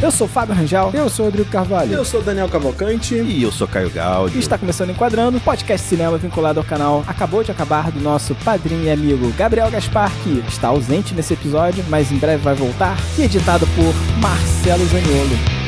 Eu sou o Fábio Rangel. Eu sou o Rodrigo Carvalho. Eu sou o Daniel Cavalcante. E eu sou Caio Gaudio. E está começando Enquadrando, podcast de cinema vinculado ao canal Acabou de Acabar, do nosso padrinho e amigo Gabriel Gaspar, que está ausente nesse episódio, mas em breve vai voltar, e editado por Marcelo Zaniolo.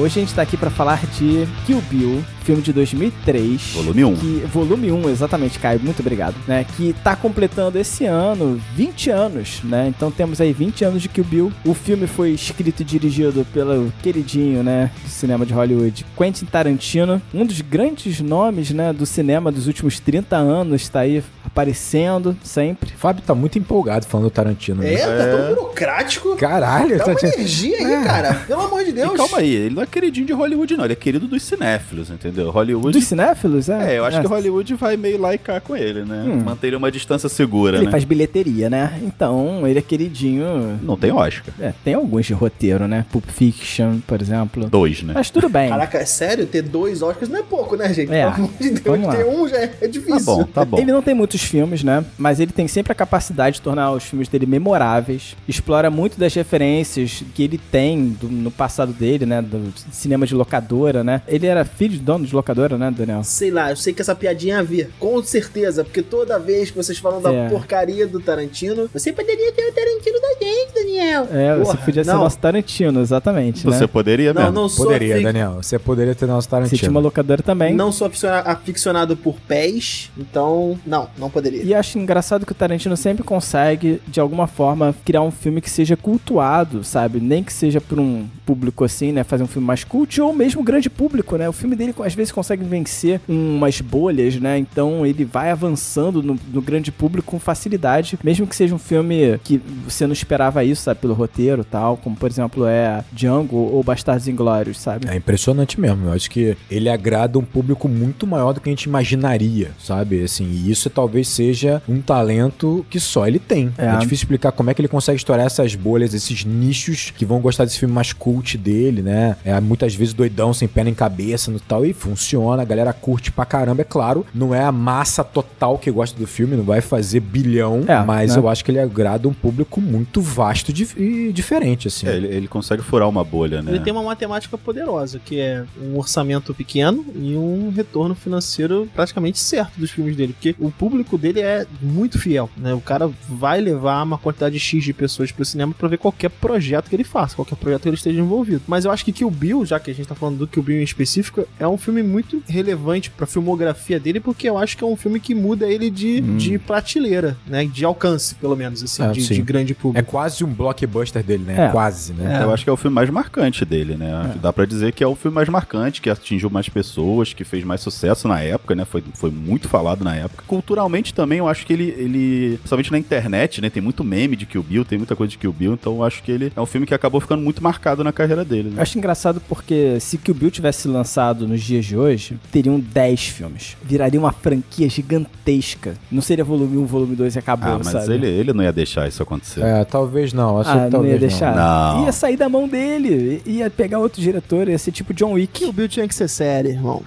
Hoje a gente tá aqui pra falar de Kill Bill, filme de 2003. Volume 1. Volume 1, exatamente, Caio, muito obrigado. Né, que tá completando esse ano 20 anos, né? Então temos aí 20 anos de Kill Bill. O filme foi escrito e dirigido pelo queridinho, né, do cinema de Hollywood, Quentin Tarantino. Um dos grandes nomes, né, do cinema dos últimos 30 anos, tá aí aparecendo sempre. O Fábio tá muito empolgado falando do Tarantino. Né? Tá tão burocrático. Caralho. Dá uma energia aí, cara. Pelo amor de Deus. E calma aí, ele não é queridinho de Hollywood, não. Ele é querido dos cinéfilos, entendeu? Hollywood... Dos cinéfilos, eu acho que Hollywood vai meio lá e cá com ele, né? Manter ele uma distância segura, ele né? faz bilheteria, né? Então, ele é queridinho... Não tem Oscar. Tem alguns de roteiro, né? Pulp Fiction, por exemplo. 2, né? Mas tudo bem. Caraca, é sério? Ter 2 Oscars não é pouco, né, gente? Pelo amor de Deus, ter um já é difícil. Tá bom. Ele não tem muitos filmes, né? Mas ele tem sempre a capacidade de tornar os filmes dele memoráveis. Explora muito das referências que ele tem no passado dele, né? Do cinema de locadora, né? Ele era filho de dono de locadora, né, Daniel? Sei lá, eu sei que essa piadinha havia. Com certeza, porque toda vez que vocês falam da porcaria do Tarantino, você poderia ter o Tarantino da gente, Daniel. Você podia ser nosso Tarantino, exatamente. Você né? poderia mesmo. Não sou poderia, Daniel. Você poderia ter nosso Tarantino. Você tinha uma locadora também. Não sou aficionado por pés, então não poderia. E acho engraçado que o Tarantino sempre consegue, de alguma forma, criar um filme que seja cultuado, sabe? Nem que seja por um público assim, né? Fazer um filme mais cult ou mesmo grande público, né? O filme dele, às vezes, consegue vencer umas bolhas, né? Então, ele vai avançando no grande público com facilidade, mesmo que seja um filme que você não esperava isso, sabe? Pelo roteiro e tal, como, por exemplo, Django ou Bastardos Inglórios, sabe? É impressionante mesmo. Eu acho que ele agrada um público muito maior do que a gente imaginaria, sabe? Assim, e isso talvez seja um talento que só ele tem. É difícil explicar como é que ele consegue estourar essas bolhas, esses nichos que vão gostar desse filme mais cult dele, né? Muitas vezes doidão, sem pé nem cabeça no tal, e funciona, a galera curte pra caramba. É claro, não é a massa total que gosta do filme, não vai fazer bilhão, mas né? Eu acho que ele agrada um público muito vasto e diferente, assim. Ele consegue furar uma bolha, né? Ele tem uma matemática poderosa, que é um orçamento pequeno e um retorno financeiro praticamente certo dos filmes dele, porque o público dele é muito fiel, né? O cara vai levar uma quantidade X de pessoas pro cinema pra ver qualquer projeto que ele faça, qualquer projeto que ele esteja envolvido. Mas eu acho que Kill Bill, já que a gente tá falando do Kill Bill em específico, é um filme muito relevante pra filmografia dele, porque eu acho que é um filme que muda ele de prateleira, né? De alcance, pelo menos, assim, de grande público. É quase um blockbuster dele, né? Quase, né? Eu acho que é o filme mais marcante dele, né? Dá pra dizer que é o filme mais marcante, que atingiu mais pessoas, que fez mais sucesso na época, né? Foi muito falado na época. Culturalmente também, eu acho que ele principalmente na internet, né? Tem muito meme de Kill Bill, tem muita coisa de Kill Bill, então eu acho que ele é um filme que acabou ficando muito marcado na carreira dele, né? Eu acho engraçado porque se Kill Bill tivesse lançado nos dias de hoje, teriam 10 filmes. Viraria uma franquia gigantesca. Não seria volume 1, volume 2 e acabou, mas sabe? ele não ia deixar isso acontecer. Talvez não. Não ia deixar? Não. Ia sair da mão dele. Ia pegar outro diretor, ia ser tipo John Wick. Kill Bill tinha que ser sério, irmão.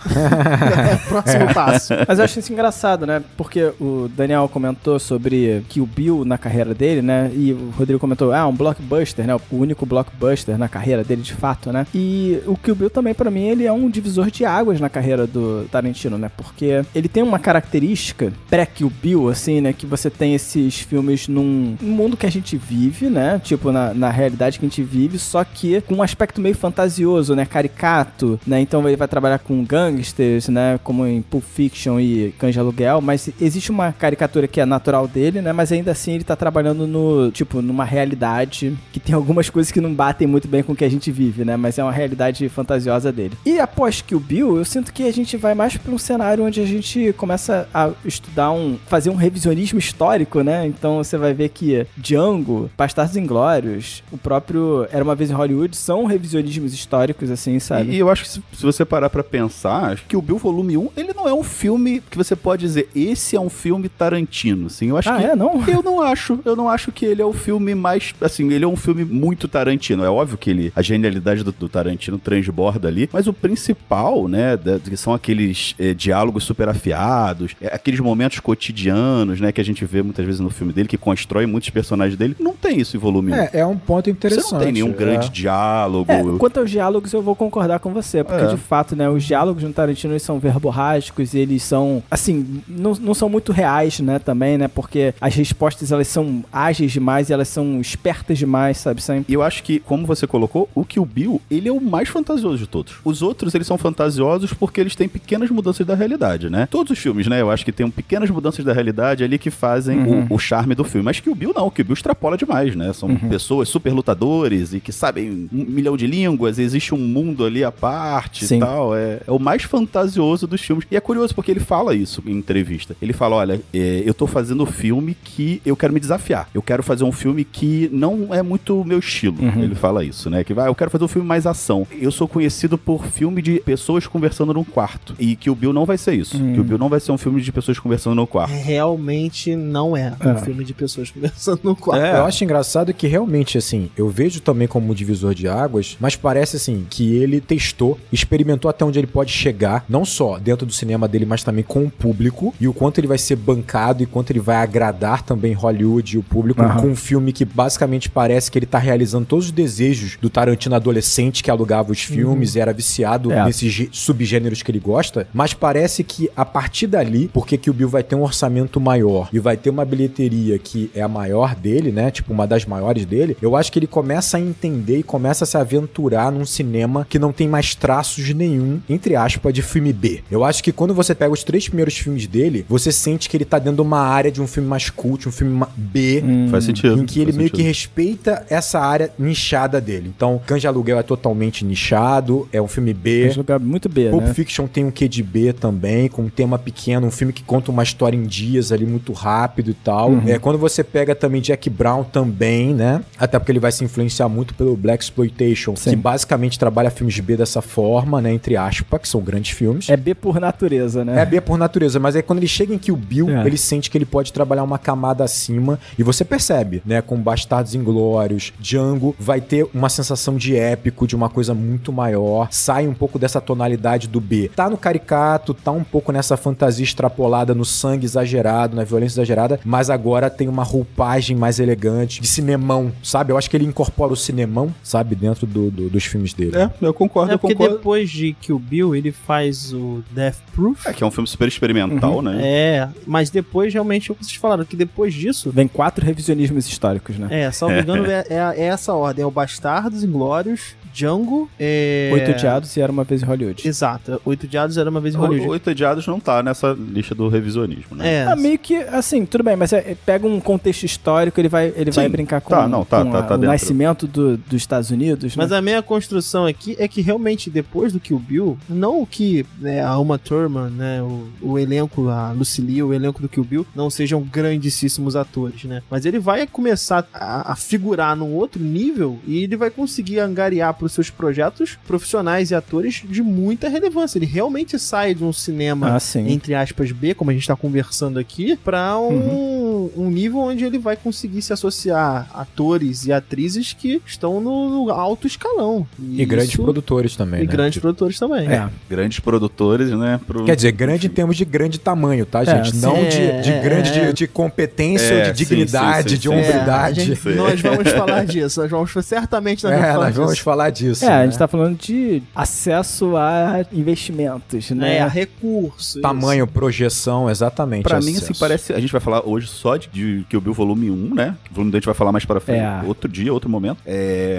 Próximo passo. Mas eu acho isso engraçado, né? Porque o Daniel comentou sobre Kill Bill na carreira dele, né? E o Rodrigo comentou, um blockbuster, né? O único blockbuster na carreira dele, de fato, né? E o Kill Bill também, pra mim, ele é um divisor de águas na carreira do Tarantino, né? Porque ele tem uma característica pré-Kill Bill, assim, né? Que você tem esses filmes num mundo que a gente vive, né? Tipo, na realidade que a gente vive, só que com um aspecto meio fantasioso, né? Caricato, né? Então ele vai trabalhar com gangsters, né? Como em Pulp Fiction e Cães de Aluguel, mas existe uma caricatura que é natural dele, né? Mas ainda assim ele tá trabalhando numa realidade que tem algumas coisas que não batem muito bem com o que a gente vive, né? Mas é uma realidade fantasiosa dele. E após Kill Bill, eu sinto que a gente vai mais pra um cenário onde a gente começa a estudar fazer um revisionismo histórico, né? Então você vai ver que Django, Bastardos Inglórios, o próprio Era Uma Vez em Hollywood são revisionismos históricos, assim, sabe? E eu acho que se você parar pra pensar, acho que o Bill Volume 1, ele não não é um filme que você pode dizer, esse é um filme Tarantino, assim. Eu acho que... não? Eu não acho que ele é o filme mais... Assim, ele é um filme muito Tarantino. É óbvio que a genialidade do Tarantino transborda ali, mas o principal, né, que são aqueles diálogos super afiados, aqueles momentos cotidianos, né, que a gente vê muitas vezes no filme dele, que constrói muitos personagens dele, não tem isso em volume 1. É um ponto interessante. Você não tem nenhum grande diálogo. Quanto aos diálogos, eu vou concordar com você, porque de fato, né, os diálogos no Tarantino eles são verborrágicos, eles são, assim, não são muito reais, né, também, né, porque as respostas, elas são ágeis demais e elas são espertas demais, sabe, sempre. E eu acho que, como você colocou, o Kill Bill, ele é o mais fantasioso de todos. Os outros, eles são fantasiosos porque eles têm pequenas mudanças da realidade, né? Todos os filmes, né, eu acho que tem pequenas mudanças da realidade ali que fazem o charme do filme. Mas Kill Bill não, Kill Bill extrapola demais, né? São pessoas super lutadores e que sabem 1 milhão de línguas, existe um mundo ali à parte e tal. É o mais fantasioso dos filmes. E é curioso porque ele fala isso em entrevista. Ele fala, olha, eu tô fazendo um filme que eu quero me desafiar. Eu quero fazer um filme que não é muito meu estilo. Ele fala isso, né? Que eu quero fazer um filme mais ação. Eu sou conhecido por filme de pessoas conversando num quarto. E que o Bill não vai ser isso. Que o Bill não vai ser um filme de pessoas conversando no quarto. Realmente não é um filme de pessoas conversando no quarto. Eu acho engraçado que realmente, assim, eu vejo também como divisor de águas, mas parece, assim, que ele testou, experimentou até onde ele pode chegar, não só dentro do cinema dele, mas também com o público, e o quanto ele vai ser bancado e quanto ele vai agradar também Hollywood e o público, com um filme que basicamente parece que ele tá realizando todos os desejos do Tarantino adolescente que alugava os filmes e era viciado nesses subgêneros que ele gosta, mas parece que a partir dali, porque que o Bill vai ter um orçamento maior e vai ter uma bilheteria que é a maior dele, né, tipo uma das maiores dele, eu acho que ele começa a entender e começa a se aventurar num cinema que não tem mais traços nenhum, entre aspas, de filme B. Eu acho que quando você pega os 3 primeiros filmes dele, você sente que ele tá dentro de uma área de um filme mais cult, um filme B, faz sentido, em que ele meio que respeita essa área nichada dele. Então, Cães de Aluguel é totalmente nichado, é um filme B. Cães de Aluguel é muito B, Pulp né? Fiction tem um quê de B também, com um tema pequeno, um filme que conta uma história em dias ali, muito rápido e tal. Quando você pega também Jack Brown também, né? Até porque ele vai se influenciar muito pelo Blaxploitation, que basicamente trabalha filmes B dessa forma, né? Entre aspas, que são grandes filmes. É B por natureza, né? É B por natureza, mas aí quando ele chega em Kill Bill, ele sente que ele pode trabalhar uma camada acima, e você percebe, né? Com Bastardos Inglórios, Django, vai ter uma sensação de épico, de uma coisa muito maior, sai um pouco dessa tonalidade do B. Tá no caricato, tá um pouco nessa fantasia extrapolada, no sangue exagerado, na violência exagerada, mas agora tem uma roupagem mais elegante, de cinemão, sabe? Eu acho que ele incorpora o cinemão, sabe? Dentro dos filmes dele. Eu concordo, porque depois de Kill Bill, ele faz o Death Proof. Que é um filme super experimental, né? Mas depois, realmente, vocês falaram que depois disso... Vem 4 revisionismos históricos, né? Se não me engano, é essa ordem. É o Bastardos Inglórios, Django... 8 Odiados e Era Uma Vez em Hollywood. Exato. 8 Odiados Era Uma Vez em Hollywood. 8 Odiados não tá nessa lista do revisionismo, né? Meio que, assim, tudo bem, mas pega um contexto histórico, ele vai brincar com, o nascimento dos Estados Unidos, mas né? a minha construção aqui é que realmente depois do Kill Bill, não que a Uma Thurman, né, o elenco, a Lucy Liu, o elenco do Kill Bill, não sejam grandíssimos atores, né? Mas ele vai começar a figurar num outro nível e ele vai conseguir angariar para os seus projetos profissionais e atores de muita relevância. Ele realmente sai de um cinema, entre aspas, B, como a gente está conversando aqui, para um nível onde ele vai conseguir se associar a atores e atrizes que estão no alto escalão. E grandes produtores também, né? Grandes produtores também. Grandes produtores, né? Quer dizer, grande em termos de grande tamanho, tá, gente? Não de grande de competência, de dignidade, de hombridade. Nós vamos falar disso. Nós vamos certamente nós vamos falar disso. A gente tá falando de acesso a investimentos, né? A recursos. Tamanho, projeção, exatamente. Pra mim, assim, parece... A gente vai falar hoje só de Kill Bill volume 1, né? O volume 2 a gente vai falar mais pra frente. Outro dia, outro momento.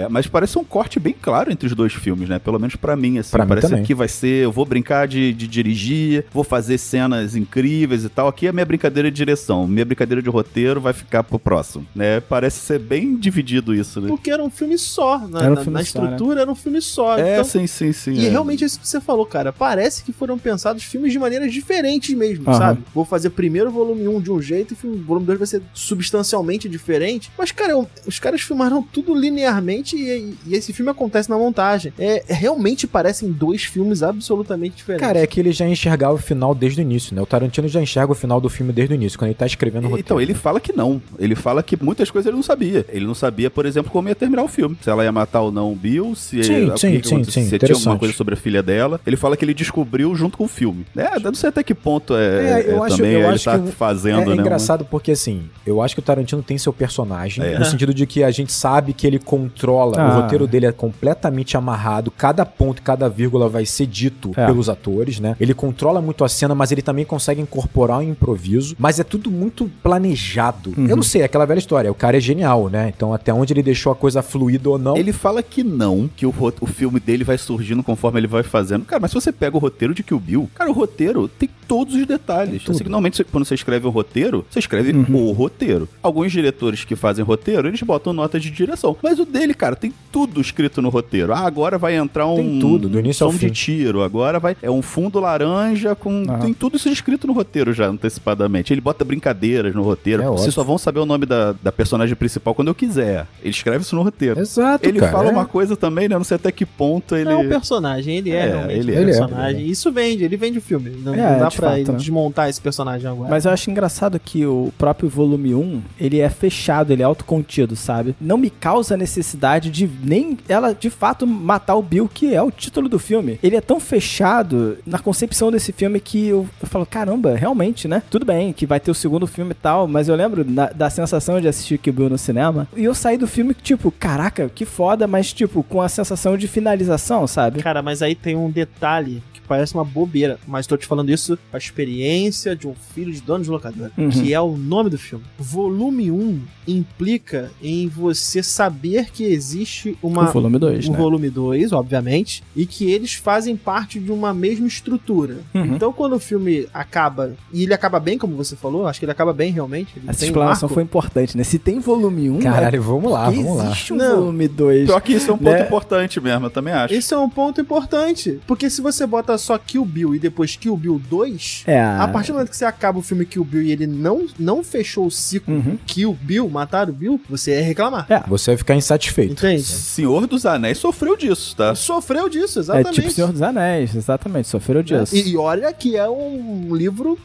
Mas parece um corte bem claro entre os dois filmes, né? Pelo menos pra mim, assim. Parece que vai ser... Eu vou brincar de dirigir, vou fazer cenas incríveis e tal. Aqui é a minha brincadeira de direção. Minha brincadeira de roteiro vai ficar pro próximo, né? Parece ser bem dividido isso, né? Porque era um filme só. Na estrutura, né? Era um filme só. Então, sim. E realmente é isso que você falou, cara. Parece que foram pensados filmes de maneiras diferentes mesmo, sabe? Vou fazer primeiro o volume 1 de um jeito e o volume 2 vai ser substancialmente diferente. Mas, cara, os caras filmaram tudo linearmente e esse filme acontece na montagem. Realmente parecem 2 filmes absolutamente diferentes. Cara, é que eles já enxergava o final desde o início, né? O Tarantino já enxerga o final do filme desde o início, quando ele tá escrevendo o roteiro. Então, ele fala que não. Ele fala que muitas coisas ele não sabia. Ele não sabia, por exemplo, como ia terminar o filme. Se ela ia matar ou não o Bill, se sim, tinha alguma coisa sobre a filha dela. Ele fala que ele descobriu junto com o filme. Não sei até que ponto eu acho ele tá fazendo, né? É engraçado porque, assim, eu acho que o Tarantino tem seu personagem, no sentido de que a gente sabe que ele controla, o roteiro dele é completamente amarrado, cada ponto, cada vírgula vai ser dito pelos atores, né? Ele controla muito a cena, mas ele também consegue incorporar o improviso, mas é tudo muito planejado. Eu não sei, é aquela velha história, o cara é genial, né? Então até onde ele deixou a coisa fluida ou não. Ele fala que não, que o filme dele vai surgindo conforme ele vai fazendo. Cara, mas se você pega o roteiro de Kill Bill, cara, o roteiro tem todos os detalhes. Assim, normalmente, quando você escreve um roteiro, você escreve o roteiro. Alguns diretores que fazem roteiro, eles botam nota de direção. Mas o dele, cara, tem tudo escrito no roteiro. Agora vai entrar tem tudo, do início ao fim. De tiro, agora é um fundo laranja com... Tem tudo isso escrito no roteiro já, antecipadamente. Ele bota brincadeiras no roteiro. Vocês só vão saber o nome da personagem principal quando eu quiser. Ele escreve isso no roteiro. Exato, ele fala uma coisa também, né? Não sei até que ponto ele... É um personagem, ele é realmente um personagem. Isso ele vende o filme. Não dá pra desmontar esse personagem agora. Mas eu acho engraçado que o próprio volume 1, ele é fechado, ele é autocontido, sabe? Não me causa necessidade de nem ela, de fato, matar o Bill, que é o título do filme. Ele é tão fechado na concepção desse filme que eu falo, caramba, realmente, né? Tudo bem que vai ter o segundo filme e tal, mas eu lembro da sensação de assistir Kill Bill no cinema, e eu saí do filme, tipo, caraca, que foda, mas, tipo, com a sensação de finalização, sabe? Cara, mas aí tem um detalhe que parece uma bobeira, mas tô te falando isso com a experiência de um filho de dono de locadora, que é o nome do filme. Volume 1 implica em você saber que existe o volume 2, né? Volume 2, obviamente, e que eles fazem parte de uma mesma estrutura. Então, quando o filme acaba, e ele acaba bem, como você falou, acho que ele acaba bem, realmente. Essa explanação foi importante, né? Se tem volume 1... Caralho, vamos lá. Existe volume 2. Pior que isso é um ponto importante mesmo, eu também acho. Isso é um ponto importante, porque se você bota só Kill Bill e depois Kill Bill 2, a partir do momento que você acaba o filme Kill Bill e ele não fechou o ciclo Kill Bill, matar o Bill, você ia reclamar. Você vai ficar insatisfeito. Entende? Senhor dos Anéis sofreu disso, tá? Sofreu disso, exatamente. É tipo Senhor dos Anéis, exatamente, sofreu disso. E olha que é um livro,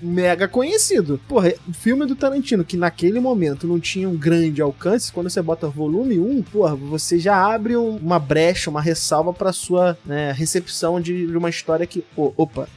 mega conhecido. O filme do Tarantino, que naquele momento não tinha um grande alcance, quando você bota volume 1, você já abre uma brecha, uma ressalva pra sua recepção de uma história que,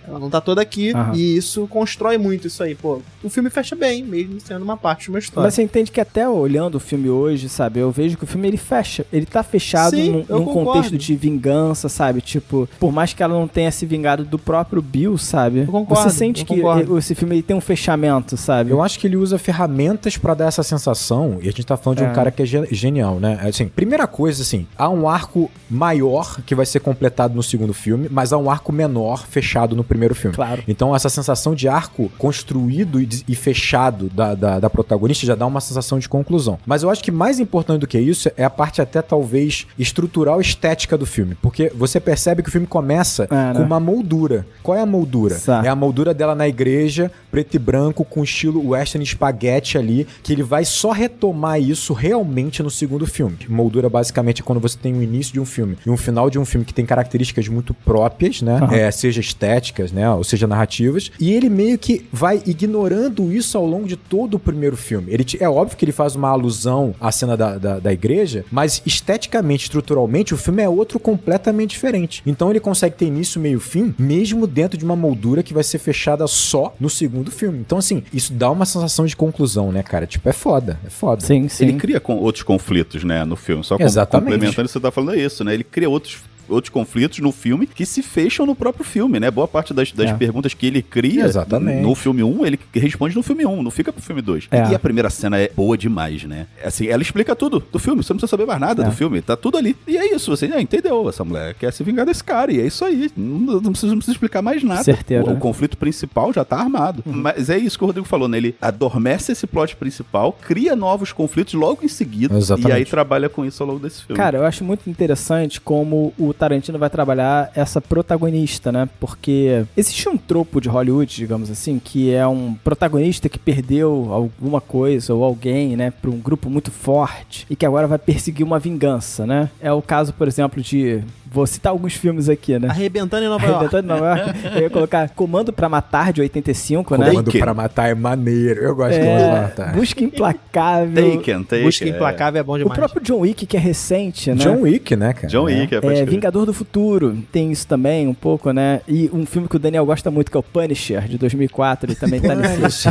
ela não tá toda aqui, e isso constrói muito isso aí, o filme fecha bem, mesmo sendo uma parte de uma história. Mas você entende que até olhando o filme hoje, sabe, eu vejo que o filme, ele tá fechado num contexto de vingança, sabe, tipo, por mais que ela não tenha se vingado do próprio Bill, sabe, você sente que esse filme ele tem um fechamento, sabe? Eu acho que ele usa ferramentas pra dar essa sensação, e a gente tá falando de um cara que é genial, né, assim, primeira coisa, assim, há um arco maior que vai ser completado no segundo filme, mas há um arco menor fechado no primeiro filme. Claro. Então essa sensação de arco construído e fechado da protagonista já dá uma sensação de conclusão. Mas eu acho que mais importante do que isso é a parte até talvez estrutural estética do filme, porque você percebe que o filme começa com uma moldura. Qual é a moldura? É a moldura dela na igreja, preto e branco, com estilo western spaghetti ali, que ele vai só retomar isso realmente no segundo filme. Moldura basicamente é quando você tem o início de um filme e um final de um filme que tem características muito próprias, né? Seja estéticas, né? Ou seja, narrativas. E ele meio que vai ignorando isso ao longo de todo o primeiro filme. É óbvio que ele faz uma alusão à cena da igreja, mas esteticamente, estruturalmente, o filme é outro completamente diferente. Então ele consegue ter início, meio, fim, mesmo dentro de uma moldura que vai ser fechada só no segundo filme. Então, assim, isso dá uma sensação de conclusão, né, cara? Tipo, é foda. Sim. Ele cria outros conflitos, né, no filme. Só complementando, você tá falando isso, né? Ele cria outros conflitos no filme que se fecham no próprio filme, né? Boa parte das perguntas que ele cria no filme 1, ele responde no filme 1, não fica pro filme 2. E a primeira cena é boa demais, né? Assim, ela explica tudo do filme, você não precisa saber mais nada do filme, tá tudo ali. E é isso, você entendeu, essa mulher quer se vingar desse cara, e é isso aí, não precisa explicar mais nada. Certeiro, o conflito principal já tá armado. Mas é isso que o Rodrigo falou, né? Ele adormece esse plot principal, cria novos conflitos logo em seguida, e aí trabalha com isso ao longo desse filme. Cara, eu acho muito interessante como o Tarantino vai trabalhar essa protagonista, né? Porque existe um tropo de Hollywood, digamos assim, que é um protagonista que perdeu alguma coisa ou alguém, né, para um grupo muito forte e que agora vai perseguir uma vingança, né? É o caso, por exemplo, de Vou citar alguns filmes aqui, né? Arrebentando em Nova York. Eu ia colocar Comando pra Matar, de 85, né? Comando pra Matar é maneiro. Eu gosto de Comando pra Matar. Busca Implacável. Taken. Busca Implacável é bom demais. O próprio John Wick, que é recente, né? John Wick, né, cara? John Wick, Vingador do Futuro, tem isso também, um pouco, né? E um filme que o Daniel gosta muito, que é o Punisher, de 2004, ele também tá nesse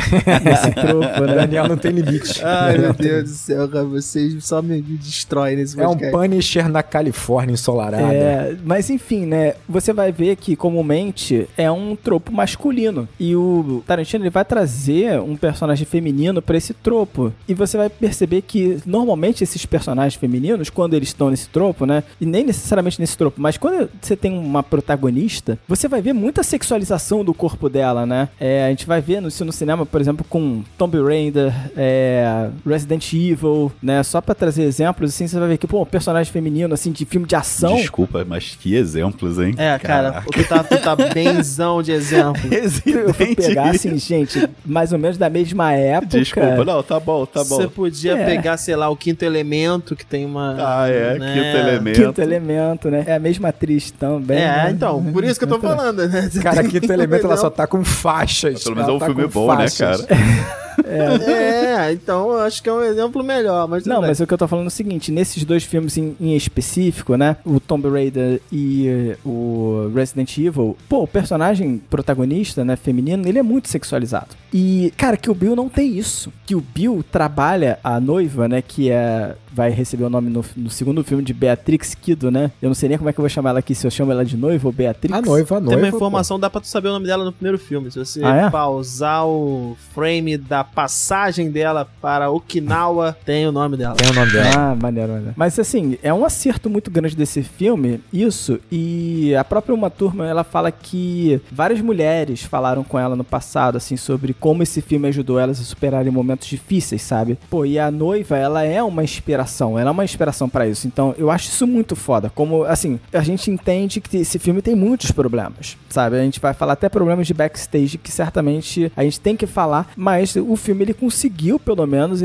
tropo, né? Daniel não tem limite. Ai, meu Deus do céu, cara, vocês só me destroem nesse podcast. É um Punisher na Califórnia ensolarada. Mas enfim, né? Você vai ver que comumente é um tropo masculino. E o Tarantino, ele vai trazer um personagem feminino pra esse tropo. E você vai perceber que normalmente esses personagens femininos, quando eles estão nesse tropo, né? E nem necessariamente nesse tropo, mas quando você tem uma protagonista, você vai ver muita sexualização do corpo dela, né? A gente vai ver no cinema, por exemplo, com Tomb Raider, Resident Evil, né? Só pra trazer exemplos, assim, você vai ver que, pô, um personagem feminino, assim, de filme de ação. Desculpa, mas que exemplos, hein? Cara, tu tá benzão de exemplo. Eu fui pegar, assim, gente, mais ou menos da mesma época. Desculpa, não, tá bom. Você podia pegar, sei lá, o Quinto Elemento, que tem uma... né? Quinto Elemento. Quinto Elemento, né? É a mesma atriz também. Né? Então, por isso que eu tô falando, né? Cara, Quinto Elemento, ela só tá com faixas. Pelo menos é um filme bom, faixas. Né, cara? Então eu acho que é um exemplo melhor. Mas mas o que eu tô falando é o seguinte, nesses dois filmes em específico, né, o Tomb Raider e o Resident Evil, pô, o personagem protagonista, né, feminino, ele é muito sexualizado. E, cara, Kill Bill não tem isso. Kill Bill trabalha a noiva, né, que vai receber o nome no segundo filme de Beatrix Kiddo, né? Eu não sei nem como é que eu vou chamar ela aqui, se eu chamo ela de noiva ou Beatrix. A noiva. Tem uma informação, dá pra tu saber o nome dela no primeiro filme. Se você pausar o frame da passagem dela para Okinawa, tem o nome dela. Maneiro. Mas assim, é um acerto muito grande desse filme, isso, e a própria Uma Thurman, ela fala que várias mulheres falaram com ela no passado, assim, sobre como esse filme ajudou elas a superarem momentos difíceis, sabe? Pô, e a noiva, ela é uma inspiração pra isso. Então, eu acho isso muito foda. Como, assim, a gente entende que esse filme tem muitos problemas, sabe? A gente vai falar até problemas de backstage que certamente a gente tem que falar, mas o filme, ele conseguiu, pelo menos,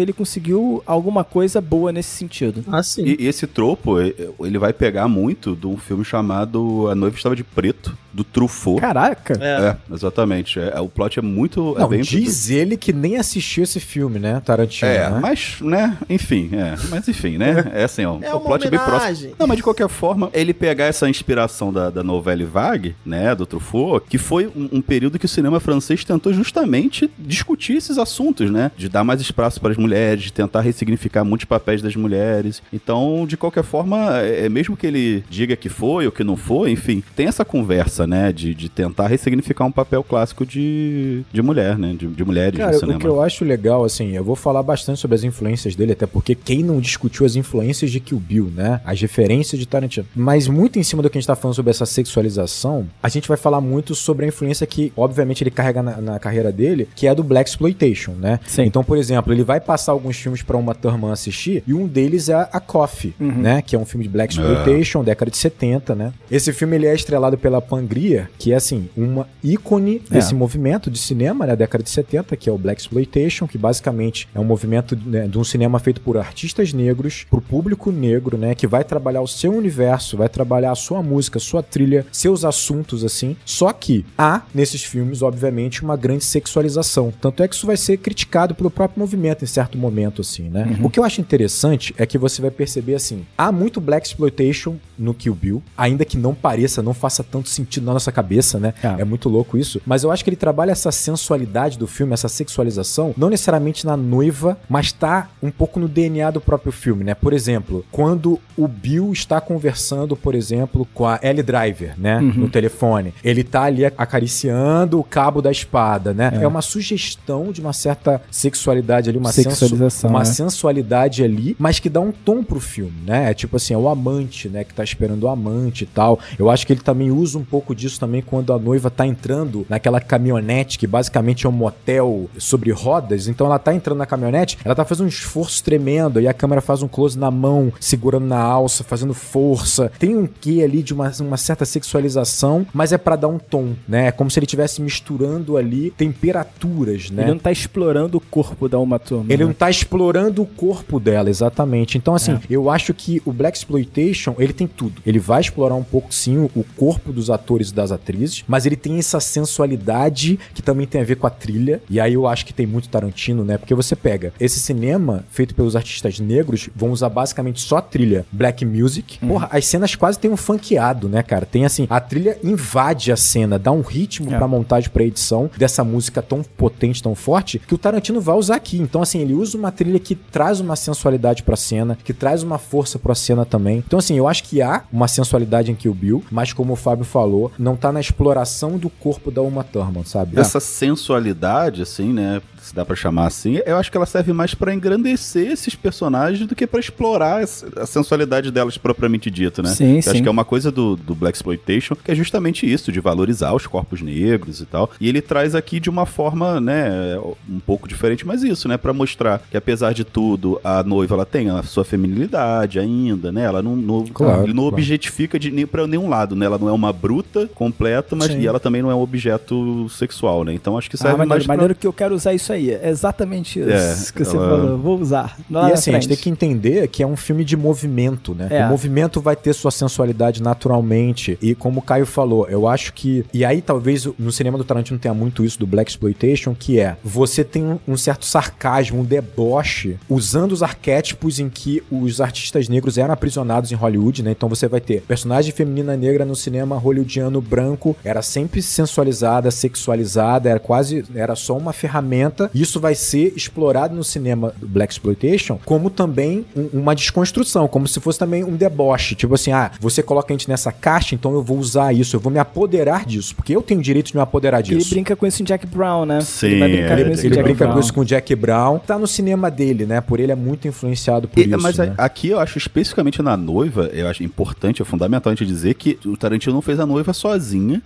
alguma coisa boa nesse sentido. Sim. E esse tropo, ele vai pegar muito de um filme chamado A Noiva Estava de Preto, do Truffaut. Caraca! Exatamente. O plot é muito... Não, diz ele que nem assistiu esse filme, né, Tarantino, né? Mas, né, enfim, né? É assim, ó. O plot é bem próximo. Não, mas de qualquer forma, ele pegar essa inspiração da Nouvelle Vague, né, do Truffaut, que foi um período que o cinema francês tentou justamente discutir esses assuntos, né? De dar mais espaço para as mulheres, de tentar ressignificar muitos papéis das mulheres. Então, de qualquer forma, mesmo que ele diga que foi ou que não foi, enfim, tem essa conversa, né? De tentar ressignificar um papel clássico de mulher, né? De mulheres no cinema. O que eu acho legal, assim, eu vou falar bastante sobre as influências dele, até porque quem não discutiu as influências de Kill Bill, né? As referências de Tarantino. Mas muito em cima do que a gente tá falando sobre essa sexualização, a gente vai falar muito sobre a influência que, obviamente, ele carrega na carreira dele, que é do Blaxploitation, né? Sim. Então, por exemplo, ele vai passar alguns filmes pra Uma Thurman assistir, e um deles é a Coffee, né? Que é um filme de Blaxploitation, década de 70, né? Esse filme, ele é estrelado pela Pam Grier, que é, assim, uma ícone desse movimento de cinema, né? Década de 70, que é o Blaxploitation, que basicamente é um movimento, né, de um cinema feito por artistas negros, pro público negro, né? Que vai trabalhar o seu universo, vai trabalhar a sua música, sua trilha, seus assuntos, assim. Só que há, nesses filmes, obviamente, uma grande sexualização. Tanto é que isso vai ser criticado pelo próprio movimento em certo momento, assim, né? O que eu acho interessante é que você vai perceber, assim, há muito Blaxploitation no Kill Bill, ainda que não pareça, não faça tanto sentido na nossa cabeça, né? É muito louco isso. Mas eu acho que ele trabalha essa sensualidade do filme, essa sexualização, não necessariamente na noiva, mas tá um pouco no DNA do próprio filme, né? Por exemplo, quando o Bill está conversando, por exemplo, com a Ellie Driver, né? No telefone. Ele tá ali acariciando o da espada, né? É uma sugestão de uma certa sexualidade ali, uma sexualização, uma sensualidade ali, mas que dá um tom pro filme, né? É tipo assim, é o amante, né? Que tá esperando o amante e tal. Eu acho que ele também usa um pouco pouco disso também quando a noiva tá entrando naquela caminhonete, que basicamente é um motel sobre rodas. Então ela tá entrando na caminhonete, ela tá fazendo um esforço tremendo, e a câmera faz um close na mão, segurando na alça, fazendo força. Tem um quê ali de uma certa sexualização, mas é pra dar um tom, né? É como se ele estivesse misturando ali temperaturas, né? Ele não tá explorando o corpo da Uma Thurman. Ele não tá explorando o corpo dela, exatamente. Então, assim, eu acho que o Blaxploitation, ele tem tudo. Ele vai explorar um pouco, sim, o corpo dos atores e das atrizes, mas ele tem essa sensualidade que também tem a ver com a trilha. E aí eu acho que tem muito Tarantino, né? Porque você pega esse cinema feito pelos artistas negros, vão usar basicamente só a trilha black music. Porra, as cenas quase tem um funkeado, né, cara? Tem, assim, a trilha invade a cena, dá um ritmo pra montagem, pra edição dessa música tão potente, tão forte, que o Tarantino vai usar aqui. Então, assim, ele usa uma trilha que traz uma sensualidade pra cena, que traz uma força pra cena também. Então, assim, eu acho que há uma sensualidade em Kill Bill, mas como o Fábio falou, não tá na exploração do corpo da Uma Thurman, sabe? Essa sensualidade, assim, né, se dá pra chamar assim, eu acho que ela serve mais pra engrandecer esses personagens do que pra explorar a sensualidade delas propriamente dito, né? Sim, eu sim. acho que é uma coisa do Blaxploitation, que é justamente isso, de valorizar os corpos negros e tal. E ele traz aqui de uma forma, né, um pouco diferente, mas isso, né, pra mostrar que apesar de tudo, a noiva, ela tem a sua feminilidade ainda, né? Ela ele não objetifica pra nenhum lado, né? Ela não é uma bruta completa, mas e ela também não é um objeto sexual, né? Então acho que serve mais pra... maneiro que eu quero usar isso aí. É exatamente isso que você falou. Vou usar. E assim, a gente tem que entender que é um filme de movimento, né? O movimento vai ter sua sensualidade naturalmente. E como o Caio falou, eu acho que... E aí talvez no cinema do Tarantino tenha muito isso do Blaxploitation, que é você tem um certo sarcasmo, um deboche, usando os arquétipos em que os artistas negros eram aprisionados em Hollywood, né? Então você vai ter personagem feminina negra no cinema hollywoodiano branco, era sempre sensualizada, sexualizada, era só uma ferramenta. Isso vai ser explorado no cinema do Blaxploitation como também uma desconstrução, como se fosse também um deboche. Tipo assim, você coloca a gente nessa caixa, então eu vou usar isso, eu vou me apoderar disso, porque eu tenho o direito de me apoderar disso. Ele brinca com isso em Jack Brown, né? Sim, ele vai brincar com isso ele brinca com isso com o Jack Brown. Tá no cinema dele, né? Por ele é muito influenciado por isso, mas né? aqui eu acho, especificamente na noiva, eu acho importante, é fundamental a gente dizer que o Tarantino não fez a noiva sozinho,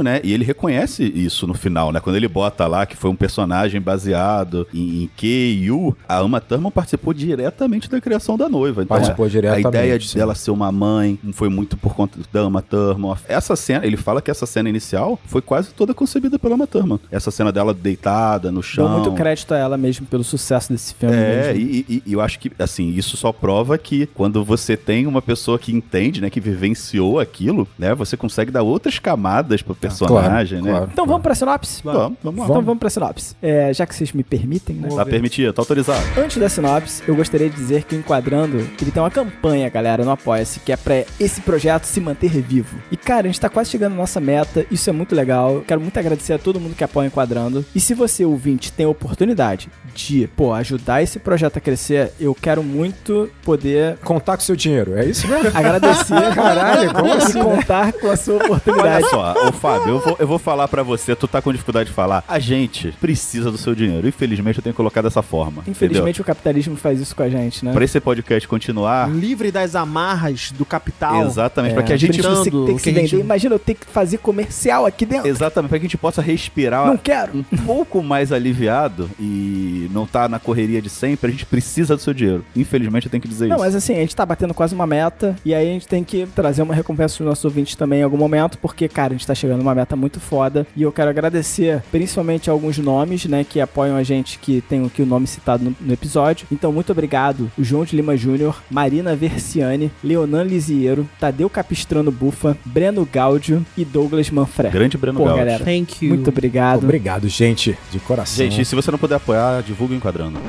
né? E ele reconhece isso no final, né? Quando ele bota lá que foi um personagem baseado em Q.U., a Uma Thurman participou diretamente da criação da noiva. Então, participou diretamente. A ideia dela ser uma mãe foi muito por conta da Uma Thurman. Essa cena, ele fala que essa cena inicial foi quase toda concebida pela Uma Thurman. Essa cena dela deitada no chão. Dou muito crédito a ela mesmo pelo sucesso desse filme. E eu acho que, assim, isso só prova que quando você tem uma pessoa que entende, né, que vivenciou aquilo, né, você consegue dar outras camadas pro personagem, né? Claro. Então vamos pra sinopse? Vamos lá. Então vamos pra sinopse. Já que vocês me permitem, né? Tá permitido, tá autorizado. Antes da sinopse, eu gostaria de dizer que o Enquadrando, ele tem uma campanha, galera, no Apoia-se, que é pra esse projeto se manter vivo. E, cara, a gente tá quase chegando à nossa meta, isso é muito legal. Quero muito agradecer a todo mundo que apoia o Enquadrando. E se você, ouvinte, tem a oportunidade de, ajudar esse projeto a crescer, eu quero muito poder... Contar com o seu dinheiro, é isso mesmo? Agradecer, caralho, como assim? Contar com a sua oportunidade. Olha só, Fábio, eu vou falar pra você, tu tá com dificuldade de falar, a gente precisa do seu dinheiro. Infelizmente eu tenho que colocar dessa forma. Infelizmente o capitalismo faz isso com a gente, né? Pra esse podcast continuar... livre das amarras do capital. Exatamente, pra que a gente... Você tem que se vender. Imagina eu ter que fazer comercial aqui dentro. Exatamente, pra que a gente possa respirar... Não quero. Um pouco mais aliviado e não tá na correria de sempre, a gente precisa do seu dinheiro. Infelizmente eu tenho que dizer isso. Não, mas assim, a gente tá batendo quase uma meta e aí a gente tem que trazer uma recompensa pros nossos ouvintes também em algum momento, porque, cara, a gente tá chegando numa meta muito foda e eu quero agradecer principalmente alguns nomes, né, que apoiam a gente, que tem aqui o nome citado no episódio. Então, muito obrigado, o João de Lima Júnior, Marina Versiani, Leonan Lisiero, Tadeu Capistrano Bufa, Breno Gáudio e Douglas Manfred. Grande Breno Gáudio. Galera, thank you. muito obrigado. Obrigado, gente, de coração. Gente, e se você não puder apoiar, divulga o Enquadrando.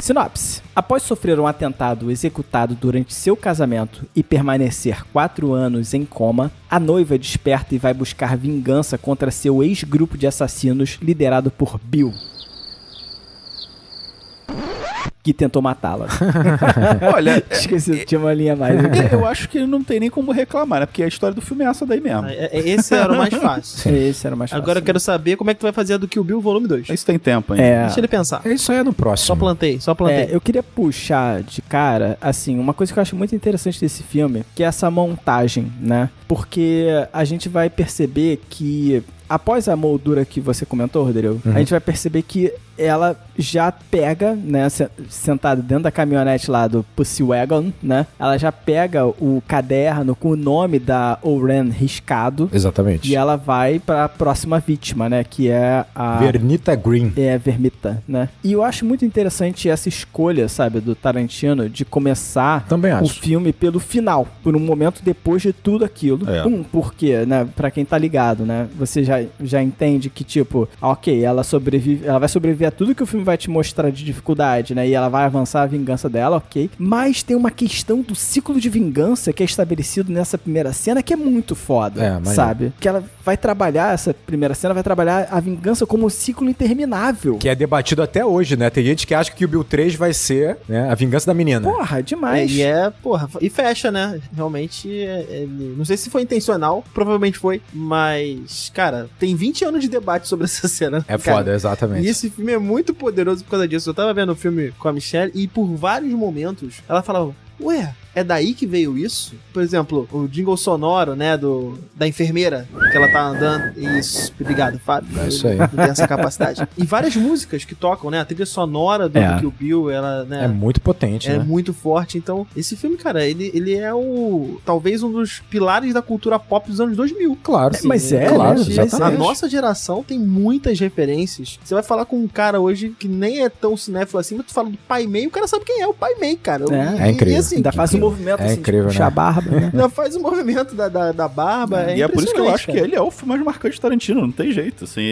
Sinopse. Após sofrer um atentado executado durante seu casamento e permanecer 4 anos em coma, a noiva desperta e vai buscar vingança contra seu ex-grupo de assassinos liderado por Bill. que tentou matá-la. Olha, Esqueci, tinha uma linha a mais. eu acho que não tem nem como reclamar, né? Porque a história do filme é essa daí mesmo. Esse era o mais fácil. Esse era mais fácil. Agora eu quero saber como é que tu vai fazer a do Kill Bill Volume 2. Isso tem tempo ainda. Deixa ele pensar. Isso aí é no próximo. Só plantei. Eu queria puxar de cara, assim, uma coisa que eu acho muito interessante desse filme, que é essa montagem, né? Porque a gente vai perceber que, após a moldura que você comentou, Rodrigo, a gente vai perceber que ela já pega, né, sentada dentro da caminhonete lá do Pussy Wagon, né? Ela já pega o caderno com o nome da Oren riscado. Exatamente. E ela vai pra próxima vítima, né? Que é a... Vernita Green. É, Vermita, né? E eu acho muito interessante essa escolha, sabe, do Tarantino de começar o filme pelo final, por um momento depois de tudo aquilo. Porque, né, pra quem tá ligado, né? Você já entende que, tipo, ok, ela vai sobreviver a tudo que o filme vai te mostrar de dificuldade, né? E ela vai avançar a vingança dela, ok. Mas tem uma questão do ciclo de vingança que é estabelecido nessa primeira cena que é muito foda, sabe? Que ela vai trabalhar, essa primeira cena vai trabalhar a vingança como um ciclo interminável. Que é debatido até hoje, né? Tem gente que acha que o Bill 3 vai ser, né, a vingança da menina. Porra, demais. E fecha, né? Realmente, não sei se foi intencional, provavelmente foi, mas, cara, tem 20 anos de debate sobre essa cena. É foda, exatamente. E esse filme é muito poderoso por causa disso. Eu tava vendo o filme com a Michelle e por vários momentos ela falava, ué, é daí que veio isso? Por exemplo, o jingle sonoro, né, da enfermeira, que ela tá andando. Isso, obrigado, Fábio. É isso aí. Não tem essa capacidade. E várias músicas que tocam, né, a trilha sonora do Kill Bill, ela, né... É muito potente, né? É muito forte. Então, esse filme, cara, ele é talvez um dos pilares da cultura pop dos anos 2000. Claro. Assim, mas claro, né? exatamente. A nossa geração tem muitas referências. Você vai falar com um cara hoje que nem é tão cinéfilo assim, mas tu fala do Pai Mei, o cara sabe quem é o Pai Mei, cara. É incrível. E, assim, ainda faz um movimento assim, incrível, puxar a barba, né? Ainda faz o movimento da barba. E é por isso que eu acho que ele é o filme mais marcante de Tarantino, não tem jeito, assim,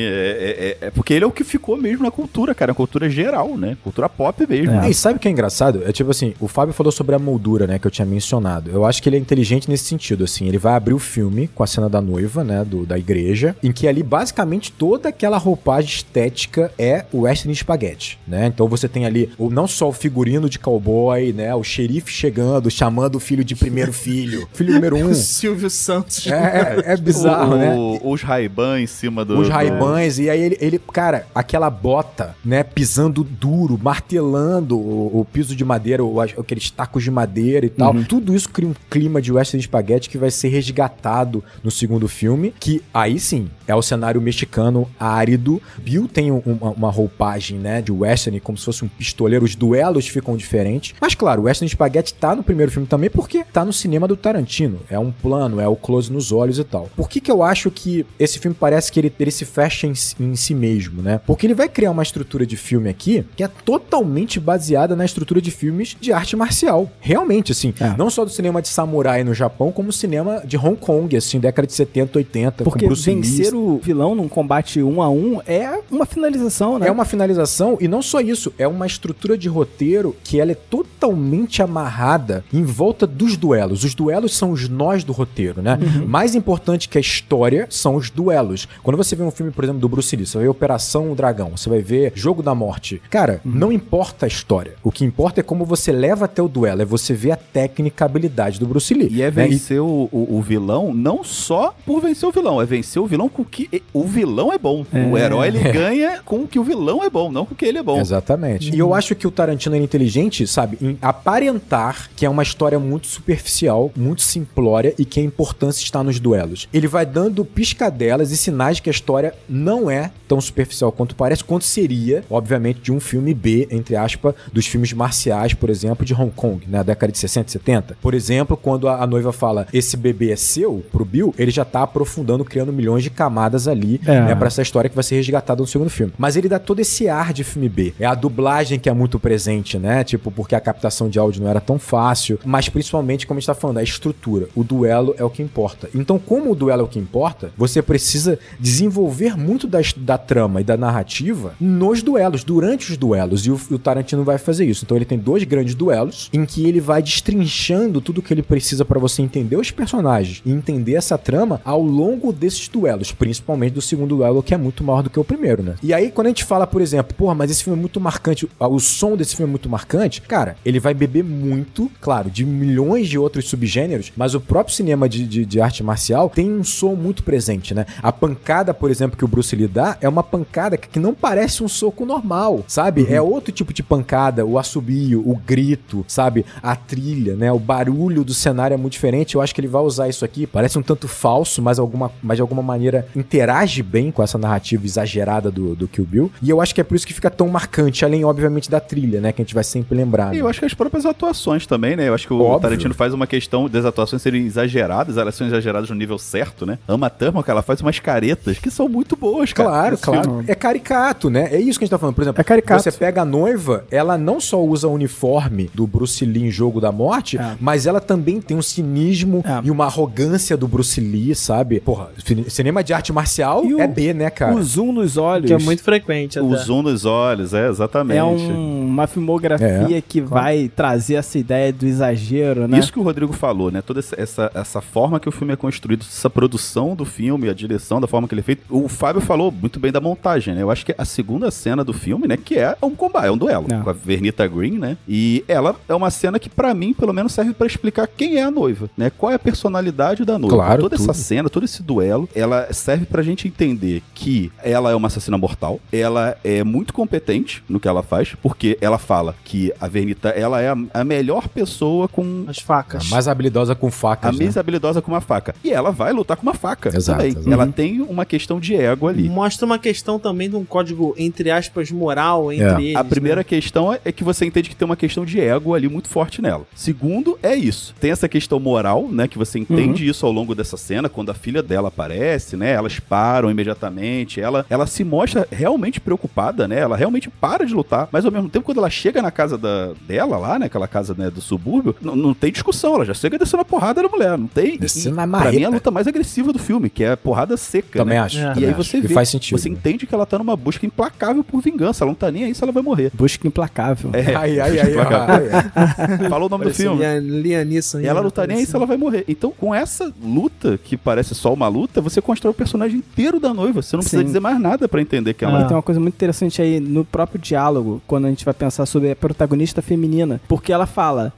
porque ele é o que ficou mesmo na cultura, cara, a cultura geral, né, cultura pop mesmo. E sabe o que é engraçado? É tipo assim, o Fábio falou sobre a moldura, né, que eu tinha mencionado. Eu acho que ele é inteligente nesse sentido, assim, ele vai abrir o filme com a cena da noiva, né, da igreja, em que ali basicamente toda aquela roupagem estética é o western spaghetti, né, então você tem ali não só o figurino de cowboy, né, o xerife chegando, chamando o filho de primeiro filho número 1. Silvio Santos. É bizarro, né? Os Ray-Ban em cima do... Os Ray-Bans, e aí ele, cara, aquela bota, né, pisando duro, martelando o piso de madeira, aqueles tacos de madeira e tal. Tudo isso cria um clima de western spaghetti que vai ser resgatado no segundo filme, que aí sim, é o cenário mexicano árido. Bill tem uma roupagem, né, de western, como se fosse um pistoleiro, os duelos ficam diferentes. Mas claro, o western spaghetti tá no primeiro filme também porque tá no cinema do Tarantino. É um plano, é o close nos olhos e tal. Por que eu acho que esse filme parece que ele se fecha em si mesmo, né? Porque ele vai criar uma estrutura de filme aqui que é totalmente baseada na estrutura de filmes de arte marcial. Realmente, assim, não só do cinema de samurai no Japão, como o cinema de Hong Kong, assim, década de 70, 80, porque com Bruce Lee. Vencer o vilão num combate 1 a 1 é uma finalização, né? É uma finalização, e não só isso, é uma estrutura de roteiro que ela é totalmente amarrada em volta dos duelos. Os duelos são os nós do roteiro, né? Mais importante que a história são os duelos. Quando você vê um filme, por exemplo, do Bruce Lee, você vai ver Operação Dragão, você vai ver Jogo da Morte. Cara, não importa a história. O que importa é como você leva até o duelo, é você ver a técnica, a habilidade do Bruce Lee. E é vencer o vilão não só por vencer o vilão, é vencer o vilão com que o vilão é bom. O herói, ele ganha com que o vilão é bom, não com que ele é bom. Exatamente. E eu acho que o Tarantino é inteligente, sabe, em aparentar que é uma história muito superficial, muito simplória e que a importância está nos duelos. Ele vai dando piscadelas e sinais de que a história não é tão superficial quanto parece, quanto seria, obviamente, de um filme B, entre aspas, dos filmes marciais, por exemplo, de Hong Kong, na década de 60 e 70. Por exemplo, quando a noiva fala, esse bebê é seu, pro Bill, ele já tá aprofundando, criando milhões de camadas ali, né, pra essa história que vai ser resgatada no segundo filme. Mas ele dá todo esse ar de filme B. É a dublagem que é muito presente, né, tipo, porque a captação de áudio não era tão tão fácil, mas principalmente, como a gente tá falando, a estrutura. O duelo é o que importa. Então, como o duelo é o que importa, você precisa desenvolver muito da trama e da narrativa nos duelos, durante os duelos, e o Tarantino vai fazer isso. Então ele tem 2 grandes duelos em que ele vai destrinchando tudo que ele precisa pra você entender os personagens e entender essa trama ao longo desses duelos, principalmente do segundo duelo, que é muito maior do que o primeiro, né? E aí, quando a gente fala, por exemplo, porra, mas esse filme é muito marcante, o som desse filme é muito marcante, cara, ele vai beber muito, claro, de milhões de outros subgêneros, mas o próprio cinema de arte marcial tem um som muito presente, né? A pancada, por exemplo, que o Bruce Lee dá é uma pancada que não parece um soco normal, sabe? É outro tipo de pancada, o assobio, o grito, sabe? A trilha, né? O barulho do cenário é muito diferente. Eu acho que ele vai usar isso aqui, parece um tanto falso, mas de alguma maneira interage bem com essa narrativa exagerada do Kill Bill. E eu acho que é por isso que fica tão marcante, além, obviamente, da trilha, né? Que a gente vai sempre lembrar. E eu acho que as próprias atuações também, né? Eu acho que o Tarantino faz uma questão das atuações serem exageradas, elas são exageradas no nível certo, né? Uma Thurman, que ela faz umas caretas que são muito boas, cara. Claro. É caricato, né? É isso que a gente tá falando. Por exemplo, é caricato. Você pega a noiva, ela não só usa o uniforme do Bruce Lee em Jogo da Morte, mas ela também tem um cinismo e uma arrogância do Bruce Lee, sabe? Porra, cinema de arte marcial é B, né, cara? O zoom nos olhos. Que é muito frequente. O zoom nos olhos, exatamente. É uma filmografia que vai trazer essa ideia do exagero, né? Isso que o Rodrigo falou, né? Toda essa forma que o filme é construído, essa produção do filme, a direção, da forma que ele é feito. O Fábio falou muito bem da montagem, né? Eu acho que a segunda cena do filme, né? Que é um combate, é um duelo com a Vernita Green, né? E ela é uma cena que, pra mim, pelo menos serve pra explicar quem é a noiva, né? Qual é a personalidade da noiva. Claro, toda essa cena, todo esse duelo, ela serve pra gente entender que ela é uma assassina mortal, ela é muito competente no que ela faz, porque ela fala que a Vernita, ela é a melhor pessoa com as facas. A mais habilidosa com facas, mais habilidosa com uma faca. E ela vai lutar com uma faca também. Exato. Ela tem uma questão de ego ali. Mostra uma questão também de um código, entre aspas, moral entre eles. A primeira questão é que você entende que tem uma questão de ego ali muito forte nela. Segundo, é isso. Tem essa questão moral, né? Que você entende isso ao longo dessa cena, quando a filha dela aparece, né? Elas param imediatamente. Ela se mostra realmente preocupada, né? Ela realmente para de lutar. Mas ao mesmo tempo, quando ela chega na casa dela lá, né? Aquela casa, né, do subúrbio, não tem discussão. Ela já chega descendo a porrada da mulher. Não tem. Pra mim, é a luta mais agressiva do filme, que é a porrada seca. Também né? acho. E aí você vê. Faz sentido. Você entende que ela tá numa busca implacável por vingança. Ela não tá nem aí se ela vai morrer. Busca implacável. Falou o nome do filme. Lianissa. E ela não tá nem aí se ela vai morrer. Então, com essa luta, que parece só uma luta, você constrói o personagem inteiro da noiva. Você não precisa dizer mais nada pra entender que ela... Tem uma coisa muito interessante aí no próprio diálogo, quando a gente vai pensar sobre a protagonista feminina. Porque ela fala,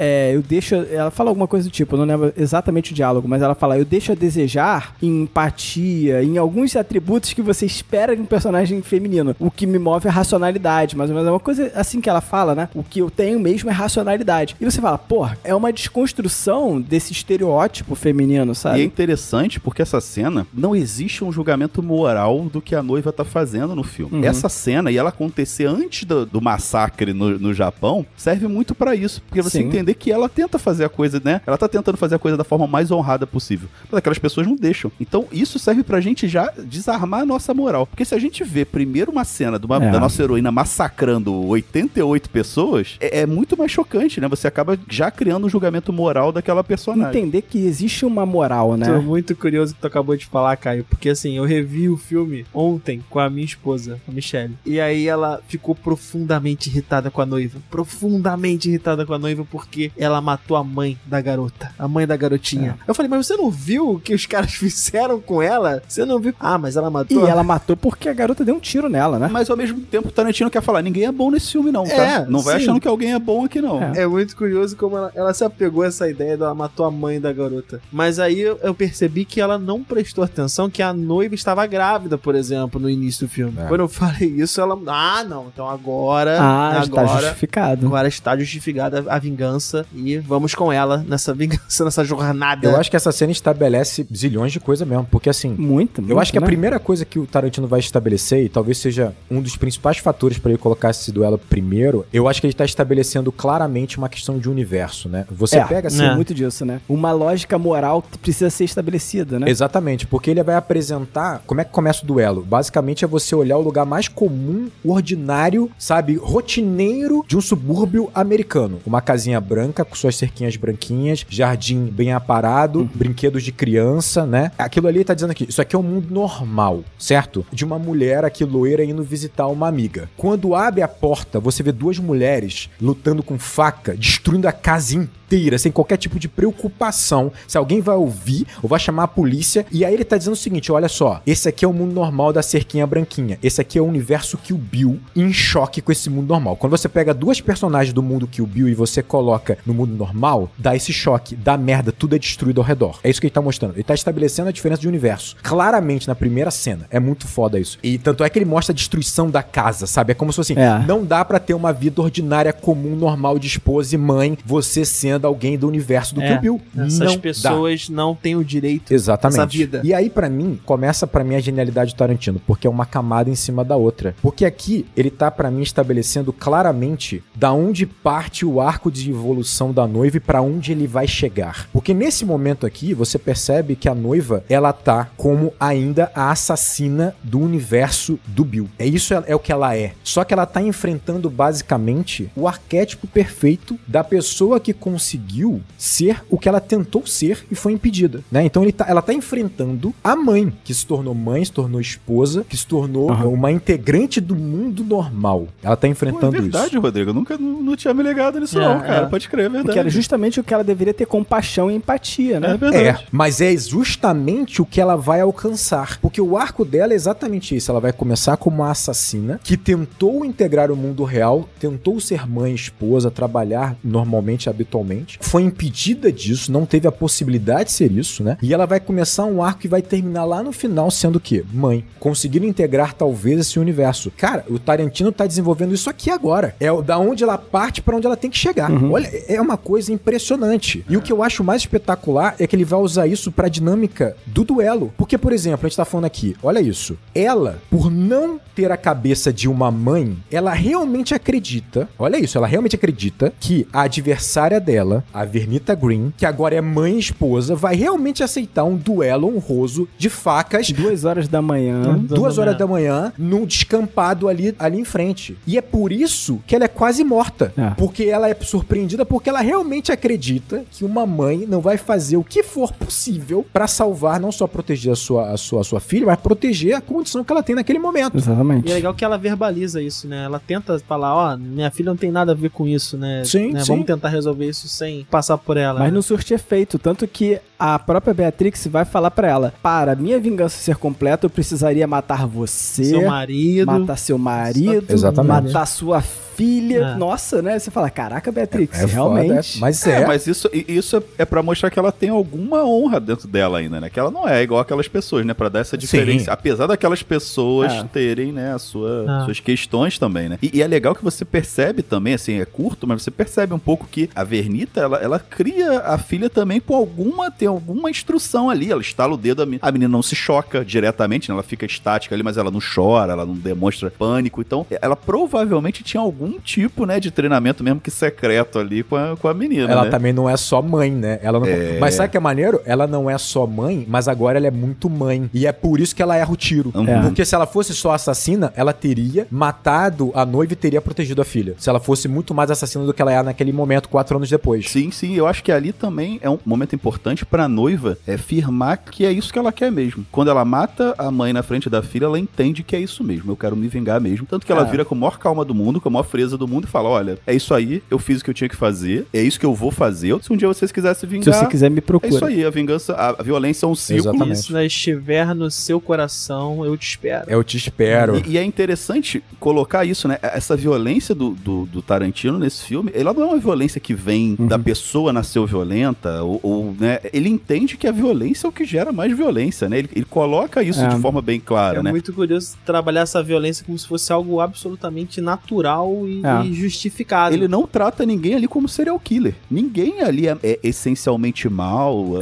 ela fala alguma coisa do tipo, eu não lembro exatamente o diálogo, mas ela fala, eu deixo a desejar em empatia, em alguns atributos que você espera de um personagem feminino. O que me move é a racionalidade, mais ou menos. É uma coisa assim que ela fala, né? O que eu tenho mesmo é racionalidade. E você fala, porra, é uma desconstrução desse estereótipo feminino, sabe? E é interessante porque essa cena, não existe um julgamento moral do que a noiva tá fazendo no filme. Essa cena, e ela acontecer antes do massacre no Japão, serve muito pra isso. Porque você entender que ela tenta fazer a coisa, né? Ela tá tentando fazer a coisa da forma mais honrada possível. Mas aquelas pessoas não deixam. Então, isso serve pra gente já desarmar a nossa moral. Porque se a gente vê primeiro uma cena da nossa heroína massacrando 88 pessoas, é muito mais chocante, né? Você acaba já criando um julgamento moral daquela personagem. Entender que existe uma moral, né? Tô muito curioso que tu acabou de falar, Caio, porque assim, eu revi o filme ontem com a minha esposa, a Michelle, e aí ela ficou profundamente irritada com a noiva. Profundamente irritada com a noiva porque ela matou a mãe da garota, a mãe da garotinha. Eu falei, mas você não viu o que os caras fizeram com ela? Você não viu? Ah, mas ela matou. E ela matou porque a garota deu um tiro nela, né? Mas ao mesmo tempo o Tarantino quer falar, ninguém é bom nesse filme não, tá? Não vai achando que alguém é bom aqui não. É muito curioso como ela se apegou a essa ideia de ela matou a mãe da garota. Mas aí eu percebi que ela não prestou atenção que a noiva estava grávida, por exemplo, no início do filme. Quando eu falei isso, ela... não, então agora está justificado. Agora está justificada a vingança e vamos com ela nessa vingança, nessa jornada. Eu acho que essa cena estabelece zilhões de coisas mesmo, porque assim... Muito, eu acho que a primeira coisa que o Tarantino vai estabelecer, e talvez seja um dos principais fatores para ele colocar esse duelo primeiro, eu acho que ele tá estabelecendo claramente uma questão de universo, né? Você pega assim... muito disso, né? Uma lógica moral que precisa ser estabelecida, né? Exatamente, porque ele vai apresentar como é que começa o duelo. Basicamente é você olhar o lugar mais comum, ordinário, sabe, rotineiro de um subúrbio americano. Uma casinha casinha branca com suas cerquinhas branquinhas, jardim bem aparado, brinquedos de criança, né? Aquilo ali tá dizendo aqui, isso aqui é um mundo normal, certo? De uma mulher aqui loira indo visitar uma amiga. Quando abre a porta, você vê duas mulheres lutando com faca, destruindo a casa inteira, sem qualquer tipo de preocupação se alguém vai ouvir ou vai chamar a polícia. E aí ele tá dizendo o seguinte, olha só, esse aqui é o mundo normal da cerquinha branquinha, esse aqui é o universo Kill Bill em choque com esse mundo normal. Quando você pega duas personagens do mundo Kill Bill e você coloca no mundo normal, dá esse choque, dá merda, tudo é destruído ao redor. É isso que ele tá mostrando. Ele tá estabelecendo a diferença de universo. Claramente na primeira cena. É muito foda isso. E tanto é que ele mostra a destruição da casa, sabe? É como se fosse assim, não dá pra ter uma vida ordinária, comum, normal de esposa e mãe, você sendo alguém do universo do Kill Bill. Essas pessoas não têm o direito dessa vida. E aí, pra mim, começa pra mim a genialidade do Tarantino, porque é uma camada em cima da outra. Porque aqui, ele tá pra mim estabelecendo claramente da onde parte o arco de evolução da noiva e pra onde ele vai chegar. Porque nesse momento aqui, você percebe que a noiva, ela tá como ainda a assassina do universo do Bill. Isso é o que ela é. Só que ela tá enfrentando basicamente o arquétipo perfeito da pessoa que conseguiu ser o que ela tentou ser e foi impedida, né? Então ela tá enfrentando a mãe, que se tornou mãe, se tornou esposa, que se tornou uma integrante do mundo normal. Ela tá enfrentando isso. É verdade, Rodrigo. Eu nunca não tinha me ligado nisso não, cara. Pode crer, é verdade. Porque era justamente o que ela deveria ter compaixão e empatia, né? É verdade. Mas é justamente o que ela vai alcançar. Porque o arco dela é exatamente isso. Ela vai começar como uma assassina que tentou integrar o mundo real, tentou ser mãe, esposa, trabalhar normalmente, habitualmente. Foi impedida disso, não teve a possibilidade de ser isso, né? E ela vai começar um arco que vai terminar lá no final sendo o quê? Mãe. Conseguindo integrar talvez esse universo. Cara, o Tarantino tá desenvolvendo isso aqui agora. É da onde ela parte pra onde ela tem que chegar. Olha, é uma coisa impressionante. E o que eu acho mais espetacular é que ele vai usar isso pra dinâmica do duelo. Porque, por exemplo, a gente tá falando aqui, olha isso. Ela, por não ter a cabeça de uma mãe, ela realmente acredita, olha isso, ela realmente acredita que a adversária dela, a Vernita Green, que agora é mãe e esposa, vai realmente aceitar um duelo honroso de facas. 2 horas da manhã. 2 horas da manhã, num descampado ali em frente. E é por isso que ela é quase morta. Porque ela é surpreendida, porque ela realmente acredita que uma mãe não vai fazer o que for possível pra salvar, não só proteger a sua filha, mas proteger a condição que ela tem naquele momento. Exatamente. E é legal que ela verbaliza isso, né? Ela tenta falar, minha filha não tem nada a ver com isso, né? Sim. Vamos tentar resolver isso sem passar por ela. Mas não surte efeito, tanto que a própria Beatrix vai falar pra ela, para minha vingança ser completa, eu precisaria matar você, seu marido, matar seu marido, exatamente, matar sua filha. Nossa, né? Você fala, caraca, Beatrix, realmente. Foda, mas isso é pra mostrar que ela tem alguma honra dentro dela ainda, né? Que ela não é igual aquelas pessoas, né? Pra dar essa diferença. Sim. Apesar daquelas pessoas terem, né, suas questões também, né? E é legal que você percebe também, assim, é curto, mas você percebe um pouco que a Vernita, ela cria a filha também com alguma instrução ali. Ela estala o dedo, a menina não se choca diretamente, né? Ela fica estática ali, mas ela não chora, ela não demonstra pânico. Então, ela provavelmente tinha algum tipo, né, de treinamento mesmo que secreto ali com a menina, ela, né? também não é só mãe, né? Ela não... Mas sabe que é maneiro? Ela não é só mãe, mas agora ela é muito mãe. E é por isso que ela erra o tiro. Porque se ela fosse só assassina, ela teria matado a noiva e teria protegido a filha. Se ela fosse muito mais assassina do que ela é naquele momento, 4 anos depois. Sim. Eu acho que ali também é um momento importante pra noiva firmar que é isso que ela quer mesmo. Quando ela mata a mãe na frente da filha, ela entende que é isso mesmo. Eu quero me vingar mesmo. Tanto que ela vira com a maior calma do mundo, com a maior frieza do mundo e fala, olha, é isso aí, eu fiz o que eu tinha que fazer, é isso que eu vou fazer. Se um dia vocês quisessem se vingar, se você quiser me procura. É isso aí, a violência é um ciclo. Exatamente. Se ela estiver no seu coração, eu te espero. Eu te espero. E é interessante colocar isso, né? Essa violência do Tarantino nesse filme, ela não é uma violência que vem da pessoa nasceu violenta, ou né? Ele entende que a violência é o que gera mais violência, né? Ele coloca isso de forma bem clara, né? É muito curioso trabalhar essa violência como se fosse algo absolutamente natural e justificado. Ele não trata ninguém ali como serial killer. Ninguém ali é essencialmente mal.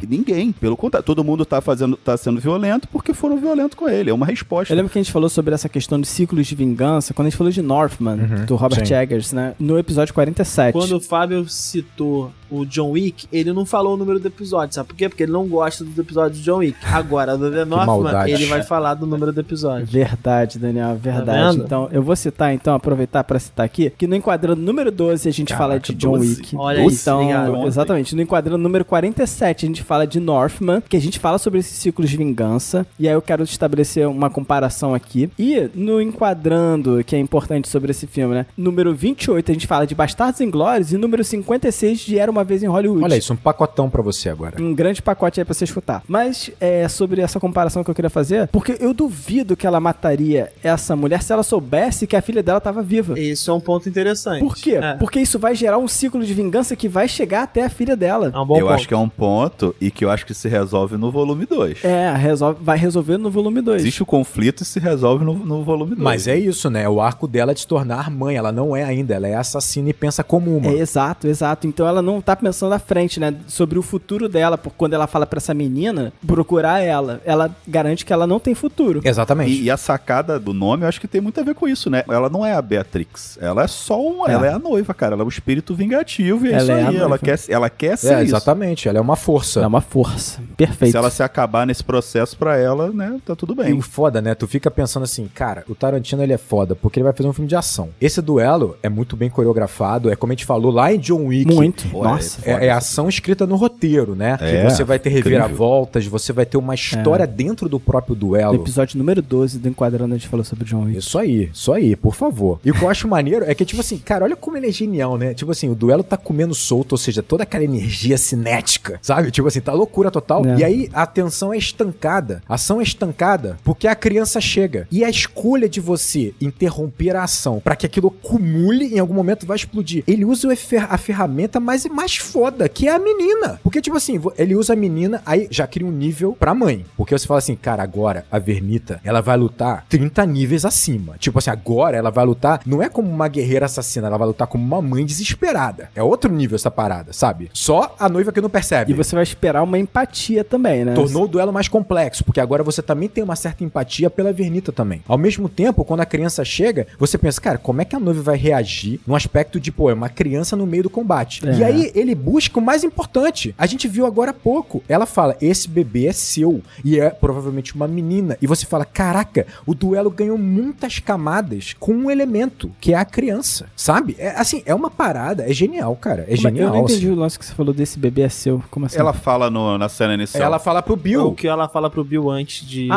Ninguém. Pelo contrário, todo mundo tá sendo violento porque foram violentos com ele. É uma resposta. Eu lembro que a gente falou sobre essa questão de ciclos de vingança quando a gente falou de Northman, do Robert Eggers, né? No episódio 47. Quando o Fábio citou o John Wick, ele não falou o número do episódio, sabe por quê? Porque ele não gosta dos episódios de John Wick. Agora, do The Northman, ele vai falar do número do episódio. Verdade, Daniel, verdade. Tá, então, eu vou citar, aproveitar pra citar aqui, que no enquadrando número 12 a gente fala de John Wick. Olha isso, então, exatamente. No enquadrando número 47 a gente fala de Northman, que a gente fala sobre esses ciclos de vingança, e aí eu quero estabelecer uma comparação aqui. E no enquadrando, que é importante sobre esse filme, né? Número 28 a gente fala de Bastardos Inglórios e número 56 de Era Uma Vez em Hollywood. Olha isso, um pacotão pra você agora. Um grande pacote aí pra você escutar. Mas sobre essa comparação que eu queria fazer, porque eu duvido que ela mataria essa mulher se ela soubesse que a filha dela tava viva. Isso é um ponto interessante. Por quê? Porque isso vai gerar um ciclo de vingança que vai chegar até a filha dela. É um bom ponto. Eu acho que é um ponto e que eu acho que se resolve no volume 2. Vai resolver no volume 2. Existe o conflito e se resolve no volume 2. Mas é isso, né? O arco dela é de se tornar mãe. Ela não é ainda, ela é assassina e pensa como uma. Exato. Então ela não tá pensando à frente, né? Sobre o futuro dela, porque quando ela fala pra essa menina procurar ela garante que ela não tem futuro. Exatamente. E a sacada do nome, eu acho que tem muito a ver com isso, né? Ela não é a Beatrix. Ela é só ela é a noiva, cara. Ela é um espírito vingativo e é isso aí. Ela quer ser isso. Exatamente. Ela é uma força. É uma força. Perfeito. Se ela se acabar nesse processo pra ela, né? Tá tudo bem. E o foda, né? Tu fica pensando assim, cara, o Tarantino ele é foda porque ele vai fazer um filme de ação. Esse duelo é muito bem coreografado, é como a gente falou lá em John Wick. Muito. Nossa. É ação escrita no roteiro, né? Que você vai ter reviravoltas, você vai ter uma história dentro do próprio duelo. No episódio número 12 do Enquadrando a gente falou sobre John Wick. Isso aí, por favor. E o que eu acho maneiro é que, tipo assim, cara, olha como ele é genial, né? Tipo assim, o duelo tá comendo solto, ou seja, toda aquela energia cinética, sabe? Tipo assim, tá loucura total. E aí a tensão é estancada, a ação é estancada, porque a criança chega. E a escolha de você interromper a ação pra que aquilo acumule, em algum momento vai explodir. Ele usa a ferramenta mais foda, que é a menina. Porque, tipo assim, ele usa a menina, aí já cria um nível pra mãe. Porque você fala assim, cara, agora a Vernita, ela vai lutar 30 níveis acima. Tipo assim, agora ela vai lutar, não é como uma guerreira assassina, ela vai lutar como uma mãe desesperada. É outro nível essa parada, sabe? Só a noiva que não percebe. E você vai esperar uma empatia também, né? Tornou o duelo mais complexo, porque agora você também tem uma certa empatia pela Vernita também. Ao mesmo tempo, quando a criança chega, você pensa, cara, como é que a noiva vai reagir no aspecto de, pô, é uma criança no meio do combate. E aí, ele busca o mais importante. A gente viu agora há pouco. Ela fala, esse bebê é seu. E é provavelmente uma menina. E você fala, caraca, o duelo ganhou muitas camadas com um elemento, que é a criança. Sabe? É uma parada, é genial, cara. É genial. Eu não entendi o lance que você falou desse bebê é seu. Como assim? Ela fala na cena inicial. Ela fala pro Bill. O que ela fala pro Bill antes de...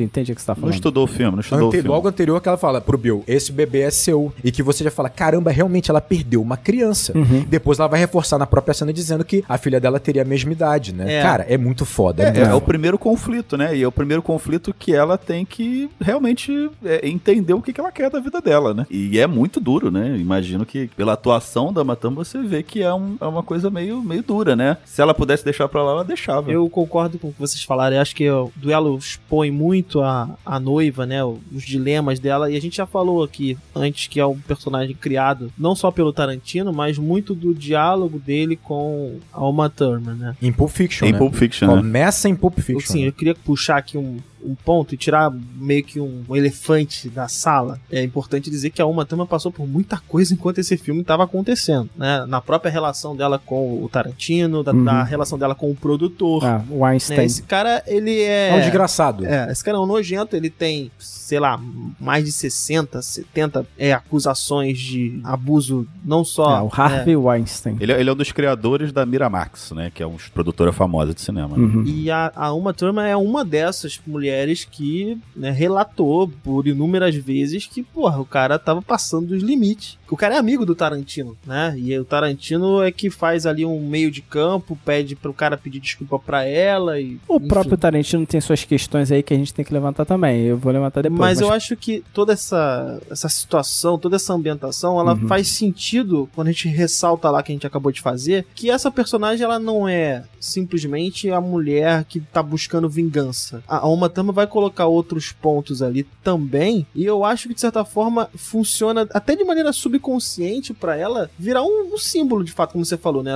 Entendi o que você tá falando. Não estudou o filme, Logo anterior que ela fala pro Bill, esse bebê é seu. E que você já fala, caramba, realmente ela perdeu uma criança. Depois ela vai reforçar na própria cena dizendo que a filha dela teria a mesma idade, né? Cara, é muito foda. É o primeiro conflito, né? E é o primeiro conflito que ela tem que realmente entender o que ela quer da vida dela, né? E é muito duro, né? Imagino que pela atuação da Uma Thurman você vê que é uma coisa meio dura, né? Se ela pudesse deixar pra lá, ela deixava. Eu concordo com o que vocês falaram. Eu acho que o duelo expõe muito a noiva, né? Os dilemas dela. E a gente já falou aqui antes que é um personagem criado não só pelo Tarantino, mas muito do diálogo dele com a Uma Thurman, né? Em Pulp Fiction, Pulp Fiction, Começa em Pulp Fiction. Sim, eu queria puxar aqui um ponto e tirar meio que um elefante da sala. É importante dizer que a Uma Thurman passou por muita coisa enquanto esse filme estava acontecendo, né? Na própria relação dela com o Tarantino, da relação dela com o produtor. O Weinstein. Né? Esse cara, ele é um desgraçado. Esse cara é um nojento, ele tem, sei lá, mais de 60, 70 acusações de abuso, não só... o Harvey Weinstein. Ele é um dos criadores da Miramax, né? Que é uma produtora famosa de cinema. E a Uma Thurman é uma dessas mulheres que, né, relatou por inúmeras vezes que, porra, o cara tava passando dos limites. O cara é amigo do Tarantino, né? E o Tarantino é que faz ali um meio de campo, pede pro cara pedir desculpa pra ela e... O próprio Tarantino tem suas questões aí que a gente tem que levantar também. Eu vou levantar depois. Mas eu acho que toda essa situação, toda essa ambientação, ela faz sentido quando a gente ressalta lá que a gente acabou de fazer, que essa personagem, ela não é simplesmente a mulher que tá buscando vingança. A Uma Thurman vai colocar outros pontos ali também, e eu acho que de certa forma funciona até de maneira subconsciente pra ela virar um símbolo de fato, como você falou, né?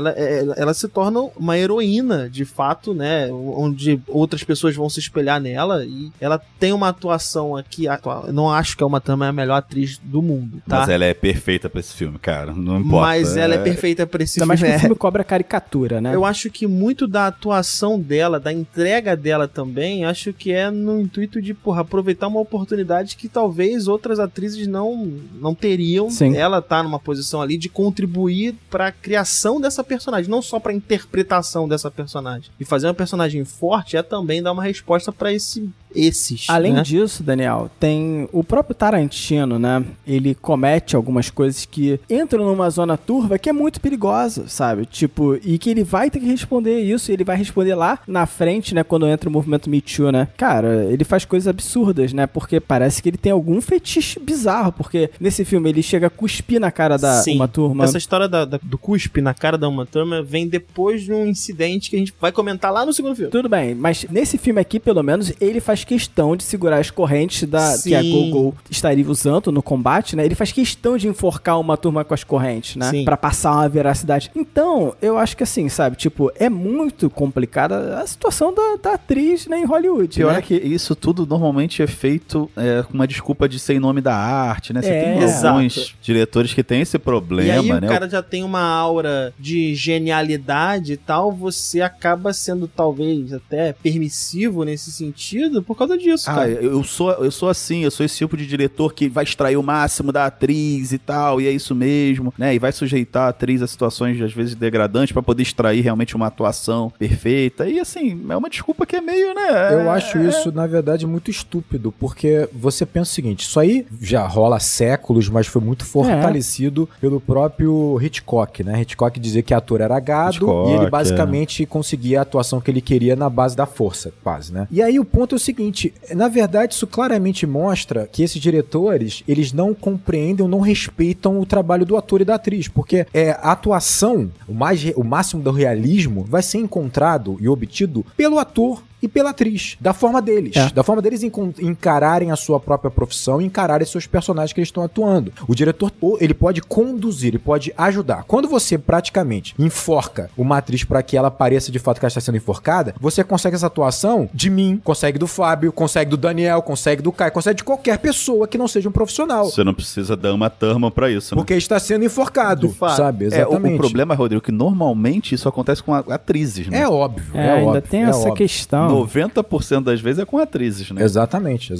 Ela se torna uma heroína de fato, né? Onde outras pessoas vão se espelhar nela, e ela tem uma atuação aqui, eu não acho que a Uma Thurman é a melhor atriz do mundo, tá? Mas ela é perfeita pra esse filme, cara, não importa. Mas ela é perfeita pra esse filme. Mas que o filme cobra caricatura, né? Eu acho que muito da atuação dela, da entrega dela também, acho que é no intuito de, aproveitar uma oportunidade que talvez outras atrizes não teriam. Sim. Ela tá numa posição ali de contribuir pra criação dessa personagem, não só pra interpretação dessa personagem. E fazer uma personagem forte é também dar uma resposta pra esses. Além né? disso, Daniel, tem o próprio Tarantino, né? Ele comete algumas coisas que entram numa zona turva que é muito perigosa, sabe? Tipo, e que ele vai ter que responder isso, e ele vai responder lá na frente, né? Quando entra o movimento Me Too, né? Cara, ele faz coisas absurdas, né? Porque parece que ele tem algum fetiche bizarro, porque nesse filme ele chega a cuspir na cara da Uma Thurman. Essa história do cuspe na cara da Uma Thurman vem depois de um incidente que a gente vai comentar lá no segundo filme. Tudo bem, mas nesse filme aqui, pelo menos, ele faz questão de segurar as correntes que a Gogol estaria usando no combate, né? Ele faz questão de enforcar Uma Thurman com as correntes, né? Sim. Pra passar uma veracidade. Então, eu acho que assim, sabe? Tipo, é muito complicada a situação da atriz, né, em Hollywood, Pior né? é que isso tudo normalmente é feito com uma desculpa de ser em nome da arte, né? Você tem alguns diretores que tem esse problema, e aí né? o cara já tem uma aura de genialidade e tal, você acaba sendo talvez até permissivo nesse sentido por causa disso, cara. Eu sou assim, eu sou esse tipo de diretor que vai extrair o máximo da atriz e tal, e é isso mesmo, né? E vai sujeitar a atriz a situações às vezes degradantes pra poder extrair realmente uma atuação perfeita. E assim, é uma desculpa que é meio, né? Eu acho isso, na verdade, muito estúpido, porque você pensa o seguinte, isso aí já rola há séculos, mas foi muito fortalecido pelo próprio Hitchcock, né? Hitchcock dizia que ator era gado e ele basicamente conseguia a atuação que ele queria na base da força, quase, né? E aí o ponto é o seguinte, na verdade isso claramente mostra que esses diretores, eles não compreendem ou não respeitam o trabalho do ator e da atriz, porque a atuação, o máximo do realismo vai ser encontrado e obtido pelo ator e pela atriz, da forma deles. Da forma deles encararem a sua própria profissão e encararem seus personagens que eles estão atuando. O diretor, ele pode conduzir, ele pode ajudar. Quando você praticamente enforca uma atriz para que ela pareça de fato que ela está sendo enforcada, você consegue essa atuação de mim, consegue do Fábio, consegue do Daniel, consegue do Caio, consegue de qualquer pessoa que não seja um profissional. Você não precisa dar uma Thurman pra isso, né? Porque está sendo enforcado, sabe? Exatamente. O problema, Rodrigo, é que normalmente isso acontece com atrizes, né? É óbvio. Ainda óbvio, tem essa questão. 90% das vezes é com atrizes, né? Exatamente.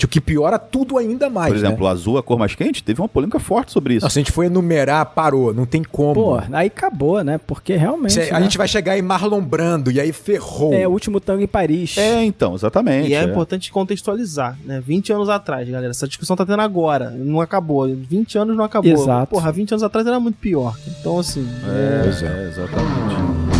O que piora tudo ainda mais, por exemplo, né? Azul, A Cor Mais Quente, teve uma polêmica forte sobre isso. Se a gente for enumerar, parou, não tem como. Pô, aí acabou, né? Porque realmente... A gente vai chegar em Marlon Brando e aí ferrou. O Último Tango em Paris. Então, exatamente. E é importante contextualizar, né? 20 anos atrás, galera, essa discussão tá tendo agora, não acabou. 20 anos não acabou. Exato. Porra, 20 anos atrás era muito pior. Então, assim... Exatamente.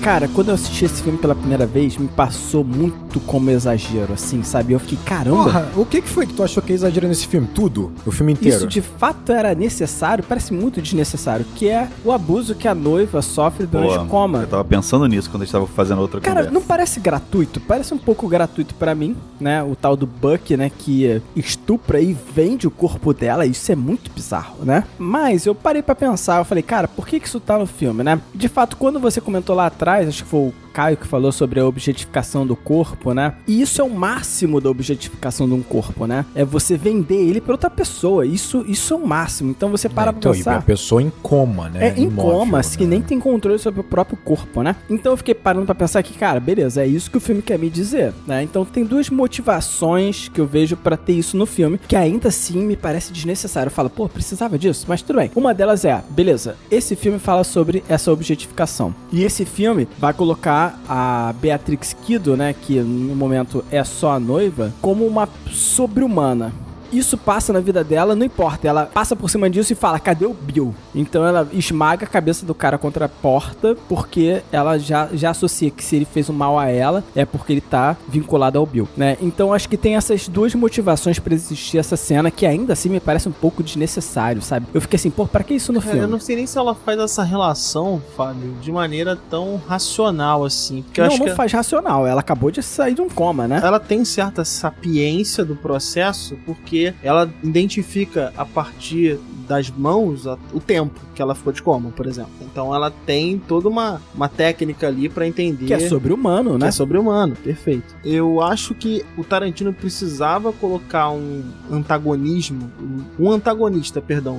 Cara, quando eu assisti esse filme pela primeira vez, me passou muito como exagero, assim, sabe? Eu fiquei, caramba... Porra, o que foi que tu achou que é exagero nesse filme? Tudo? O filme inteiro? Isso de fato era necessário, parece muito desnecessário, que é o abuso que a noiva sofre durante o coma. Eu tava pensando nisso quando a gente tava fazendo outra conversa. Cara, não parece gratuito? Parece um pouco gratuito pra mim, né? O tal do Buck, né? Que estupra e vende o corpo dela. Isso é muito bizarro, né? Mas eu parei pra pensar, eu falei, cara, por que isso tá no filme, né? De fato, quando você comentou lá atrás, acho que foi o Caio que falou sobre a objetificação do corpo, né? E isso é o máximo da objetificação de um corpo, né? É você vender ele pra outra pessoa. Isso é o máximo. Então você para pra pensar... E a pessoa em coma, né? Em coma, que nem tem controle sobre o próprio corpo, né? Então eu fiquei parando pra pensar que, cara, beleza, é isso que o filme quer me dizer, né? Então tem duas motivações que eu vejo pra ter isso no filme, que ainda assim me parece desnecessário. Eu falo, pô, precisava disso? Mas tudo bem. Uma delas é, beleza, esse filme fala sobre essa objetificação. E esse filme vai colocar a Beatrix Kiddo, né, que no momento é só a noiva, como uma sobre-humana. isso passa na vida dela, não importa. Ela passa por cima disso e fala, cadê o Bill? Então ela esmaga a cabeça do cara contra a porta, porque ela já associa que se ele fez um mal a ela, é porque ele tá vinculado ao Bill, né? Então acho que tem essas duas motivações pra existir essa cena, que ainda assim me parece um pouco desnecessário, sabe? Eu fiquei assim, pô, pra que isso no filme? Eu não sei nem se ela faz essa relação, Fábio, de maneira tão racional assim. Porque não faz racional, ela acabou de sair de um coma, né? Ela tem certa sapiência do processo, porque ela identifica a partir das mãos o tempo que ela ficou de coma, por exemplo. Então ela tem toda uma técnica ali pra entender... Que é sobre-humano, né? Que é sobre-humano, perfeito. Eu acho que o Tarantino precisava colocar um antagonista,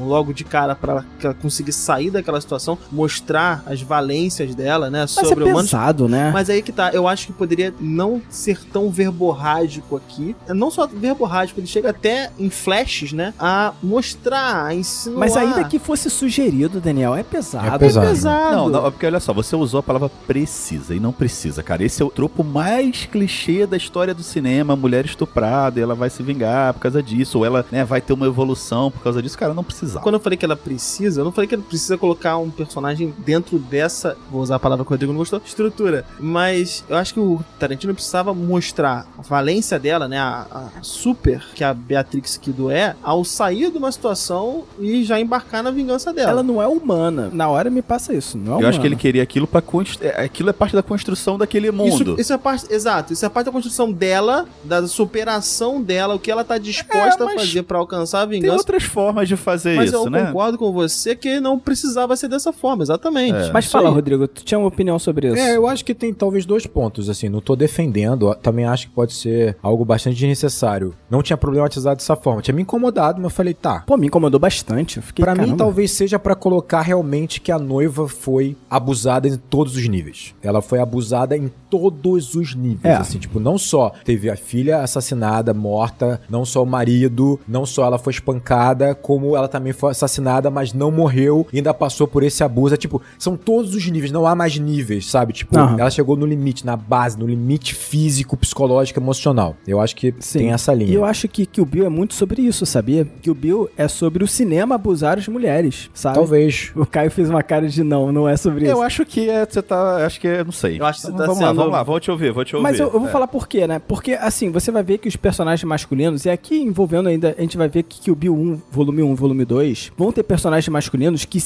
logo de cara pra ela conseguir sair daquela situação, mostrar as valências dela, né? Sobre-humanos. Mas é pesado, né? Mas aí que tá, eu acho que poderia não ser tão verborrágico aqui. Não só verborrágico, ele chega até em flashes, né? A mostrar, a insinuar. Mas ainda que fosse sugerido, Daniel, é pesado. É pesado. Não, porque olha só, você usou a palavra precisa e não precisa, cara. Esse é o tropo mais clichê da história do cinema, mulher estuprada, e ela vai se vingar por causa disso, ou ela, né, vai ter uma evolução por causa disso, cara, não precisava. Quando eu falei que ela precisa, eu não falei que ela precisa colocar um personagem dentro dessa, vou usar a palavra que o Rodrigo não gostou, estrutura, mas eu acho que o Tarantino precisava mostrar a valência dela, né, a super que a Beatrix Kiddo é, ao sair de uma situação e já embarcar na vingança dela. Ela não é humana. Na hora me passa isso, não é humana. Eu acho que ele queria aquilo pra aquilo é parte da construção daquele mundo. Isso é parte, exato, isso é parte da construção dela, da superação dela, o que ela tá disposta a fazer pra alcançar a vingança. Tem outras formas de fazer mas isso, né? Mas eu concordo com você que não precisava ser dessa forma, exatamente. Mas fala, Rodrigo, tu tinha uma opinião sobre isso? Eu acho que tem talvez dois pontos, assim, não tô defendendo, também acho que pode ser algo bastante desnecessário. Não tinha problematizado dessa forma, tinha me incomodado, mas eu falei, tá. Pô, me incomodou bastante, eu fiquei, pra caramba. mim talvez seja pra colocar realmente que a noiva foi abusada em todos os níveis. Ela foi abusada em todos os níveis, assim, tipo, não só teve a filha assassinada, morta, não só o marido, não só ela foi espancada, como ela também foi assassinada, mas não morreu e ainda passou por esse abuso. Tipo, são todos os níveis, não há mais níveis, sabe? Tipo, ela chegou no limite, na base, no limite físico, psicológico, emocional. Eu acho que tem essa linha. E eu acho que o Bill é muito sobre isso, sabia? Que o Bill é sobre o cinema abusar as mulheres, sabe? Talvez. O Caio fez uma cara de não é sobre isso. Eu acho que não sei. Eu acho que você tá Vamos lá, vou te ouvir. Mas eu vou falar por quê, né? Porque, assim, você vai ver que os personagens masculinos, e aqui envolvendo ainda, a gente vai ver que o Bill 1, volume 1, volume 2, vão ter personagens masculinos que,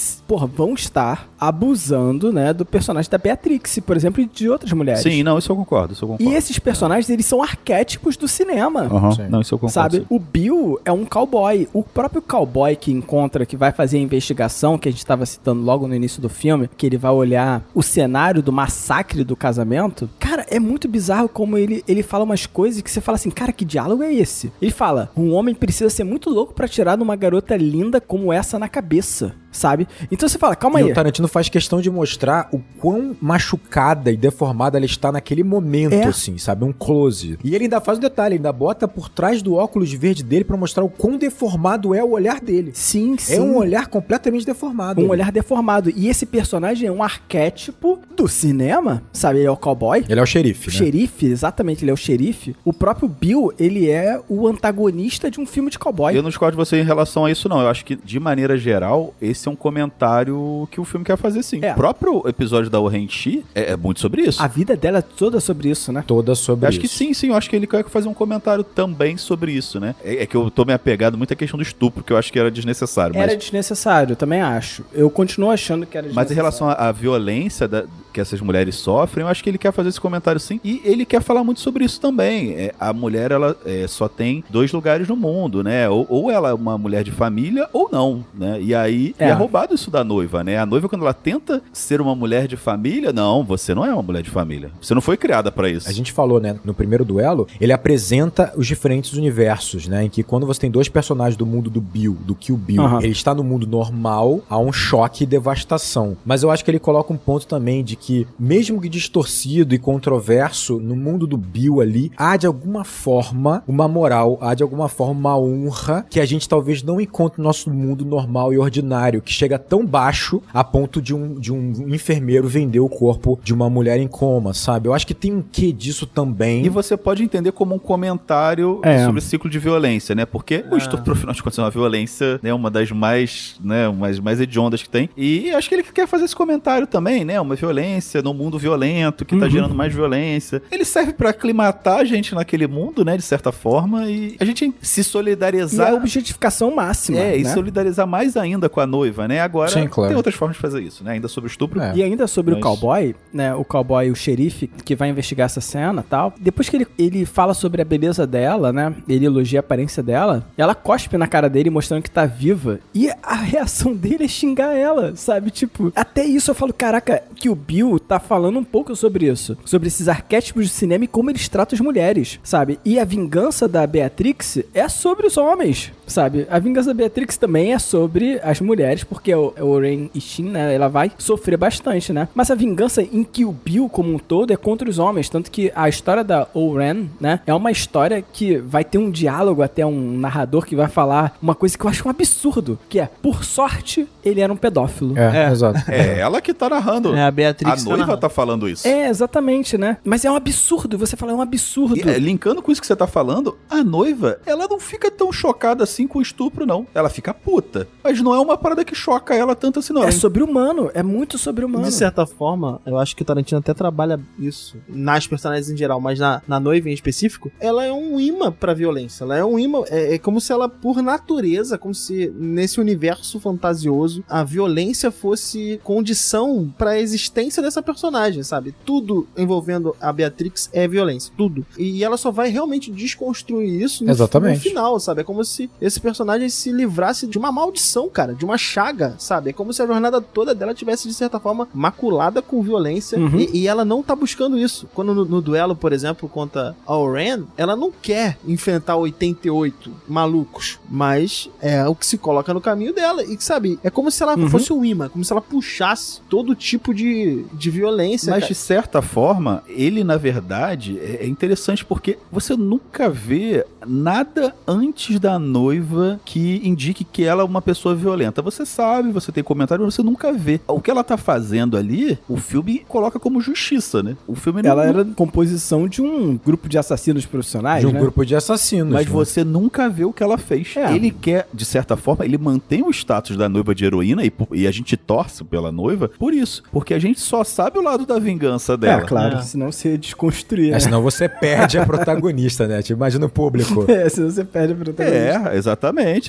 vão estar abusando, né, do personagem da Beatrix, por exemplo, e de outras mulheres. Sim, não, isso eu concordo. E esses personagens, eles são arquétipos do cinema. Não, isso eu concordo. Sabe? Sim. O Bill é um cowboy. O próprio cowboy que vai fazer a investigação, que a gente estava citando logo no início do filme, que ele vai olhar o cenário do massacre do casamento, cara, é muito bizarro como ele fala umas coisas que você fala assim, cara, que diálogo é esse? Ele fala, um homem precisa ser muito louco pra tirar numa garota linda como essa na cabeça, sabe? Então você fala, calma aí. E o Tarantino faz questão de mostrar o quão machucada e deformada ela está naquele momento, assim, sabe? Um close. E ele ainda faz um detalhe, ainda bota por trás do óculos verde dele pra mostrar o quão deformado é o olhar dele. Sim. É um olhar completamente deformado. Um olhar deformado. E esse personagem é um arquétipo do cinema, sabe? Ele é o cowboy. Ele é o xerife, né? Xerife, exatamente, ele é o xerife. O próprio Bill, ele é o antagonista de um filme de cowboy. Eu não discordo de você em relação a isso, não. Eu acho que, de maneira geral, esse é um comentário que o filme quer fazer, sim. O próprio episódio da Oren-Chi é muito sobre isso. A vida dela é toda sobre isso, né? Toda sobre isso. Acho que sim. Eu acho que ele quer fazer um comentário também sobre isso, né? É que eu tô me apegado muito à questão do estupro, que eu acho que era desnecessário. Era desnecessário, eu também acho. Eu continuo achando que era desnecessário. Mas em relação à violência que essas mulheres sofrem, eu acho que ele quer fazer esse comentário, sim. E ele quer falar muito sobre isso também. A mulher, ela só tem 2 lugares no mundo, né? Ou ela é uma mulher de família, ou não, né? E aí é roubado isso da noiva, né? A noiva, quando ela tenta ser uma mulher de família, não, você não é uma mulher de família. Você não foi criada pra isso. A gente falou, né? No primeiro duelo, ele apresenta os diferentes universos, né? Em que quando você tem 2 personagens do mundo do Kill Bill, ele está no mundo normal, há um choque e devastação. Mas eu acho que ele coloca um ponto também de que, mesmo que distorcido e controverso, no mundo do Bill ali, há de alguma forma uma moral, há de alguma forma uma honra que a gente talvez não encontre no nosso mundo normal e ordinário, que chega tão baixo a ponto de um enfermeiro vender o corpo de uma mulher em coma, sabe? Eu acho que tem um quê disso também. E você pode entender como um comentário sobre o ciclo de violência, né? Porque o estupro, afinal de contas, é uma violência, né? Uma das mais, né? Mais hediondas que tem. E acho que ele quer fazer esse comentário também, né? Uma violência num mundo violento que tá gerando mais violência. Ele serve pra aclimatar a gente naquele mundo, né? De certa forma, e a gente se solidarizar. E a objetificação máxima. E solidarizar mais ainda com a noiva, né? Agora, sim, claro, tem outras formas de fazer isso, né? Ainda sobre o estupro. E ainda sobre o cowboy, né? O cowboy, o xerife, que vai investigar essa cena e tal. Depois que ele fala sobre a beleza dela, né? Ele elogia a aparência dela. Ela cospe na cara dele, mostrando que tá viva. E a reação dele é xingar ela, sabe? Tipo, até isso eu falo, caraca, que o Bill tá falando um pouco sobre isso. Sobre esses arquétipos de cinema e como eles tratam as mulheres, sabe? E a vingança da Beatrix é sobre os homens, sabe? A vingança da Beatrix também é sobre as mulheres, porque o Oren Ishin, né? Ela vai sofrer bastante, né? Mas a vingança em que o Bill, como um todo, é contra os homens. Tanto que a história da Oren, né? É uma história que vai ter um diálogo, até um narrador que vai falar uma coisa que eu acho um absurdo, que é, por sorte, ele era um pedófilo. Exato. É ela que tá narrando. A Beatrix a noiva tá falando isso. Exatamente, né? Mas é um absurdo, você fala, é um absurdo. Linkando com isso que você tá falando, a noiva, ela não fica tão chocada assim com o estupro, não. Ela fica puta. Mas não é uma parada que choca ela tanto assim, não. É sobre-humano, é muito sobre-humano. De certa forma, eu acho que o Tarantino até trabalha isso nas personagens em geral, mas na noiva em específico, ela é um imã pra violência. Ela é um imã, é como se ela, por natureza, como se nesse universo fantasioso, a violência fosse condição pra existência dessa personagem, sabe? Tudo envolvendo a Beatrix é violência, tudo. E ela só vai realmente desconstruir isso no final, sabe? É como se esse personagem se livrasse de uma maldição, cara, de uma chaga, sabe? É como se a jornada toda dela tivesse, de certa forma, maculada com violência, e ela não tá buscando isso. Quando no duelo, por exemplo, contra a Oren, ela não quer enfrentar 88 malucos, mas é o que se coloca no caminho dela, e sabe, é como se ela fosse um imã, como se ela puxasse todo tipo de violência. Mas cara, de certa forma, ele na verdade é interessante porque você nunca vê nada antes da noiva que indique que ela é uma pessoa violenta. Você sabe, você tem comentário, mas você nunca vê. O que ela tá fazendo ali, o filme coloca como justiça, né? O filme não... Ela era composição de um grupo de assassinos profissionais, de um né? grupo de assassinos. Mas você nunca vê o que ela fez. Ele quer, de certa forma, ele mantém o status da noiva de heroína e a gente torce pela noiva por isso. Porque a gente só sabe o lado da vingança dela. Claro. Senão você desconstruir, né? Senão você perde a protagonista, né? Tipo, imagina o público. Senão você perde a protagonista.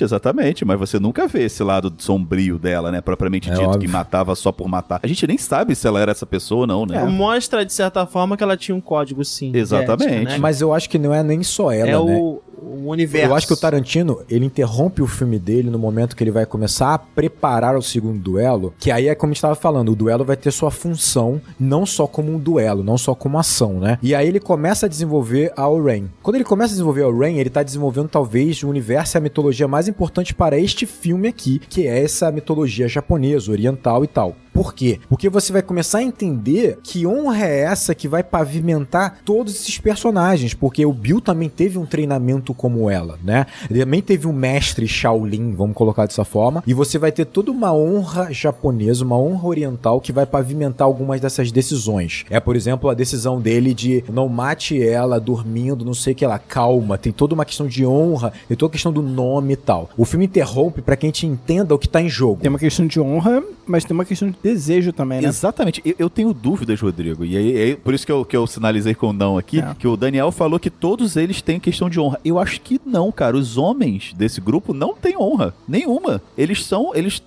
Exatamente. Mas você nunca vê esse lado sombrio dela, né? Propriamente dito, óbvio, que matava só por matar. A gente nem sabe se ela era essa pessoa ou não, né? Mostra, de certa forma, que ela tinha um código, sim. Exatamente. Ética, né? Mas eu acho que não é nem só ela, né? O universo. Eu acho que o Tarantino, ele interrompe o filme dele no momento que ele vai começar a preparar o segundo duelo, que aí é como a gente estava falando, o duelo vai ter sua função não só como um duelo, não só como ação, né? E aí ele começa a desenvolver a Oren. Quando ele começa a desenvolver a Oren, ele tá desenvolvendo talvez o universo e a mitologia mais importante para este filme aqui, que é essa mitologia japonesa, oriental e tal. Por quê? Porque você vai começar a entender que honra é essa que vai pavimentar todos esses personagens, porque o Bill também teve um treinamento como ela, né? Ele também teve um mestre Shaolin, vamos colocar dessa forma, e você vai ter toda uma honra japonesa, uma honra oriental que vai pavimentar algumas dessas decisões. É, por exemplo, a decisão dele de não mate ela dormindo, não sei o que lá, calma, tem toda uma questão de honra, tem toda a questão do nome e tal. O filme interrompe pra que a gente entenda o que tá em jogo. Tem uma questão de honra, mas tem uma questão de desejo também, né? Exatamente. Eu tenho dúvidas, Rodrigo. E aí, por isso que eu sinalizei com o não aqui, que o Daniel falou que todos eles têm questão de honra. Eu acho que não, cara. Os homens desse grupo não têm honra. Nenhuma. Eles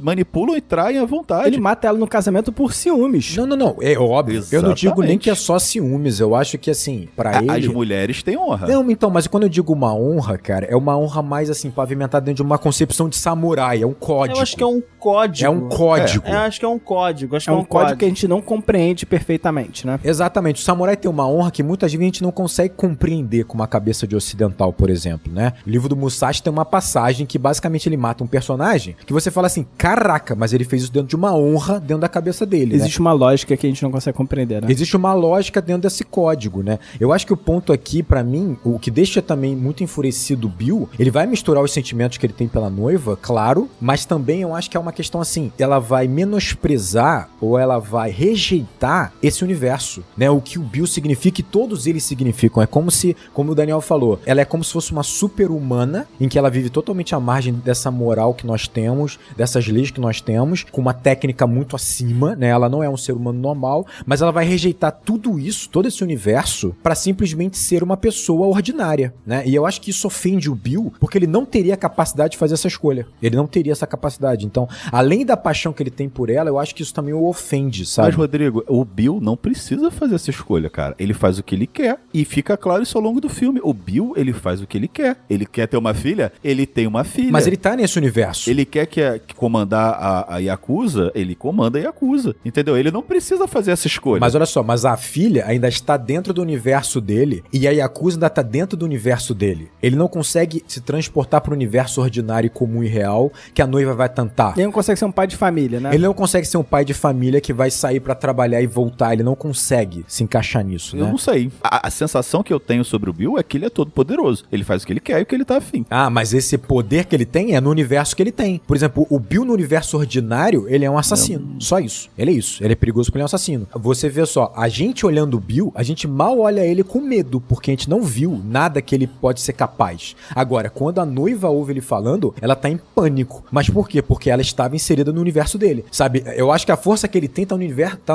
manipulam e traem à vontade. Ele mata ela no casamento por ciúmes. Não. É óbvio. Exatamente. Eu não digo nem que é só ciúmes. Eu acho que, assim, pra ele... As mulheres têm honra. Não, então, mas quando eu digo uma honra, cara, é uma honra mais, assim, pavimentada dentro de uma concepção de samurai. É um código. Eu acho que é um código. É um código. Acho que é um código. É um código que a gente não compreende perfeitamente, né? Exatamente. O samurai tem uma honra que muitas vezes a gente não consegue compreender com uma cabeça de ocidental, por exemplo, né? O livro do Musashi tem uma passagem que basicamente ele mata um personagem que você fala assim, caraca, mas ele fez isso dentro de uma honra dentro da cabeça dele, Existe uma lógica que a gente não consegue compreender, né? Existe uma lógica dentro desse código, né? Eu acho que o ponto aqui, pra mim, o que deixa também muito enfurecido o Bill, ele vai misturar os sentimentos que ele tem pela noiva, claro, mas também eu acho que é uma questão assim, ela vai menosprezar ou ela vai rejeitar esse universo, né? O que o Bill significa e todos eles significam. É como se, como o Daniel falou, ela é como se fosse uma super-humana em que ela vive totalmente à margem dessa moral que nós temos, dessas leis que nós temos, com uma técnica muito acima, né? Ela não é um ser humano normal, mas ela vai rejeitar tudo isso, todo esse universo, pra simplesmente ser uma pessoa ordinária, né? E eu acho que isso ofende o Bill, porque ele não teria a capacidade de fazer essa escolha. Ele não teria essa capacidade. Então, além da paixão que ele tem por ela, eu acho que isso também o ofende, sabe? Mas, Rodrigo, o Bill não precisa fazer essa escolha, cara. Ele faz o que ele quer. E fica claro isso ao longo do filme. O Bill, ele faz o que ele quer. Ele quer ter uma filha? Ele tem uma filha. Mas ele tá nesse universo. Ele quer que comandar a Yakuza? Ele comanda a Yakuza. Entendeu? Ele não precisa fazer essa escolha. Mas olha só, mas a filha ainda está dentro do universo dele e a Yakuza ainda está dentro do universo dele. Ele não consegue se transportar para o universo ordinário, comum e real que a noiva vai tentar. Ele não consegue ser um pai de família, né? Ele não consegue ser um pai de família que vai sair pra trabalhar e voltar. Ele não consegue se encaixar nisso, né? Eu não sei. A sensação que eu tenho sobre o Bill é que ele é todo poderoso. Ele faz o que ele quer e o que ele tá afim. Ah, mas esse poder que ele tem é no universo que ele tem. Por exemplo, o Bill no universo ordinário, ele é um assassino. Só isso. Ele é isso. Ele é perigoso porque ele é um assassino. Você vê só, a gente olhando o Bill, a gente mal olha ele com medo, porque a gente não viu nada que ele pode ser capaz. Agora, quando a noiva ouve ele falando, ela tá em pânico. Mas por quê? Porque ela estava inserida no universo dele. Sabe? Eu acho que a força que ele tem tá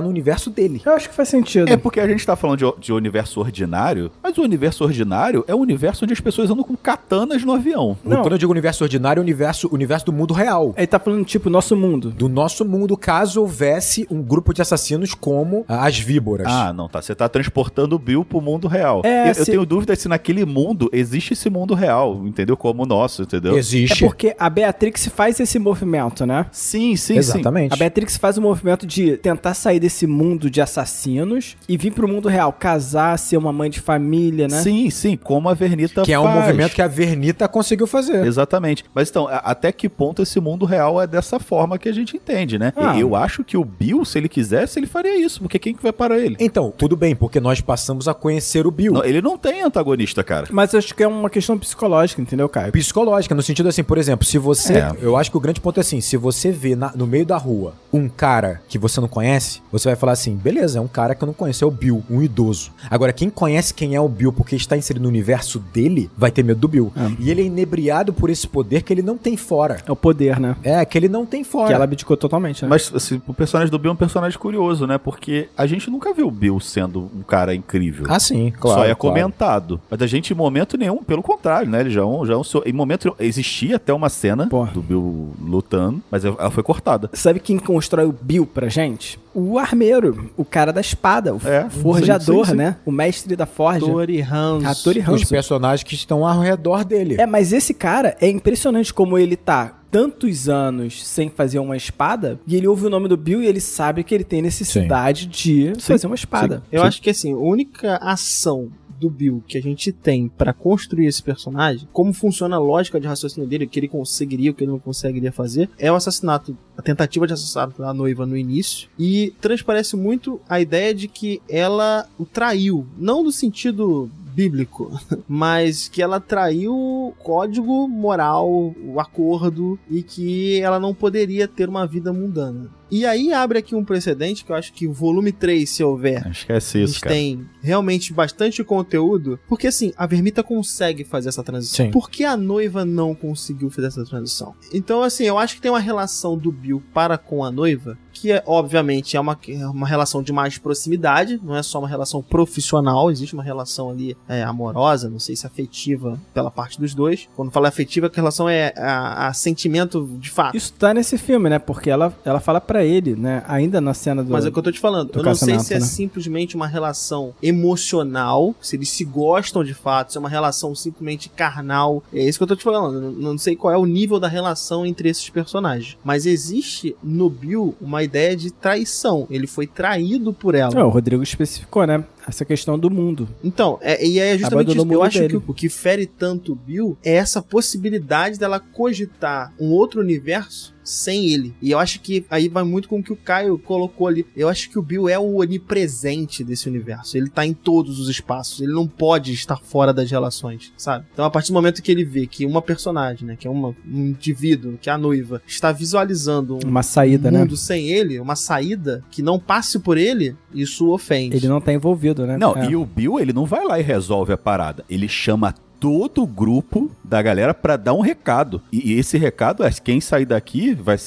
no universo dele. Eu acho que faz sentido. É porque a gente tá falando de universo ordinário, mas o universo ordinário é o universo onde as pessoas andam com katanas no avião. Não. Quando eu digo universo ordinário, é o universo do mundo real. Ele tá falando, tipo, nosso mundo. Do nosso mundo, caso houvesse um grupo de assassinos como as víboras. Ah, não, tá. Você tá transportando o Bill pro mundo real. É, eu tenho dúvida se naquele mundo existe esse mundo real, entendeu? Como o nosso, entendeu? Existe. É porque a Beatrix faz esse movimento, né? Sim. Exatamente. A Beatrix faz o movimento de tentar sair desse mundo de assassinos e vir pro mundo real, casar, ser uma mãe de família, né? Sim, como a Vernita faz. Que é um movimento que a Vernita conseguiu fazer. Exatamente. Mas então, até que ponto esse mundo real é dessa forma que a gente entende, né? Eu acho que o Bill, se ele quisesse, ele faria isso, porque quem que vai parar ele? Então, tudo bem, porque nós passamos a conhecer o Bill. Não, ele não tem antagonista, cara. Mas eu acho que é uma questão psicológica, entendeu, Caio? Psicológica, no sentido assim, por exemplo, se você... Eu acho que o grande ponto é assim, se você vê no meio da rua um cara que você não conhece, você vai falar assim, beleza, é um cara que eu não conheço, é o Bill, um idoso. Agora, quem conhece quem é o Bill porque está inserido no universo dele, vai ter medo do Bill. E ele é inebriado por esse poder que ele não tem fora. É o poder, né? É, que ele não tem fora. Que ela abdicou totalmente, né? Mas assim, o personagem do Bill é um personagem curioso, né? Porque a gente nunca viu o Bill sendo um cara incrível. Ah, sim, claro. Só é comentado. Mas a gente, em momento nenhum, pelo contrário, né? Ele já é um em momento existia até uma cena do Bill lutando, mas ela foi cortada. Sabe quem constrói o Bill pra gente? O armeiro, o cara da espada, o forjador, sim. né? O mestre da forja. Tori Hanzo. Os personagens que estão ao redor dele. É, mas esse cara é impressionante como ele tá tantos anos sem fazer uma espada e ele ouve o nome do Bill e ele sabe que ele tem necessidade de fazer uma espada. Eu acho que assim, a única ação do Bill que a gente tem pra construir esse personagem, como funciona a lógica de raciocínio dele, o que ele conseguiria, o que ele não conseguiria fazer, é o assassinato, a tentativa de assassinato da noiva no início, e transparece muito a ideia de que ela o traiu, não no sentido bíblico, mas que ela traiu o código moral, o acordo, e que ela não poderia ter uma vida mundana. E aí abre aqui um precedente que eu acho que o volume 3, se houver, esquece isso, cara. Tem realmente bastante conteúdo, porque assim, a Vermita consegue fazer essa transição. Sim. Por que a noiva não conseguiu fazer essa transição? Então assim, eu acho que tem uma relação do Bill para com a noiva, que obviamente é uma relação de mais proximidade, não é só uma relação profissional, existe uma relação ali amorosa, não sei se afetiva pela parte dos dois. Quando fala afetiva, a relação é a sentimento de fato. Isso tá nesse filme, né? Porque ela fala pra pra ele, né? Ainda na cena do... Mas é o que eu tô te falando. Eu não sei se é simplesmente uma relação emocional, se eles se gostam de fato, se é uma relação simplesmente carnal. É isso que eu tô te falando. Não sei qual é o nível da relação entre esses personagens. Mas existe no Bill uma ideia de traição. Ele foi traído por ela. O Rodrigo especificou, né? Essa questão do mundo. Então, e é justamente isso. Eu acho que o que fere tanto o Bill é essa possibilidade dela cogitar um outro universo sem ele. E eu acho que aí vai muito com o que o Caio colocou ali. Eu acho que o Bill é o onipresente desse universo. Ele tá em todos os espaços. Ele não pode estar fora das relações, sabe? Então, a partir do momento que ele vê que uma personagem, né, que é um indivíduo, que é a noiva, está visualizando uma saída, mundo, né, sem ele, uma saída que não passe por ele, isso ofende. Ele não tá envolvido, né? Não, e o Bill, ele não vai lá e resolve a parada. Ele chama todo o grupo da galera pra dar um recado. E esse recado é: quem sair daqui vai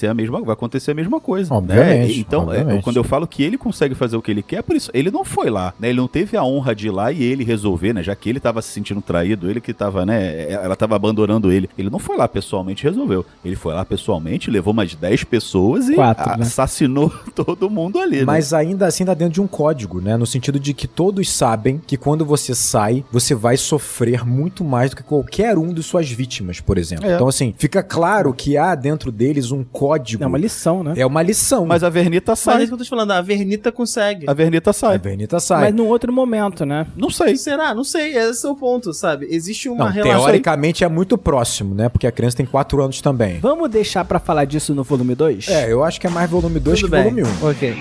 acontecer a mesma coisa. Obviamente. Né? Então, obviamente. Quando eu falo que ele consegue fazer o que ele quer, por isso, ele não foi lá, né? Ele não teve a honra de ir lá e ele resolver, né? Já que ele tava se sentindo traído, ele que tava, né? Ela tava abandonando ele. Ele não foi lá pessoalmente e resolveu. Ele foi lá pessoalmente, levou mais 10 pessoas e assassinou todo mundo ali. Mas ainda assim tá dentro de um código, né? No sentido de que todos sabem que quando você sai, você vai sofrer muito mais do que qualquer um de suas vítimas, por exemplo. Então, assim, fica claro que há dentro deles um código. É uma lição, né? É uma lição. Mas a Vernita sai. Mas é isso que eu tô te falando, a Vernita consegue. A Vernita sai. A Vernita sai. Mas num outro momento, né? Não sei. Será? Não sei, esse é o ponto, sabe? Existe uma relação... Teoricamente é muito próximo, né? Porque a criança tem 4 anos também. Vamos deixar pra falar disso no volume 2? Eu acho que é mais volume 2 que volume 1. Ok.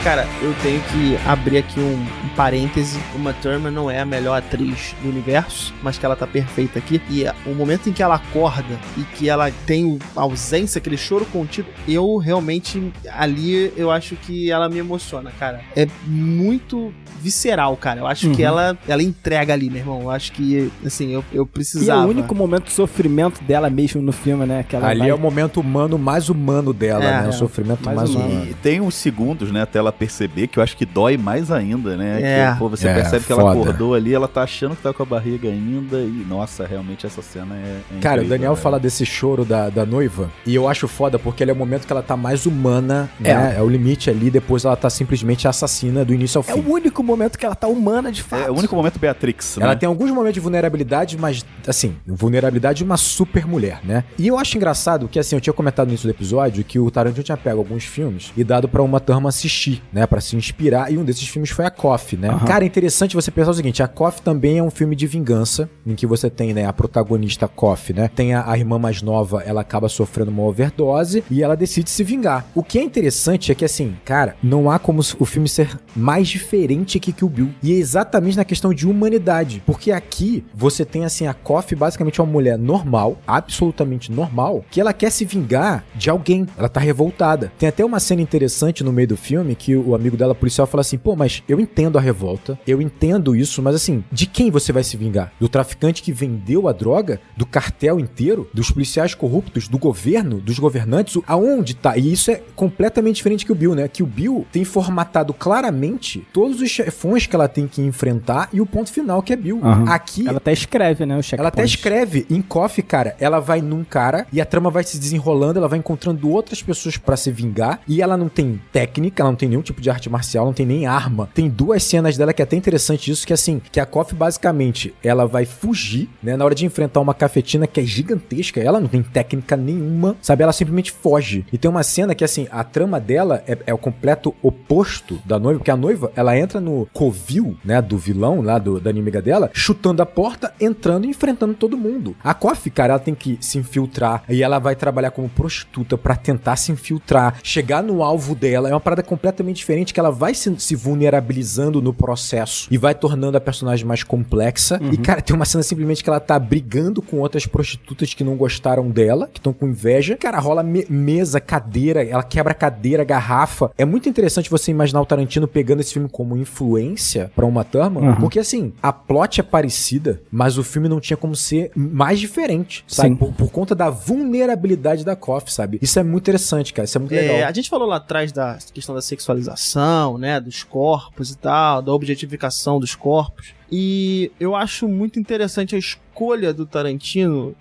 Cara, eu tenho que abrir aqui um parêntese. Uma Thurman não é a melhor atriz do universo, mas que ela tá perfeita aqui. E o momento em que ela acorda e que ela tem a ausência, aquele choro contido, eu realmente, ali, eu acho que ela me emociona, cara. É muito visceral, cara. Eu acho que ela entrega ali, meu irmão. Eu acho que, assim, eu precisava. E é o único momento de sofrimento dela mesmo no filme, né? Que ela ali é o momento humano mais humano dela, né? O sofrimento mais humano. E tem uns segundos, né, até ela perceber, que eu acho que dói mais ainda, né? Que, pô, você percebe que ela acordou ali, ela tá achando que tá com a barriga ainda e, nossa, realmente essa cena é cara, incrível, o Daniel fala desse choro da noiva e eu acho foda porque ele é o momento que ela tá mais humana, né? É o limite ali, depois ela tá simplesmente assassina do início ao fim. É o único momento que ela tá humana, de fato. É o único momento Beatrix, né? Ela tem alguns momentos de vulnerabilidade, mas, assim, vulnerabilidade de uma super mulher, né? E eu acho engraçado que, assim, eu tinha comentado no início do episódio que o Tarantino tinha pego alguns filmes e dado pra uma turma assistir, né? Pra se inspirar, e um desses filmes foi a Coffee, né? Cara, é interessante você pensar o seguinte, a Coffee também é um filme de vingança, em que você tem, né, a protagonista Coffee, né? Tem a irmã mais nova, ela acaba sofrendo uma overdose e ela decide se vingar. O que é interessante é que, assim, cara, não há como o filme ser mais diferente que Kill Bill. E é exatamente na questão de humanidade, porque aqui você tem, assim, a Coffee basicamente uma mulher normal, absolutamente normal, que ela quer se vingar de alguém. Ela tá revoltada. Tem até uma cena interessante no meio do filme que o amigo dela, policial, fala assim, pô, mas eu entendo a revolta, eu entendo isso, mas assim, de quem você vai se vingar? Do traficante que vendeu a droga? Do cartel inteiro? Dos policiais corruptos? Do governo? Dos governantes? Aonde tá? E isso é completamente diferente que o Bill, né? Que o Bill tem formatado claramente todos os chefões que ela tem que enfrentar e o ponto final, que é Bill. Aqui... ela até escreve, né? O checkpoint. Ela até escreve. Em Coffee, cara, ela vai num cara e a trama vai se desenrolando, ela vai encontrando outras pessoas pra se vingar e ela não tem técnica, ela não tem nenhum tipo de arte marcial, não tem nem arma. Tem 2 cenas dela que é até interessante isso, que assim, que a Coffee basicamente, ela vai fugir, né, na hora de enfrentar uma cafetina que é gigantesca, ela não tem técnica nenhuma, sabe, ela simplesmente foge. E tem uma cena que assim, a trama dela é o completo oposto da noiva, porque a noiva, ela entra no covil, né, do vilão lá, da inimiga dela, chutando a porta, entrando e enfrentando todo mundo. A Coffee, cara, ela tem que se infiltrar e ela vai trabalhar como prostituta pra tentar se infiltrar, chegar no alvo dela, é uma parada completamente diferente, que ela vai se vulnerabilizando no processo e vai tornando a personagem mais complexa. E, cara, tem uma cena simplesmente que ela tá brigando com outras prostitutas que não gostaram dela, que estão com inveja. Cara, rola mesa, cadeira, ela quebra cadeira, garrafa. É muito interessante você imaginar o Tarantino pegando esse filme como influência pra Uma Thurman, porque, assim, a plot é parecida, mas o filme não tinha como ser mais diferente, sabe? Por conta da vulnerabilidade da Coffee, sabe? Isso é muito interessante, cara. Isso é muito legal. A gente falou lá atrás da questão da sexualidade sexualização, né, dos corpos e tal, da objetificação dos corpos. E eu acho muito interessante a escolha do Tarantino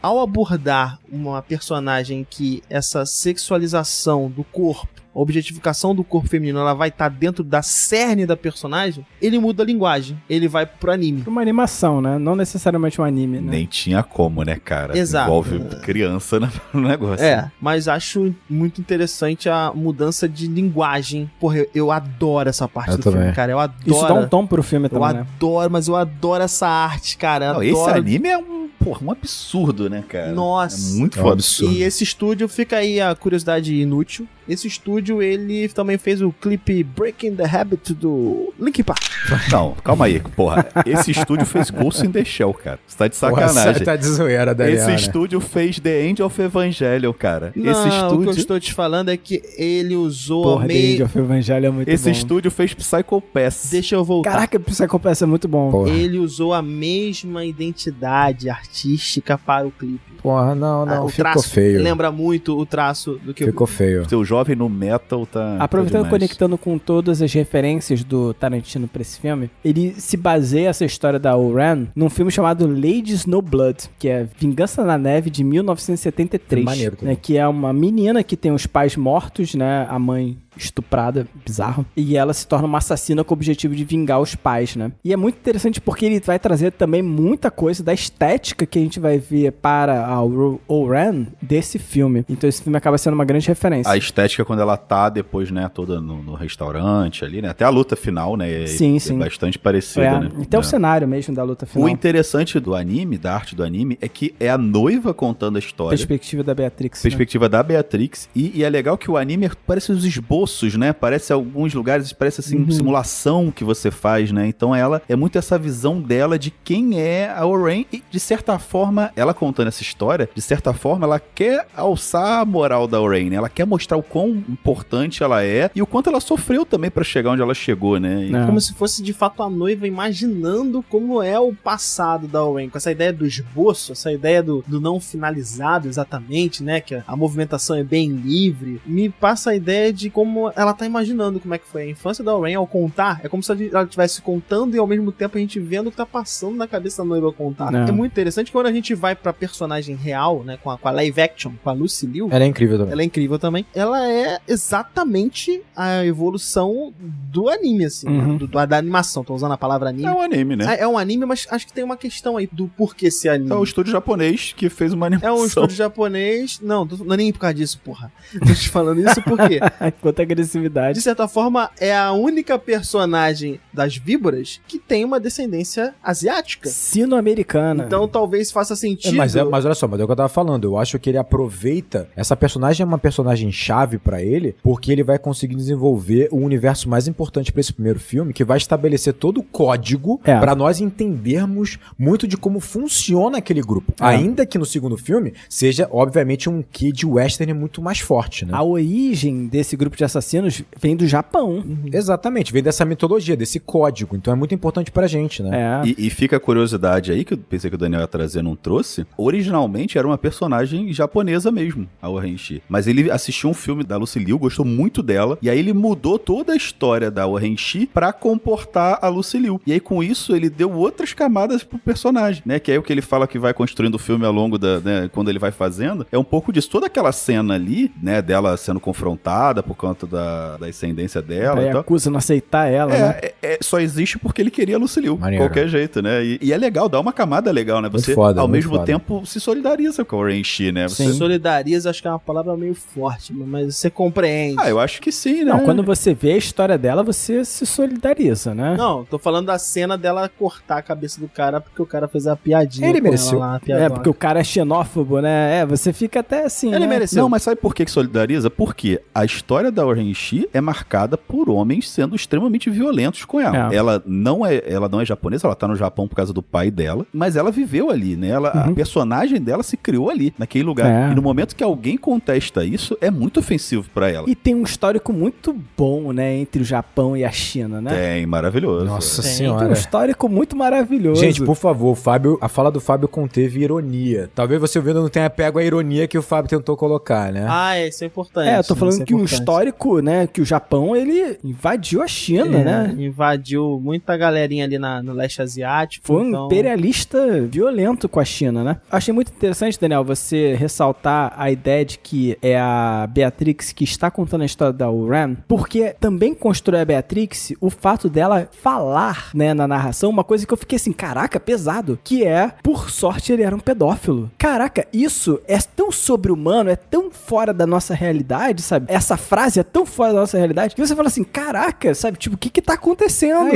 ao abordar uma personagem que essa sexualização do corpo, a objetificação do corpo feminino, ela vai estar dentro da cerne da personagem, ele muda a linguagem, ele vai pro anime. Uma animação, né? Não necessariamente um anime, né? Nem tinha como, né, cara? Exato. Envolve criança no negócio. Mas acho muito interessante a mudança de linguagem. Porra, eu adoro essa parte do filme, cara. Eu adoro. Isso dá um tom pro filme também, né? Mas eu adoro essa arte, cara. Esse anime é um absurdo, né, cara? Nossa. É muito foda. E esse estúdio, fica aí a curiosidade inútil, esse estúdio, ele também fez o clipe Breaking the Habit do Linkin Park. Não, calma aí, porra. Esse estúdio fez Ghost in the Shell, cara. Você tá de sacanagem. Você tá de zoeira, Daniel. Esse estúdio fez The End of Evangelion, cara. Não, esse estúdio... o que eu estou te falando é que ele usou Porra, The End of Evangelion é muito bom. Esse estúdio fez Psycho Pass. Deixa eu voltar. Caraca, Psycho Pass é muito bom. Porra. Ele usou a mesma identidade artística para o clipe. Porra, não, O ficou traço feio. lembra muito o traço do que Ficou feio. Seu jovem no metal tá... Aproveitando, tá conectando com todas as referências do Tarantino pra esse filme, ele se baseia essa história da Oran num filme chamado Lady Snowblood, que é Vingança na Neve, de 1973. Maneiro também. Né, que é uma menina que tem os pais mortos, né? A mãe estuprada, bizarro. E ela se torna uma assassina com o objetivo de vingar os pais, né? E é muito interessante porque ele vai trazer também muita coisa da estética que a gente vai ver para a Oran desse filme. Então esse filme acaba sendo uma grande referência. A estética quando ela tá depois, né, toda no restaurante ali, né? Até a luta final, né? Sim. É bastante parecida, né? Até o cenário mesmo da luta final. O interessante do anime, da arte do anime, é que é a noiva contando a história. Perspectiva da Beatrix. Perspectiva da Beatrix. E é legal que o anime parece os esboços, né? Parece alguns lugares, parece assim, simulação que você faz, né? Então ela é muito essa visão dela de quem é a Oran e, de certa forma, ela contando essa história, de certa forma, ela quer alçar a moral da Oran, né? Ela quer mostrar o quão importante ela é e o quanto ela sofreu também pra chegar onde ela chegou, né? E... Como se fosse, de fato, a noiva imaginando como é o passado da Oran, com essa ideia do esboço, essa ideia do não finalizado exatamente, né? Que a movimentação é bem livre. Me passa a ideia de como ela tá imaginando como é que foi a infância da Oran ao contar. É como se ela estivesse contando e ao mesmo tempo a gente vendo o que tá passando na cabeça da noiva ao contar. É muito interessante quando a gente vai pra personagem real, né, com a live action, com a Lucy Liu. Ela é incrível também. Ela é incrível também. Ela é exatamente a evolução do anime, assim, né? Da animação. Tô usando a palavra anime. É um anime, né? É um anime, mas acho que tem uma questão aí do porquê ser anime. É o estúdio japonês que fez uma animação. É um estúdio japonês. Não é nem por causa disso, porra. Tô te falando isso porque... Quanta agressividade. De certa forma, é a única personagem das víboras que tem uma descendência asiática. Sino-americana. Então talvez faça sentido. Mas olha só, mas é o que eu tava falando. Eu acho que ele aproveita... Essa personagem é uma personagem chave pra ele, porque ele vai conseguir desenvolver o universo mais importante pra esse primeiro filme, que vai estabelecer todo o código pra nós entendermos muito de como funciona aquele grupo. Ainda que no segundo filme seja, obviamente, um quê de western muito mais forte, né? A origem desse grupo de assassinos vem do Japão. Exatamente, vem dessa mitologia, desse código. Então é muito importante pra gente, né? E fica a curiosidade aí, que eu pensei que o Daniel ia trazer, não trouxe. Originalmente era uma personagem japonesa mesmo, a Orenchi. Mas ele assistiu um filme da Lucy Liu, gostou muito dela, e aí ele mudou toda a história da Orenchi pra comportar a Lucy Liu. E aí com isso ele deu outras camadas pro personagem, né? Que é o que ele fala que vai construindo o filme ao longo né, quando ele vai fazendo. É um pouco disso. Toda aquela cena ali, né, dela sendo confrontada por conta da ascendência dela. Aí acusa não aceitar ela, né? Só existe porque ele queria a Lucy Liu, de Maneiro. qualquer jeito, né? E é legal, dá uma camada legal, né? Você, ao mesmo tempo, se solidariza com a Orenchi, né? Você solidariza, acho que é uma palavra meio forte, mas você compreende. Eu acho que sim, né? Não, quando você vê a história dela, você se solidariza, né? Não, tô falando da cena dela cortar a cabeça do cara porque o cara fez a piadinha. Ele mereceu. Lá, porque o cara é xenófobo, né? Você fica até assim, Ele mereceu. Não, mas sabe por que solidariza? Porque a história da Orenchi é marcada por homens sendo extremamente violentos com ela. Ela não é japonesa, ela tá no Japão por causa do pai dela, mas ela viveu ali, né? A personagem dela se criou ali, naquele lugar lugar. E no momento que alguém contesta isso, é muito ofensivo pra ela. E tem um histórico muito bom, né, entre o Japão e a China, né? Tem, maravilhoso. Nossa senhora. Tem um histórico muito maravilhoso. Gente, por favor, a fala do Fábio conteve ironia. Talvez você ouvindo não tenha pego a ironia que o Fábio tentou colocar, né? Isso é importante. Eu tô falando que um histórico, né, que o Japão, ele invadiu a China, né? Invadiu muita galerinha ali no leste asiático. Foi um imperialista violento com a China, né? Achei muito interessante, Daniel, você ressaltar a ideia de que é a Beatrix que está contando a história da Oran, porque também constrói a Beatrix o fato dela falar, né, na narração, uma coisa que eu fiquei assim, caraca, pesado, que é, por sorte, ele era um pedófilo. Caraca, isso é tão sobre-humano, é tão fora da nossa realidade, sabe? Essa frase é tão fora da nossa realidade, que você fala assim, caraca, sabe? Tipo, o que tá acontecendo?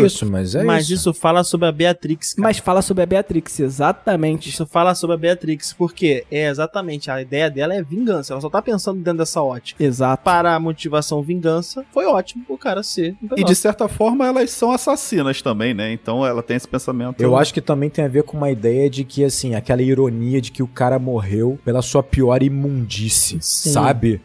Mas isso fala sobre a Beatrix, cara. Mas fala sobre a Beatrix, exatamente. Isso fala sobre a Beatrix, porque exatamente, a ideia dela é vingança, ela só tá pensando dentro dessa ótica. Exato. Para a motivação vingança, foi ótimo o cara ser um pedófilo. E de certa forma elas são assassinas também, né? Então ela tem esse pensamento. Eu acho que também tem a ver com uma ideia de que, assim, aquela ironia de que o cara morreu pela sua pior imundície, sabe?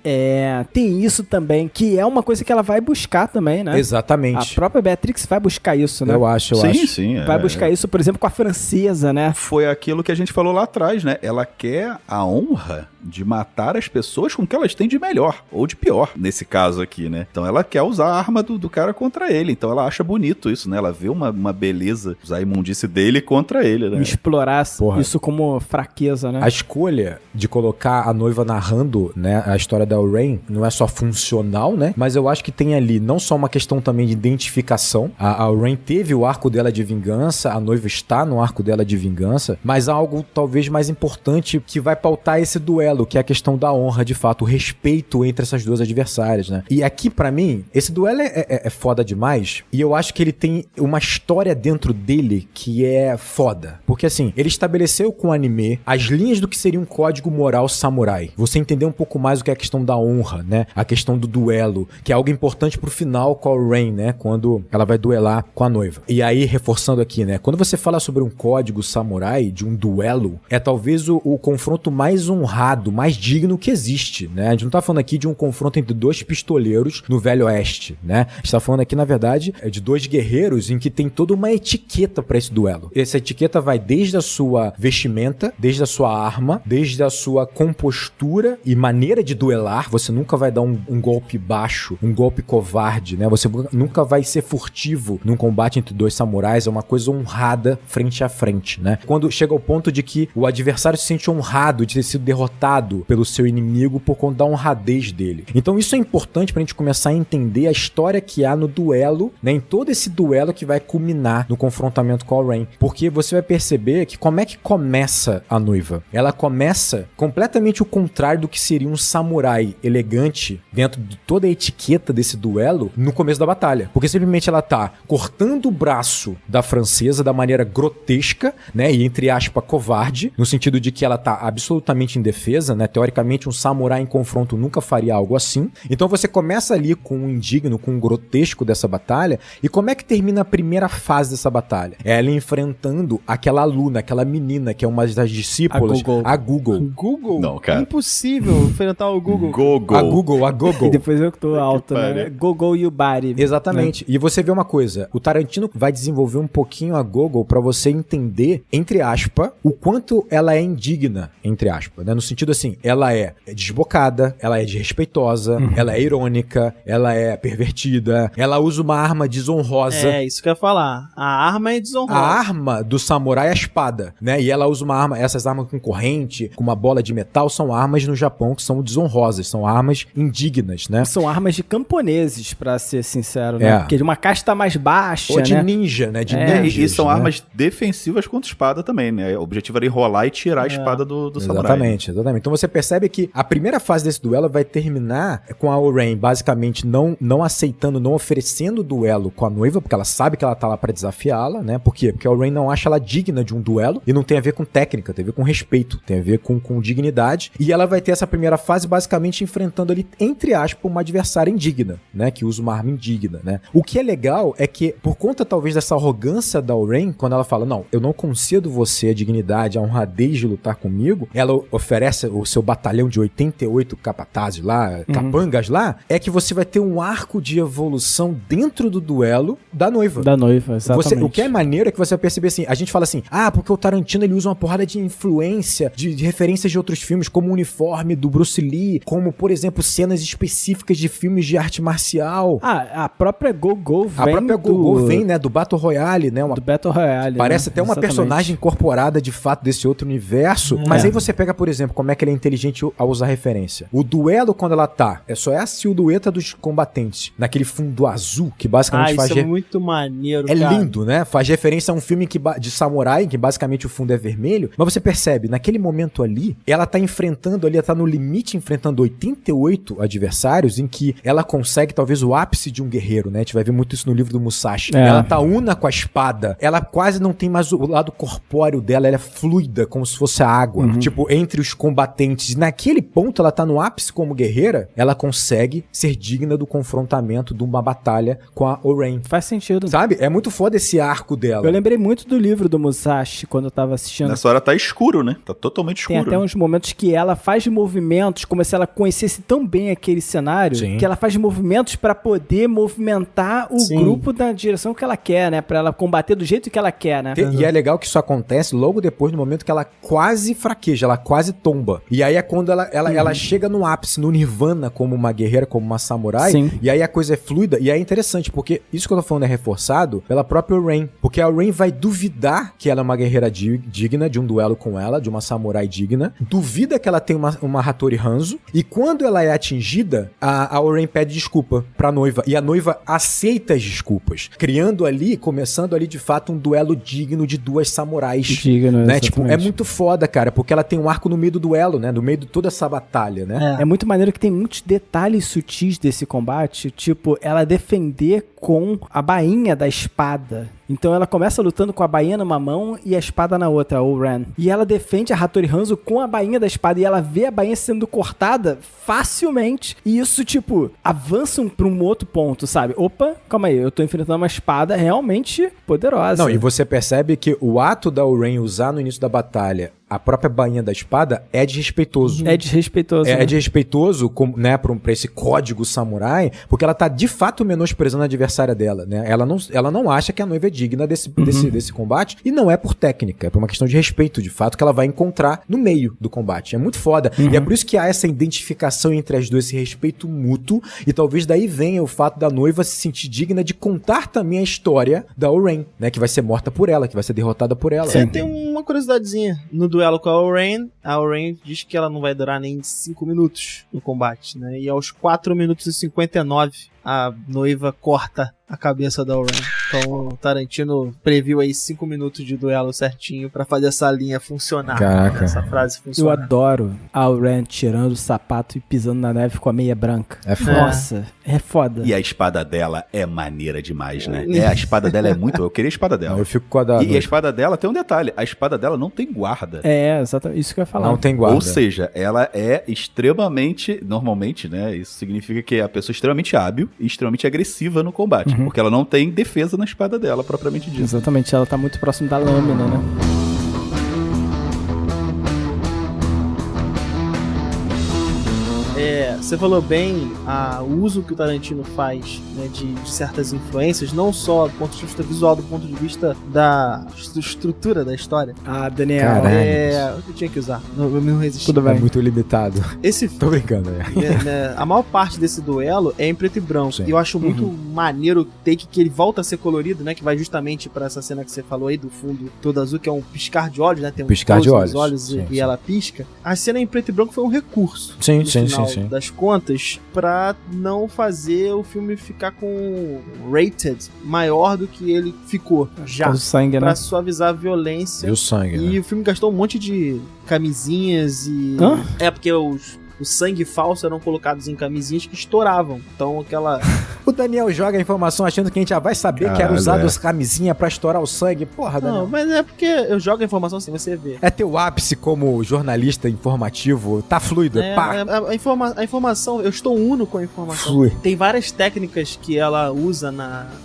Tem isso também, que é uma coisa que ela vai buscar também, né? Exatamente. A própria Beatrix vai buscar isso, né? Eu acho. Sim. Vai buscar isso, por exemplo, com a francesa, né? Foi aquilo que a gente falou lá atrás, né? Ela quer a honra de matar as pessoas com o que elas têm de melhor, ou de pior, nesse caso aqui, né? Então ela quer usar a arma do cara contra ele, então ela acha bonito isso, né? Ela vê uma beleza, usar a imundice dele contra ele, né? Explorar isso como fraqueza, né? A escolha de colocar a noiva narrando, né, a história da Oran não é só funcional, né? Mas eu acho que tem ali não só uma questão também de identificação. A Oran teve o arco dela de vingança, a noiva está no arco dela de vingança, mas algo talvez mais importante que vai pautar esse duelo, que é a questão da honra, de fato, o respeito entre essas duas adversárias, né? E aqui, pra mim, esse duelo é foda demais, e eu acho que ele tem uma história dentro dele que é foda. Porque, assim, ele estabeleceu com o anime as linhas do que seria um código moral samurai. Você entender um pouco mais o que é a questão da honra, né? A questão do duelo, que é algo importante pro final com a Oran, né? Quando ela vai duelar com a noiva. E aí, reforçando aqui, né? Quando você fala sobre um código samurai, de um duelo, é talvez o confronto mais honrado, mais digno que existe, né? A gente não tá falando aqui de um confronto entre dois pistoleiros no Velho Oeste, né? A gente tá falando aqui, na verdade, de dois guerreiros em que tem toda uma etiqueta pra esse duelo. Essa etiqueta vai desde a sua vestimenta, desde a sua arma, desde a sua compostura e maneira de duelar. Você nunca vai dar um golpe baixo, um golpe covarde, né? Você nunca vai ser furtivo num combate entre dois samurais. É uma coisa honrada frente a frente, né? Quando chega ao ponto de que o adversário se sente honrado de ter sido derrotado pelo seu inimigo por conta da honradez dele. Então isso é importante pra gente começar a entender a história que há no duelo, né? Em todo esse duelo que vai culminar no confrontamento com a Oran. Porque você vai perceber que como é que começa a noiva? Ela começa completamente o contrário do que seria um samurai elegante dentro de toda a etiqueta desse duelo no começo da batalha. Porque simplesmente ela tá cortando o braço da francesa da maneira grotesca, né? E entre aspas, covarde, no sentido de que ela tá absolutamente indefesa, né? Teoricamente, um samurai em confronto nunca faria algo assim. Então você começa ali com o indigno, com o grotesco dessa batalha. E como é que termina a primeira fase dessa batalha? É ela enfrentando aquela aluna, aquela menina que é uma das discípulas, a Google. Google? Não, cara. Impossível enfrentar o Google. A Google. E depois eu que tô alto, né? Google Yubari. Exatamente. E você vê uma coisa, o Tarantino vai desenvolver um pouquinho a Google pra você entender, entre aspas, o quanto ela é indigna, entre aspas, né? No sentido assim, ela é desbocada, ela é desrespeitosa, ela é irônica, ela é pervertida, ela usa uma arma desonrosa. É, isso que eu ia falar. A arma é desonrosa. A arma do samurai é a espada, né? E ela usa uma arma, essas armas com corrente, com uma bola de metal, são armas no Japão que são desonrosas, são armas indignas, né? São armas de camponeses, pra ser sincero, né? Porque de uma casta mais baixa, ou de né? ninja, né? De ninjas, e são né? armas defensivas contra espada também, né? O objetivo era enrolar e tirar a espada do samurai. Exatamente. Então você percebe que a primeira fase desse duelo vai terminar com a Oran basicamente não aceitando, não oferecendo duelo com a noiva, porque ela sabe que ela tá lá pra desafiá-la, né? Por quê? Porque a Oran não acha ela digna de um duelo e não tem a ver com técnica, tem a ver com respeito, tem a ver com dignidade. E ela vai ter essa primeira fase basicamente enfrentando ali, entre aspas, uma adversária indigna, né? Que usa uma arma indigna, né? O que é legal é que, por conta talvez dessa arrogância da Oran, quando ela fala, não, eu não concedo você a dignidade, a honradez de lutar comigo, ela oferece oferece o seu batalhão de 88 capatazes lá, capangas lá, é que você vai ter um arco de evolução dentro do duelo da noiva. Da noiva, exatamente. O que é maneiro é que você vai perceber assim, a gente fala assim, porque o Tarantino ele usa uma porrada de influência, de referências de outros filmes, como o uniforme do Bruce Lee, como, por exemplo, cenas específicas de filmes de arte marcial. A própria Go-Go vem A própria Go-Go vem, né, do Battle Royale, né? Do Battle Royale. Parece até uma Exatamente. personagem incorporada de fato desse outro universo. Mas aí você pega, por exemplo, como é que ele é inteligente ao usar referência. O duelo, quando ela tá, só é a silhueta dos combatentes, naquele fundo azul, que basicamente faz... Isso é muito maneiro, É cara. lindo, né? Faz referência a um filme de samurai, que basicamente o fundo é vermelho. Mas você percebe, naquele momento ali, ela tá enfrentando ali, ela tá no limite, enfrentando 88 adversários, em que ela consegue talvez o ápice de um guerreiro, né? A gente vai ver muito isso no livro do Musashi. Ela tá una com a espada, ela quase não tem mais o lado corpóreo dela, ela é fluida, como se fosse a água. Tipo, entre os combatentes. E naquele ponto, ela tá no ápice como guerreira, ela consegue ser digna do confrontamento de uma batalha com a Oren. Faz sentido. Sabe? É muito foda esse arco dela. Eu lembrei muito do livro do Musashi quando eu tava assistindo. Nessa hora tá escuro, né? Tá totalmente Tem escuro. até uns momentos que ela faz movimentos como se ela conhecesse tão bem aquele cenário, Sim. que ela faz movimentos pra poder movimentar o grupo na direção que ela quer, né? Pra ela combater do jeito que ela quer, né? E é legal que isso acontece logo depois, no momento que ela quase fraqueja, ela quase tomba. E aí é quando ela chega no ápice, no nirvana, como uma guerreira, como uma samurai. Sim. E aí a coisa é fluida. E é interessante, porque isso que eu tô falando é reforçado pela própria Oren. Porque a Oren vai duvidar que ela é uma guerreira digna de um duelo com ela, de uma samurai digna. Duvida que ela tem uma Hattori Hanzo. E quando ela é atingida, a Oren pede desculpa pra noiva. E a noiva aceita as desculpas. Começando ali de fato um duelo digno de duas samurais. Digno, né? Tipo, é exatamente. muito foda, cara, porque ela tem um arco no meio do duelo, né? No meio de toda essa batalha, né? É muito maneiro que tem muitos detalhes sutis desse combate, tipo, ela defender com a bainha da espada. Então ela começa lutando com a bainha numa mão e a espada na outra, a Oren. E ela defende a Hattori Hanzo com a bainha da espada e ela vê a bainha sendo cortada facilmente. E isso, tipo, avança pra um outro ponto, sabe? Opa, calma aí, eu tô enfrentando uma espada realmente poderosa. Não, e você percebe que o ato da Oren usar no início da batalha a própria bainha da espada é desrespeitoso. É desrespeitoso. É desrespeitoso, né, pra esse código samurai, porque ela tá de fato menosprezando a adversária dela, né? Ela não acha que a noiva é digna desse combate, e não é por técnica, é por uma questão de respeito, de fato, que ela vai encontrar no meio do combate. É muito foda. E é por isso que há essa identificação entre as duas, esse respeito mútuo, e talvez daí venha o fato da noiva se sentir digna de contar também a história da Oren, né, que vai ser morta por ela, que vai ser derrotada por ela. Tem uma curiosidadezinha. No duelo com a Oren diz que ela não vai durar nem 5 minutos no combate, né? E aos 4 minutos e 59, a noiva corta a cabeça da Oren. Então o Tarantino previu aí 5 minutos de duelo certinho pra fazer essa linha funcionar. Caraca. Essa frase Eu funcionar. adoro a Oren tirando o sapato e pisando na neve com a meia branca. É foda. Nossa, é foda. E a espada dela é maneira demais, né? A espada dela é muito... Eu queria a espada dela. Eu fico com a da E a espada dela tem um detalhe. A espada dela não tem guarda. É, exatamente isso que eu ia falar. Não tem guarda. Ou seja, ela é extremamente... Normalmente, né? Isso significa que é a pessoa extremamente hábil e extremamente agressiva no combate. Porque ela não tem defesa na espada dela, propriamente dito. Exatamente, ela tá muito próximo da lâmina, né? Você falou bem o uso que o Tarantino faz, né, de certas influências, não só do ponto de vista visual, do ponto de vista da estrutura da história. Ah, Daniel. Caralho. Eu tinha que usar, eu não resisti. Tudo É bem. muito limitado. Esse Tô brincando, né? a maior parte desse duelo é em preto e branco. Sim. E eu acho muito maneiro o take que ele volta a ser colorido, né? Que vai justamente pra essa cena que você falou aí, do fundo todo azul, que é um piscar de olhos, né? Tem um Piscar de close nos olhos. olhos Sim, e ela pisca. A cena em preto e branco foi um recurso. Sim, no sim, final sim. das contas, pra não fazer o filme ficar com rated maior do que ele ficou já. O sangue, né? Pra suavizar a violência. E o sangue, E né? o filme gastou um monte de camisinhas e... Hã? É porque os o sangue falso eram colocados em camisinhas que estouravam. Então aquela... O Daniel joga a informação achando que a gente já vai saber que era usado as camisinhas pra estourar o sangue. Porra, Daniel. Não, mas é porque eu jogo a informação assim, você vê. É teu ápice como jornalista informativo. Tá fluido, pá. A informação, eu estou uno com a informação. Flui. Tem várias técnicas que ela usa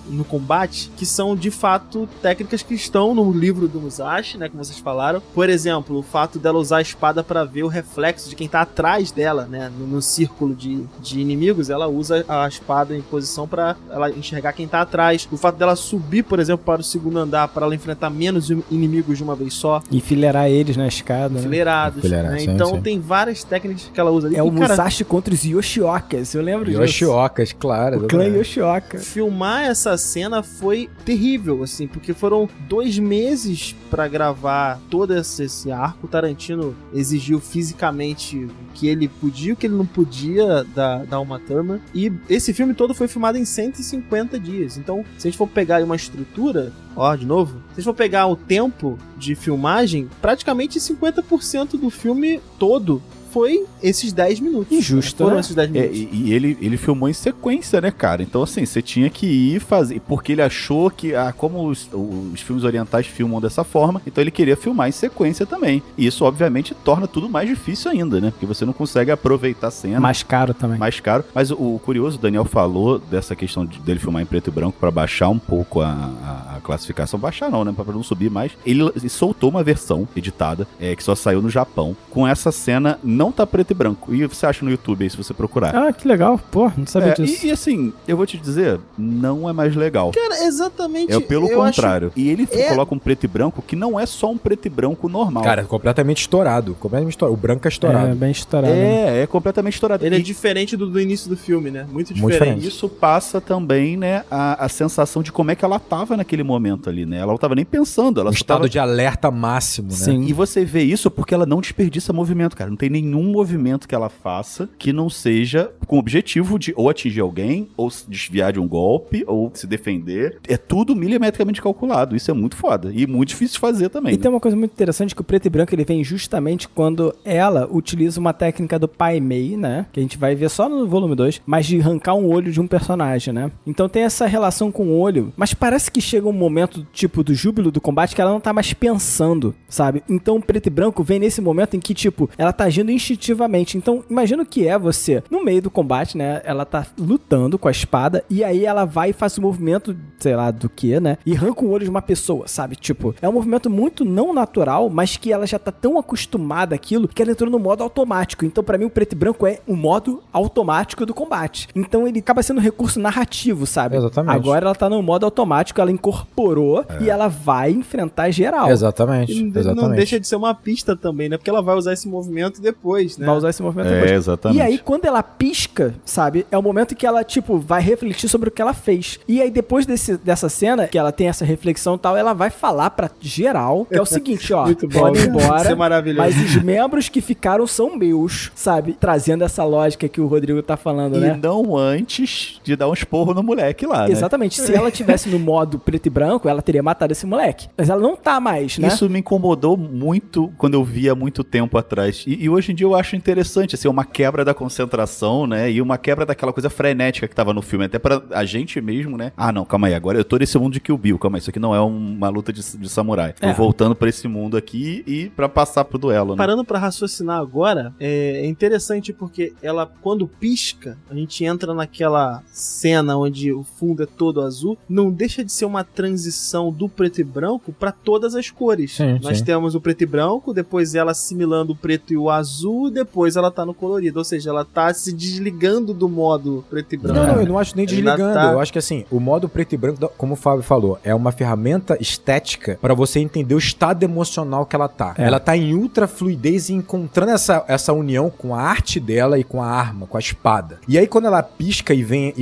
no combate que são, de fato, técnicas que estão no livro do Musashi, né, como vocês falaram. Por exemplo, o fato dela usar a espada pra ver o reflexo de quem tá atrás dela, né, no círculo de inimigos, ela usa a espada em posição pra ela enxergar quem tá atrás. O fato dela subir, por exemplo, para o segundo andar, para ela enfrentar menos inimigos de uma vez só. Enfileirar eles na escada. Enfileirados. Né? Sim, então sim. tem várias técnicas que ela usa ali. É o Musashi contra os Yoshiokas, eu lembro disso. Yoshiokas, claro. O clã Yoshioka. Filmar essa cena foi terrível, assim, porque foram 2 meses pra gravar todo esse arco. O Tarantino exigiu fisicamente o que ele podia e o que ele não podia da Uma Thurman. E esse filme todo foi filmado em 150 dias. Então, se a gente for pegar uma estrutura, de novo, se a gente for pegar o tempo de filmagem, praticamente 50% do filme todo foi esses 10 minutos. Injusto, foram né? esses 10 minutos. E ele filmou em sequência, né, cara? Então, assim, você tinha que ir fazer... Porque ele achou que, como os filmes orientais filmam dessa forma, então ele queria filmar em sequência também. E isso, obviamente, torna tudo mais difícil ainda, né? Porque você não consegue aproveitar a cena. Mais caro também. Mais caro. Mas o curioso, o Daniel falou dessa questão dele filmar em preto e branco pra baixar um pouco a classificação. Baixar não, né? Pra não subir mais. Ele soltou uma versão editada, que só saiu no Japão, com essa cena não tá preto e branco. E você acha no YouTube aí, se você procurar. Ah, que legal. Pô, não sabia disso. E assim, eu vou te dizer, não é mais legal. Cara, exatamente. É pelo contrário. Acho... E ele coloca um preto e branco que não é só um preto e branco normal. Cara, completamente estourado. Completamente estourado. O branco é estourado. É, bem estourado. É completamente estourado. Ele é diferente do início do filme, né? Muito diferente. Isso passa também, né, a sensação de como é que ela tava naquele momento ali, né? Ela não tava nem pensando. Ela estado de alerta máximo, né? Sim. E você vê isso porque ela não desperdiça movimento, cara. Não tem nenhum movimento que ela faça que não seja com o objetivo de ou atingir alguém, ou se desviar de um golpe, ou se defender. É tudo milimetricamente calculado. Isso é muito foda. E muito difícil de fazer também. E tem uma coisa muito interessante, que o preto e branco ele vem justamente quando ela utiliza uma técnica do Pai Mei, né? Que a gente vai ver só no volume 2, mas de arrancar um olho de um personagem, né? Então tem essa relação com o olho, mas parece que chega um momento, tipo, do júbilo do combate, que ela não tá mais pensando, sabe? Então o preto e branco vem nesse momento em que, tipo, ela tá agindo instintivamente. Então, imagina o que é você, no meio do combate, né? Ela tá lutando com a espada, e aí ela vai e faz um movimento, sei lá do que, né? E arranca o olho de uma pessoa, sabe? Tipo, é um movimento muito não natural, mas que ela já tá tão acostumada àquilo, que ela entrou no modo automático. Então, pra mim, o preto e branco é o modo automático do combate. Então, ele acaba sendo um recurso narrativo, sabe? Exatamente. Agora ela tá no modo automático, ela incorporou e ela vai enfrentar geral. Exatamente. Não deixa de ser uma pista também, né? Porque ela vai usar esse movimento depois, né? Vai usar esse movimento depois. Exatamente. E aí, quando ela pisca, sabe? É o momento que ela, tipo, vai refletir sobre o que ela fez. E aí, depois dessa cena, que ela tem essa reflexão e tal, ela vai falar pra geral, que é o seguinte, ó. Muito bom, podem ir cara. embora, Isso é maravilhoso. mas os membros que ficaram são meus, sabe? Trazendo essa lógica que o Rodrigo tá falando, né? E não antes de dar um esporro no moleque lá, né? Exatamente. Se ela tivesse no modo preto e branco, ela teria matado esse moleque. Mas ela não tá mais, né? Isso me incomodou muito quando eu vi há muito tempo atrás. E hoje em dia eu acho interessante, assim, uma quebra da concentração, né? E uma quebra daquela coisa frenética que tava no filme. Até pra a gente mesmo, né? Ah, não, calma aí. Agora eu tô nesse mundo de Kill Bill. Calma aí, isso aqui não é uma luta de samurai. Tô voltando pra esse mundo aqui e pra passar pro duelo, né? Parando pra raciocinar agora, é interessante porque ela, quando pisca, a gente entra naquela cena onde o fundo é todo azul, não deixa de ser uma transição do preto e branco pra todas as cores. Sim, Nós temos o preto e branco, depois ela assimilando o preto e o azul, depois ela tá no colorido. Ou seja, ela tá se desligando do modo preto e branco. Não, eu não acho nem desligando. Tá... Eu acho que assim, o modo preto e branco, como o Fábio falou, é uma ferramenta estética pra você entender o estado emocional que ela tá. Ela tá em ultra fluidez e encontrando essa união com a arte dela e com a arma, com a espada. E aí quando ela pisca e vem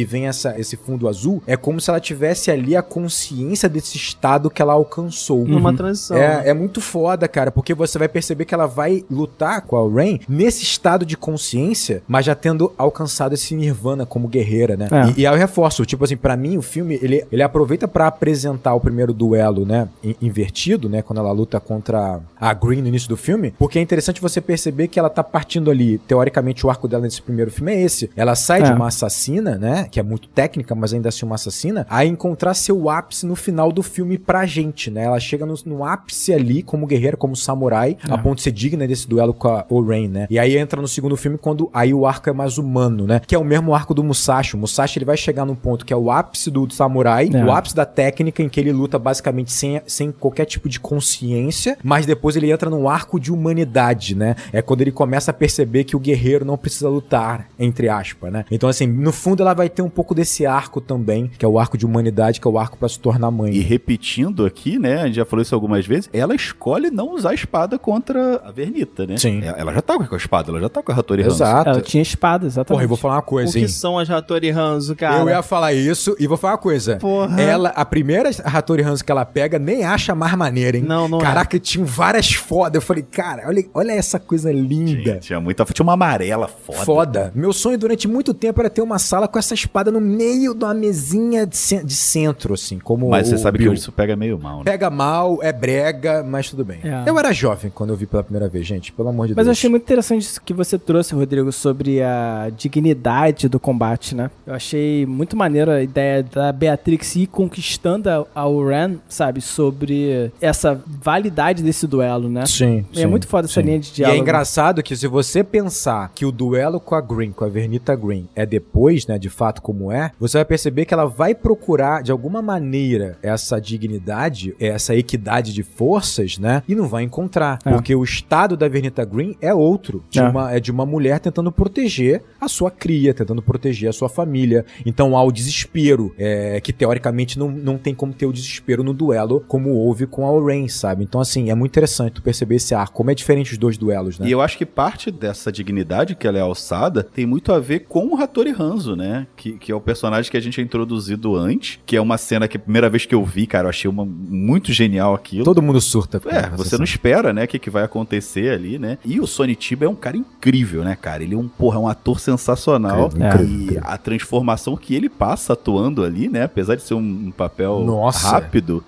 esse fundo azul, é como se ela tivesse ali a consciência desse estado que ela alcançou. Uma transição. É muito foda, cara, porque você vai perceber que ela vai lutar com a Rain também nesse estado de consciência, mas já tendo alcançado esse nirvana como guerreira, né? E aí eu reforço, tipo assim, pra mim o filme, ele aproveita pra apresentar o primeiro duelo, né, invertido, né, quando ela luta contra a Green no início do filme, porque é interessante você perceber que ela tá partindo ali, teoricamente o arco dela nesse primeiro filme é esse, ela sai de uma assassina, né, que é muito técnica, mas ainda assim uma assassina, a encontrar seu ápice no final do filme pra gente, né, ela chega no ápice ali como guerreira, como samurai, a ponto de ser digna desse duelo com a Oren, né, e aí entra no segundo filme quando aí o arco é mais humano, né, que é o mesmo arco do Musashi. O Musashi ele vai chegar num ponto que é o ápice do samurai, o ápice da técnica, em que ele luta basicamente sem qualquer tipo de consciência, mas depois ele entra num arco de humanidade, né? É quando ele começa a perceber que o guerreiro não precisa lutar, entre aspas, né? Então, assim, no fundo ela vai ter um pouco desse arco também, que é o arco de humanidade, que é o arco pra se tornar mãe. E repetindo aqui, né, a gente já falou isso algumas vezes, ela escolhe não usar a espada contra a Vernita, né? Sim. Ela já tá com a espada, ela já tá com a Hattori Hanzo. Exato. Ela tinha espada, exatamente. Porra, eu vou falar uma coisa, O que são as Hattori Hanzo, cara? Eu ia falar isso e vou falar uma coisa. Porra. A primeira Hattori Hanzo que ela pega nem acha mais maneira, hein? Não Caraca, tinha várias fodas. Eu falei, cara, olha essa coisa linda. Tinha uma amarela foda. Meu sonho durante muito tempo era ter uma sala com essa espada no meio de uma mesinha de centro, assim, como Mas você sabe Bill. que isso pega meio mal, né? Pega mal, é brega, mas tudo bem. Eu era jovem quando eu vi pela primeira vez, gente, pelo amor de Deus. Mas eu achei muito interessante isso que você trouxe, Rodrigo, sobre a dignidade do combate, né? Eu achei muito maneiro a ideia da Beatrix ir conquistando a Oren, sabe? Sobre essa validade desse duelo, né? Sim. É muito foda essa linha de diálogo. E é engraçado que se você pensar que o duelo com a Green, com a Vernita Green, é depois, né, de fato como é, você vai perceber que ela vai procurar, de alguma maneira, essa dignidade, essa equidade de forças, né, e não vai encontrar. Porque o estado da Vernita Green é outro. De uma mulher tentando proteger a sua cria, tentando proteger a sua família. Então há o desespero, que teoricamente não tem como ter o desespero no duelo como houve com a Oren, sabe? Então, assim, é muito interessante tu perceber esse arco, como é diferente os dois duelos, né? E eu acho que parte dessa dignidade que ela é alçada tem muito a ver com o Hattori Hanzo, né? Que é o personagem que a gente é introduzido antes, que é uma cena que a primeira vez que eu vi, cara, eu achei muito genial aquilo. Todo mundo surta. Você não espera, né, o que vai acontecer ali, né? E o Sonny Chiba é um cara incrível, né, cara? Ele é um ator sensacional. Incrível. E a transformação que ele passa atuando ali, né? Apesar de ser um papel rápido,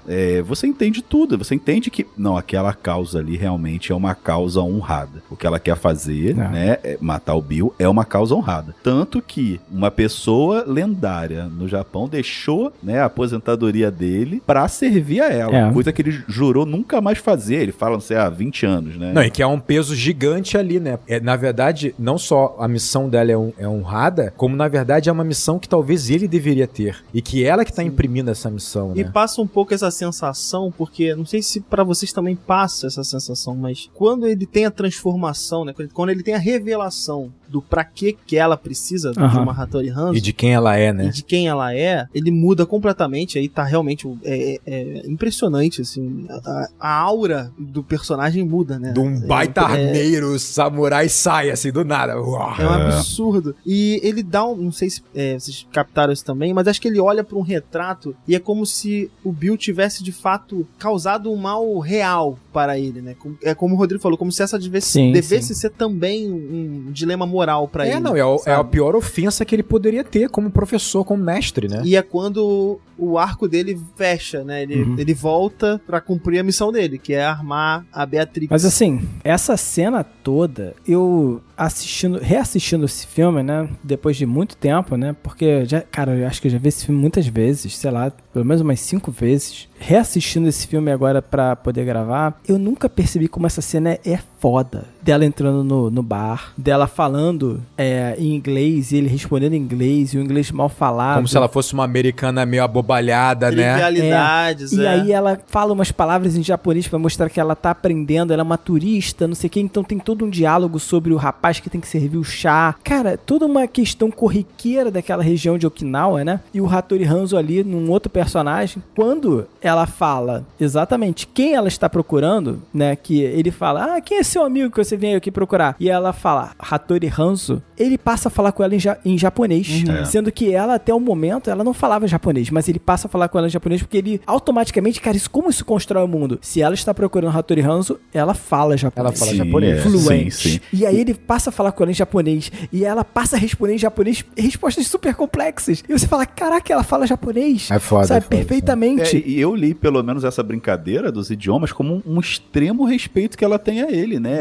você entende tudo. Você entende que, não, aquela causa ali realmente é uma causa honrada. O que ela quer fazer, né, matar o Bill, é uma causa honrada. Tanto que uma pessoa lendária no Japão deixou, né, a aposentadoria dele pra servir a ela. Coisa que ele jurou nunca mais fazer. Ele fala, não sei, há 20 anos, né? Não, e que é um peso gigante ali, né? Na verdade, não só a missão dela é honrada, como na verdade é uma missão que talvez ele deveria ter. E que ela que tá imprimindo essa missão, né? E passa um pouco essa sensação, porque não sei se pra vocês também passa essa sensação, mas quando ele tem a transformação, né? Quando ele tem a revelação do pra que ela precisa de uma Hattori Hanzo. E de quem ela é, né? E de quem ela é, ele muda completamente. Aí tá realmente impressionante, assim. A aura do personagem muda, né? De um baita armeiro samurai sai, assim, do nada. Uau. É um absurdo. E ele dá não sei se vocês captaram isso também, mas acho que ele olha pra um retrato e é como se o Bill tivesse, de fato, causado um mal real para ele, né? É como o Rodrigo falou, como se essa devesse ser também um dilema moral pra ele. É a pior ofensa que ele poderia ter como professor, como mestre, né? E é quando o arco dele fecha, né? Ele volta pra cumprir a missão dele, que é armar a Beatrix. Mas assim, essa cena toda, eu reassistindo esse filme, né? Depois de muito tempo, né? Porque, eu acho que eu já vi esse filme muitas vezes, sei lá, pelo menos umas 5 vezes. Reassistindo esse filme agora pra poder gravar, eu nunca percebi como essa cena é foda. Dela entrando no bar, dela falando em inglês, e ele respondendo em inglês, e o inglês mal falado. Como se ela fosse uma americana meio abobalhada, né? Trivialidades, E aí ela fala umas palavras em japonês pra mostrar que ela tá aprendendo, ela é uma turista, não sei o que, então tem todo um diálogo sobre o rapaz que tem que servir o chá. Cara, toda uma questão corriqueira daquela região de Okinawa, né? E o Hattori Hanzo ali, num outro personagem, quando ela fala exatamente quem ela está procurando, né? Que ele fala, quem é seu amigo que você veio aqui procurar. E ela fala, Hattori Hanzo, ele passa a falar com ela em japonês. Sendo que ela, até o momento, ela não falava japonês, mas ele passa a falar com ela em japonês porque ele automaticamente, cara, como isso constrói o mundo? Se ela está procurando Hattori Hanzo, ela fala japonês. Ela fala japonês. Fluente. Sim. E aí ele passa a falar com ela em japonês. E ela passa a responder em japonês respostas super complexas. E você fala, caraca, ela fala japonês. É foda. Sabe, perfeitamente. E eu li, pelo menos, essa brincadeira dos idiomas como um extremo respeito que ela tem a ele, né?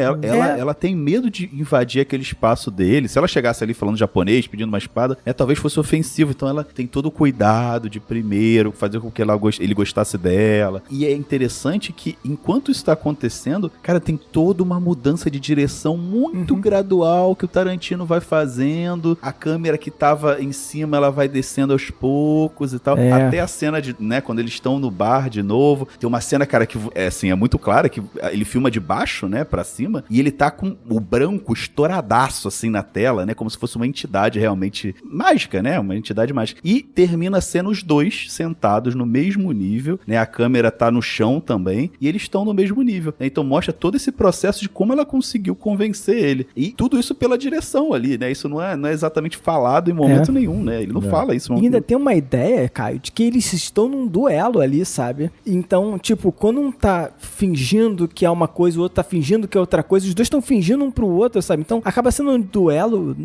Ela tem medo de invadir aquele espaço dele. Se ela chegasse ali falando japonês, pedindo uma espada, talvez fosse ofensivo. Então ela tem todo o cuidado de primeiro fazer com que ele gostasse dela. E é interessante que, enquanto isso está acontecendo, cara, tem toda uma mudança de direção muito gradual que o Tarantino vai fazendo. A câmera que tava em cima, ela vai descendo aos poucos e tal. Até a cena de, né, quando eles estão no bar de novo. Tem uma cena, cara, que é muito clara, que ele filma de baixo, né, pra cima, e ele tá com o branco estouradaço, assim, na tela, né, como se fosse uma entidade realmente mágica, né, uma entidade mágica. E termina sendo os dois sentados no mesmo nível, né, a câmera tá no chão também, e eles estão no mesmo nível, né? Então mostra todo esse processo de como ela conseguiu convencer ele. E tudo isso pela direção ali, né, isso não é exatamente falado em momento nenhum, né, ele não fala isso. E ainda tem uma ideia, Caio, de que eles estão num duelo ali, sabe? Então, tipo, quando um tá fingindo que é uma coisa, o outro tá fingindo que é outra coisa, os dois estão fingindo um pro outro, sabe? Então, acaba sendo um duelo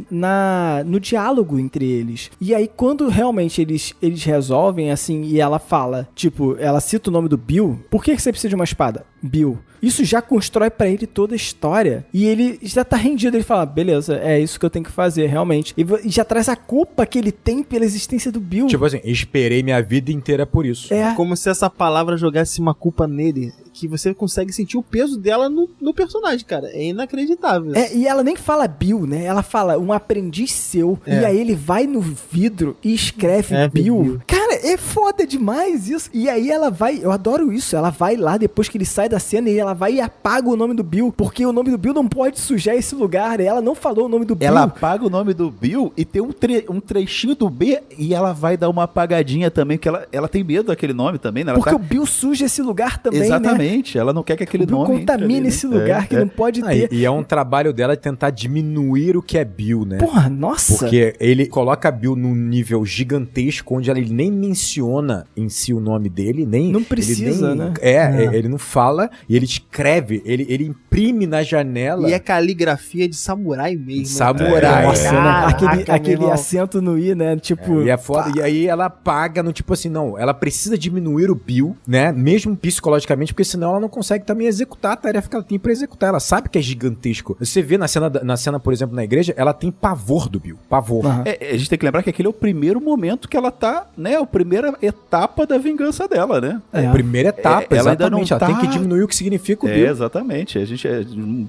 no diálogo entre eles. E aí, quando realmente eles resolvem, assim, e ela fala, tipo, ela cita o nome do Bill, por que você precisa de uma espada? Bill. Isso já constrói pra ele toda a história. E ele já tá rendido. Ele fala, beleza, é isso que eu tenho que fazer, realmente. E já traz a culpa que ele tem pela existência do Bill. Tipo assim, esperei minha vida inteira por isso. É. Como se essa palavra jogasse uma culpa nele, que você consegue sentir o peso dela no personagem, cara. É inacreditável. E ela nem fala Bill, né? Ela fala um aprendiz seu. E aí ele vai no vidro e escreve Bill. Cara, é foda demais isso. E aí ela vai, eu adoro isso, ela vai lá depois que ele sai da cena e ela vai e apaga o nome do Bill, porque o nome do Bill não pode sujar esse lugar. Ela não falou o nome do Bill. Ela apaga o nome do Bill e tem um trechinho do B e ela vai dar uma apagadinha também, porque ela tem medo daquele nome também, né? Porque o Bill suja esse lugar também, exatamente, né? Ela não quer que aquele nome contamine ali, né? Esse lugar que não pode ter. E é um trabalho dela de tentar diminuir o que é Bill, né? Porra, nossa! Porque ele coloca Bill num nível gigantesco, onde ele nem menciona em si o nome dele, nem... Não precisa, né? Ele não fala, e ele escreve, ele imprime na janela... E é caligrafia de samurai mesmo. Samurai. Nossa, né? Aquele acento no I, né? Tipo... E é foda. E aí ela paga no tipo assim, não, ela precisa diminuir o Bill, né? Mesmo psicologicamente, porque senão ela não consegue também executar a tarefa que ela tem pra executar. Ela sabe que é gigantesco. Você vê na cena, por exemplo, na igreja, ela tem pavor do Bill. Pavor. Uhum. A gente tem que lembrar que aquele é o primeiro momento que ela tá, né? A primeira etapa da vingança dela, né? A primeira etapa, ela ainda não exatamente. Ela tem que diminuir o que significa o Bill. Exatamente. A gente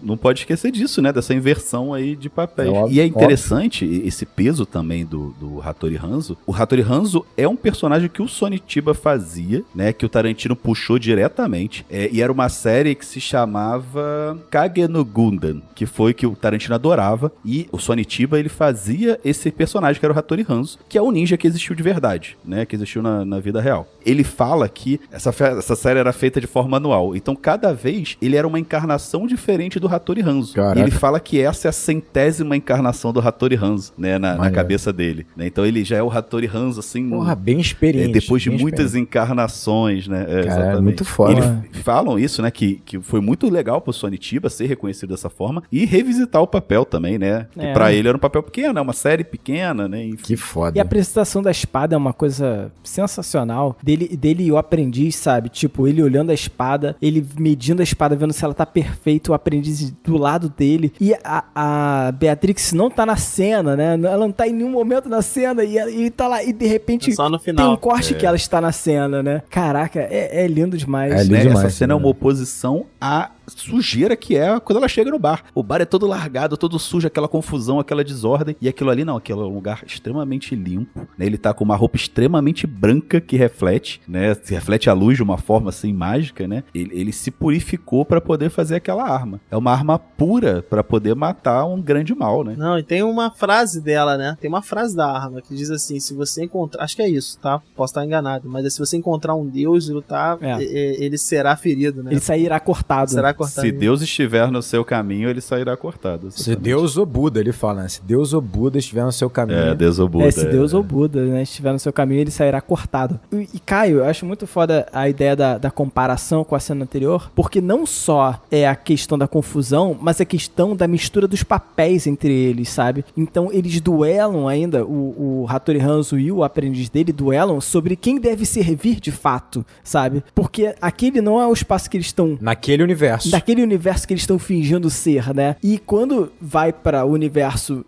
não pode esquecer disso, né? Dessa inversão aí de papéis. Óbvio, e é interessante esse peso também do Hattori Hanzo. O Hattori Hanzo é um personagem que o Sonny Chiba fazia, né? Que o Tarantino puxou diretamente. E era uma série que se chamava Kage no Gundam, que foi que o Tarantino adorava. E o Sonny Chiba, ele fazia esse personagem que era o Hattori Hanzo, que é o ninja que existiu de verdade, né? Que existiu na vida real. Ele fala que essa série era feita de forma anual. Então, cada vez, ele era uma encarnação diferente do Hattori Hanzo. E ele fala que essa é a 100ª encarnação do Hattori Hanzo, né? Na cabeça dele. Né? Então, ele já é o Hattori Hanzo, assim... Porra, bem experiente. Depois de muitas encarnações, né? Cara, é muito foda. Eles falam isso, né? Que foi muito legal pro Sonny Chiba ser reconhecido dessa forma e revisitar o papel também, né? Que pra ele era um papel pequeno, é uma série pequena, né? Enfim. Que foda. E a apresentação da espada é uma coisa sensacional. Dele e o aprendiz, sabe? Tipo, ele olhando a espada, ele medindo a espada, vendo se ela tá perfeita, o aprendiz do lado dele. E a Beatrix não tá na cena, né? Ela não tá em nenhum momento na cena e tá lá. E de repente só no final. Tem um corte que ela está na cena, né? Caraca, é lindo demais. É lindo demais. Essa cena é uma oposição a sujeira que é quando ela chega no bar. O bar é todo largado, todo sujo, aquela confusão, aquela desordem. E aquilo ali não, aquilo é um lugar extremamente limpo, né? Ele tá com uma roupa extremamente branca que reflete, né? Se reflete a luz de uma forma assim mágica, né? Ele se purificou pra poder fazer aquela arma. É uma arma pura pra poder matar um grande mal, né? Não, e tem uma frase dela, né? Tem uma frase da arma que diz assim, se você encontrar... Acho que é isso, tá? Posso estar enganado. Mas é se você encontrar um deus e lutar, ele será ferido, né? Ele sairá cortado. Será sairá cortado. Se Deus estiver no seu caminho, ele sairá cortado. Se Deus ou Buda, ele fala, né? Se Deus ou Buda estiver no seu caminho. Deus ou Buda. Se Deus ou Buda, né, estiver no seu caminho, ele sairá cortado. E Caio, eu acho muito foda a ideia da comparação com a cena anterior, porque não só é a questão da confusão, mas é a questão da mistura dos papéis entre eles, sabe? Então eles duelam ainda, o Hattori Hanzo e o aprendiz dele duelam sobre quem deve servir de fato, sabe? Porque aquele não é o espaço que eles estão... Naquele universo. Daquele universo que eles estão fingindo ser, né? E quando vai para o universo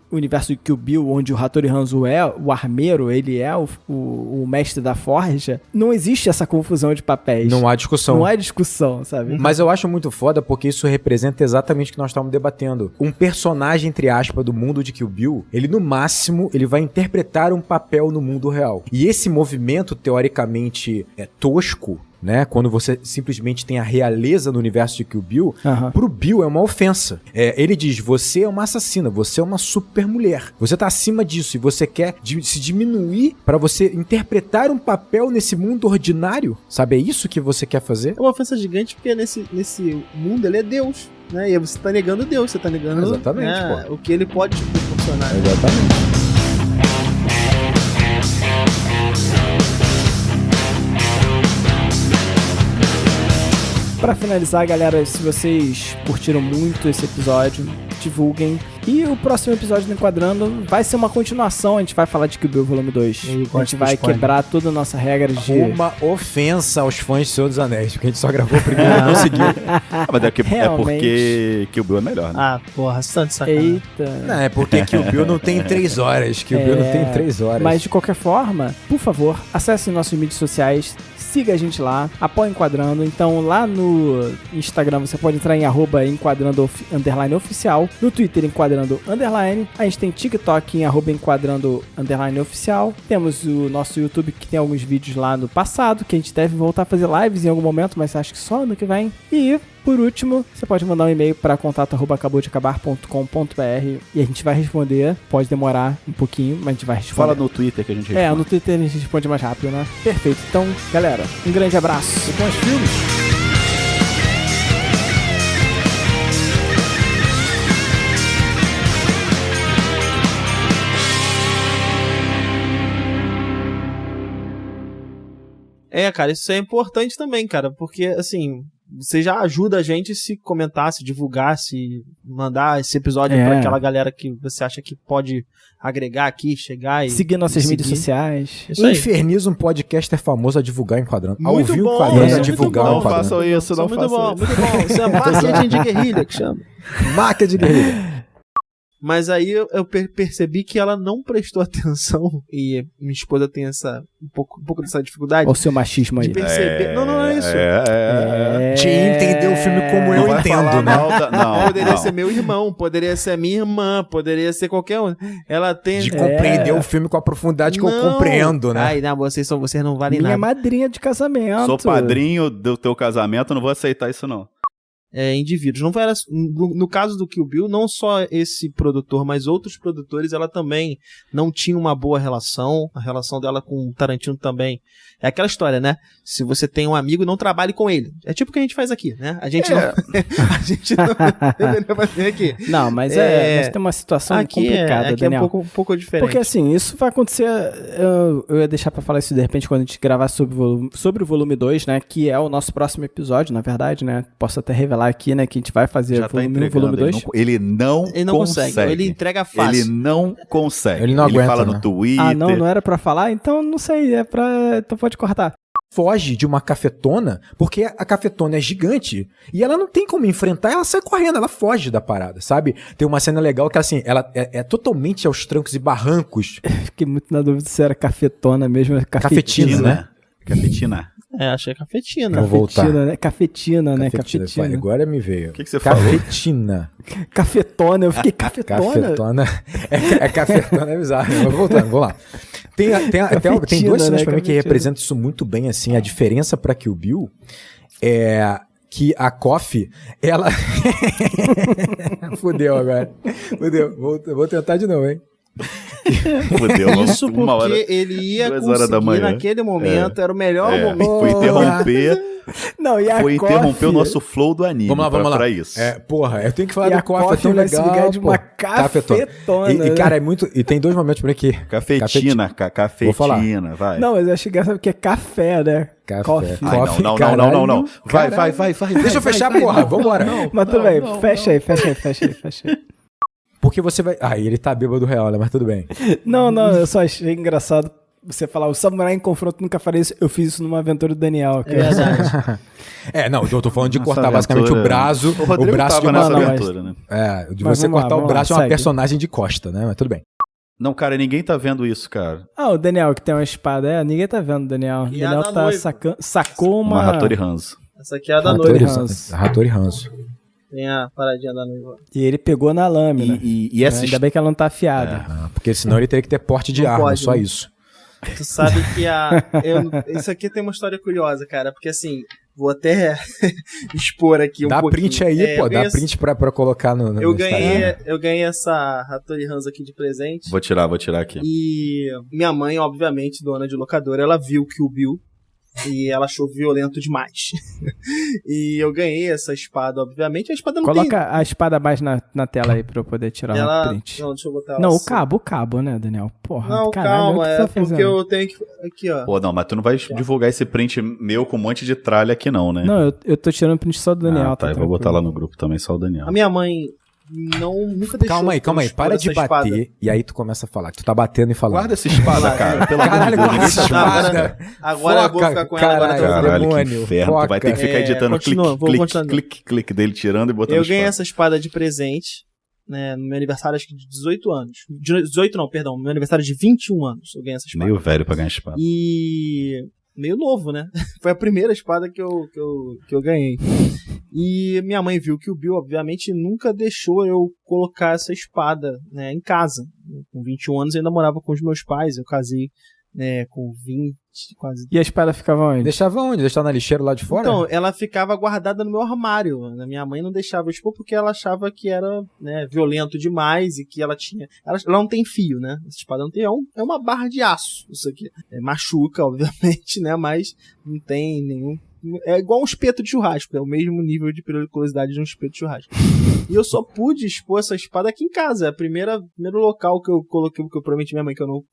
de Kill Bill, onde o Hattori Hanzo é o armeiro, ele é o mestre da forja, não existe essa confusão de papéis. Não há discussão. Não há discussão, sabe? Mas eu acho muito foda porque isso representa exatamente o que nós estávamos debatendo. Um personagem, entre aspas, do mundo de Kill Bill, ele no máximo, ele vai interpretar um papel no mundo real. E esse movimento, teoricamente, tosco, né? Quando você simplesmente tem a realeza no universo de Kill Bill, pro Bill é uma ofensa. Ele diz, você é uma assassina, você é uma super mulher. Você tá acima disso e você quer se diminuir pra você interpretar um papel nesse mundo ordinário? Sabe, é isso que você quer fazer? É uma ofensa gigante porque nesse mundo ele é Deus, né? E você tá negando Deus, você tá negando exatamente, o que ele pode proporcionar. Exatamente. Pra finalizar, galera, se vocês curtiram muito esse episódio, divulguem. E o próximo episódio do Enquadrando vai ser uma continuação. A gente vai falar de Kill Bill Volume 2. A gente vai quebrar toda a nossa regra de... Uma ofensa aos fãs de Senhor dos Anéis, porque a gente só gravou o primeiro e não seguiu. Mas é porque Kill Bill é melhor, né? Ah, porra, tanto sacanagem. Eita. Não, é porque Kill Bill não tem 3 horas. Kill Bill não tem 3 horas. Mas de qualquer forma, por favor, acessem nossos mídias sociais, siga a gente lá, apoie Enquadrando. Então lá no Instagram você pode entrar em @enquadrando_oficial, no Twitter Enquadrando_. A gente tem TikTok em @enquadrando_oficial. Temos o nosso YouTube que tem alguns vídeos lá no passado, que a gente deve voltar a fazer lives em algum momento, mas acho que só ano que vem. E por último, você pode mandar um e-mail para contato@acabodeacabar.com.br e a gente vai responder. Pode demorar um pouquinho, mas a gente vai responder. Fala no Twitter que a gente responde. No Twitter a gente responde mais rápido, né? Perfeito. Então, galera, um grande abraço. E bons filmes. Cara, isso é importante também, cara, porque, assim, você já ajuda a gente se comentar, se divulgar, se mandar esse episódio pra aquela galera que você acha que pode agregar aqui, chegar e... Seguir nossas mídias sociais. Inferniza um podcaster famoso a divulgar Enquadrando. Muito ouvir bom, Enquadrando a divulgar Não Enquadrando. façam isso, não façam isso. Muito bom. Isso é marketing de guerrilha que chama. Marca de guerrilha. Mas aí eu percebi que ela não prestou atenção, e minha esposa tem um pouco dessa dificuldade. Olha o seu machismo aí. De perceber. Não é isso. De entender o filme como eu entendo, né? Poderia ser meu irmão, poderia ser minha irmã, poderia ser qualquer um. Ela tem... De compreender o filme com a profundidade que eu compreendo, né? Ai, não, vocês não valem Minha nada. madrinha de casamento. Sou padrinho do teu casamento, não vou aceitar isso não. Indivíduos. Não era, no caso do Kill Bill, não só esse produtor, mas outros produtores, ela também não tinha uma boa relação. A relação dela com o Tarantino também. É aquela história, né? Se você tem um amigo, não trabalhe com ele. É tipo o que a gente faz aqui, né? A gente não deveria fazer aqui. Não, mas mas tem uma situação aqui complicada, aqui Daniel. É um pouco diferente. Porque assim, isso vai acontecer... Eu ia deixar pra falar isso de repente quando a gente gravar sobre o volume 2, né? Que é o nosso próximo episódio, na verdade, né? Posso até revelar aqui, né? Que a gente vai fazer Já volume 2. Ele não consegue. Ele entrega fácil. Ele não consegue. Ele não aguenta, Ele fala né? no Twitter. Não era pra falar? Então não sei, então pode cortar. Foge de uma cafetona, porque a cafetona é gigante e ela não tem como enfrentar, ela sai correndo, ela foge da parada, sabe? Tem uma cena legal que assim, ela é totalmente aos trancos e barrancos. Fiquei muito na dúvida se era cafetona mesmo, Cafetina, né? Cafetina. Achei cafetina. Vou voltar. Cafetina, né? Cafetina. Agora me veio. O que você falou? Cafetina. Cafetona, eu fiquei cafetona. Cafetona. Cafetona é bizarro. Mas voltando, vamos lá. Tem duas cenas pra mim que representam isso muito bem, assim. A diferença pra Kill Bill é que a Coffee, ela... Fudeu agora. Fudeu. Vou tentar de novo, hein? Fudeu, isso porque ele ia conseguir naquele momento, era o melhor momento. Foi interromper Não, e a Foi Coffee... interromper o nosso flow do anime. Vamos lá. Pra isso. Porra, eu tenho que falar E a do Coffee, é tão Coffee vai se legal. ligar de uma pô. cafetona, E, né? cara, é muito... E tem 2 momentos por aqui. Cafetina, Vou falar. vai. Não, mas eu achei engraçado porque é café, né? Café. Coffee. Ai, Coffee, não. Vai. Deixa eu fechar, porra. Vambora. Mas tudo bem, fecha aí. Porque você vai... ele tá bêbado real, né? Mas tudo bem. Não, eu só achei engraçado você falar, o samurai em confronto nunca faria isso. Eu fiz isso numa aventura do Daniel. É verdade. Eu tô falando de Nossa, cortar basicamente o braço. O Rodrigo braço de tava uma... nessa aventura, né? de Mas você vamos cortar lá, o braço de uma segue. personagem de costa, né? Mas tudo bem. Não, cara, ninguém tá vendo isso, cara. O Daniel que tem uma espada. Ninguém tá vendo o Daniel. O E a Daniel da tá noiva? sacou Uma uma... Hattori Hanzo. Essa aqui é a da Hattori noiva. Hanzo. Hattori Hanzo. Tem a paradinha da noiva. E ele pegou na lâmina. E essa Ainda bem que ela não tá afiada. Porque senão ele teria que ter porte de Não arma, pode, só né? isso. Tu sabe que isso aqui tem uma história curiosa, cara. Porque assim, vou até expor aqui um Dá pouquinho. print aí, pô. Dá print pra colocar no Eu Instagram. ganhei essa Hattori Hanzo aqui de presente. Vou tirar aqui. E minha mãe, obviamente, dona de locadora, ela viu Kill Bill e ela achou violento demais. E eu ganhei essa espada, obviamente. A espada não Coloca tem... a espada mais na tela aí pra eu poder tirar um print. Não, deixa eu botar ela Não, assim. o cabo, né, Daniel? Porra, Não, caralho, calma, o que é você tá porque fazendo? eu tenho que... Aqui, ó. Pô, não, mas tu não vai divulgar esse print meu com um monte de tralha aqui não, né? Não, eu tô tirando print só do Daniel. tá, eu vou botar lá no grupo também, só o Daniel. A minha mãe nunca deixou... Calma aí. Para de bater. Espada. E aí tu começa a falar. Tu tá batendo e falando. Guarda essa espada, cara. Pelo amor de Caralho, Deus, guarda ninguém essa tá vendo. espada. Agora eu vou ficar com ela. Caralho, Agora Caralho, que demônio, inferno. Tu vai ter que ficar editando continua, vou continuar. clique dele tirando e botando Eu ganhei espada. essa espada de presente, né, no meu aniversário, acho que de 18 anos. 18 não, perdão, meu aniversário de 21 anos eu ganhei essa espada. Meio velho pra ganhar espada. E... meio novo, né? Foi a primeira espada que eu ganhei. E minha mãe viu que o Bill, obviamente, nunca deixou eu colocar essa espada, né, em casa. Com 21 anos eu ainda morava com os meus pais, eu casei, né, com 20, quase... E a espada ficava onde? Deixava onde? Deixava na lixeira lá de fora? Então, ela ficava guardada no meu armário. Né? Minha mãe não deixava eu expor porque ela achava que era, né, violento demais e que ela tinha... Ela não tem fio, né? Essa espada não tem... É uma barra de aço, isso aqui. Machuca, obviamente, né? Mas não tem nenhum... É igual um espeto de churrasco. É o mesmo nível de periculosidade de um espeto de churrasco. E eu só pude expor essa espada aqui em casa. É o primeiro local que eu coloquei, porque eu prometi à minha mãe que eu não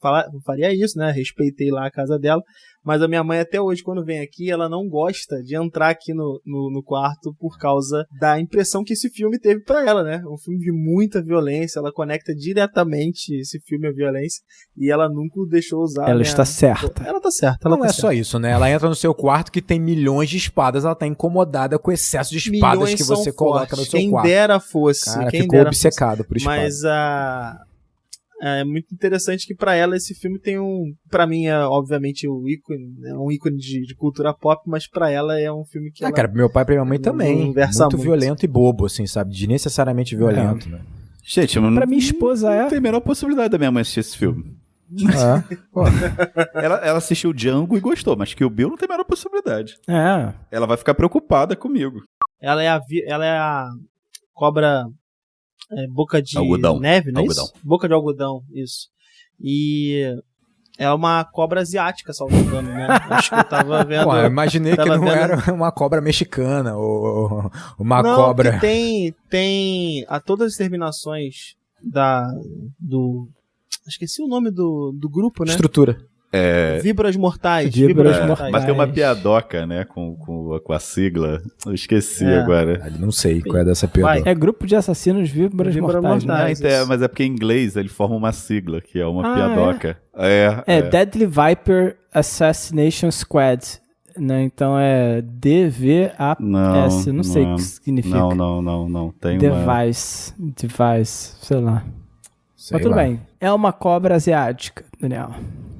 faria isso, né? Respeitei lá a casa dela. Mas a minha mãe até hoje, quando vem aqui, ela não gosta de entrar aqui no quarto por causa da impressão que esse filme teve pra ela, né? Um filme de muita violência, ela conecta diretamente esse filme à violência e ela nunca o deixou usar. Ela está certa. Ela tá certa. Não é só isso, né? Ela entra no seu quarto que tem milhões de espadas, ela tá incomodada com o excesso de espadas milhões que você coloca no seu quem quarto. Quem dera fosse. Cara, quem ficou dera obcecado por espadas. Mas é muito interessante que pra ela esse filme tem pra mim é obviamente um ícone de cultura pop, mas pra ela é um filme que cara, pro meu pai e pra minha mãe também, muito violento e bobo, assim, sabe, desnecessariamente violento, né? Gente, pra minha esposa não tem a menor possibilidade da minha mãe assistir esse filme. Ela assistiu Django e gostou, mas que o Bill não tem a menor possibilidade. Ela vai ficar preocupada comigo. Ela é a cobra boca de algodão. Neve, não é algodão. Isso? Boca de algodão, isso. E é uma cobra asiática, salvo engano, né? Acho que eu tava vendo... eu imaginei que não era uma cobra mexicana ou uma cobra... Tem a todas as terminações esqueci o nome do grupo, né? Estrutura. Vibras mortais. Mas tem uma piadoca, né, com a sigla. Eu esqueci agora. Não sei qual é dessa piadoca. É grupo de assassinos vibras mortais. Né? Mas é porque em inglês ele forma uma sigla, que é uma piadoca. Deadly Viper Assassination Squad. Né? Então é DVAS. Não sei o que significa. Não. Tem Device, sei lá. Mas tudo bem. É uma cobra asiática, Daniel.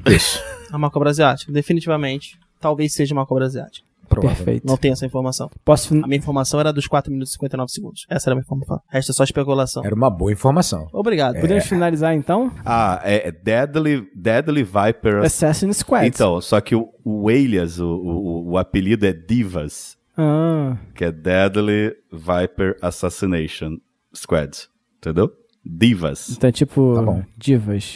Isso. É uma cobra asiática, definitivamente. Talvez seja uma cobra asiática. Perfeito. Não tenho essa informação. A minha informação era dos 4 minutos e 59 segundos. Essa era a minha informação. O resto é só especulação. Era uma boa informação. Obrigado. Podemos finalizar então? É Deadly Viper Assassin's Squad. Então, só que o alias, o apelido é Divas. Que é Deadly Viper Assassination Squad. Entendeu? Divas. Então, tipo, divas.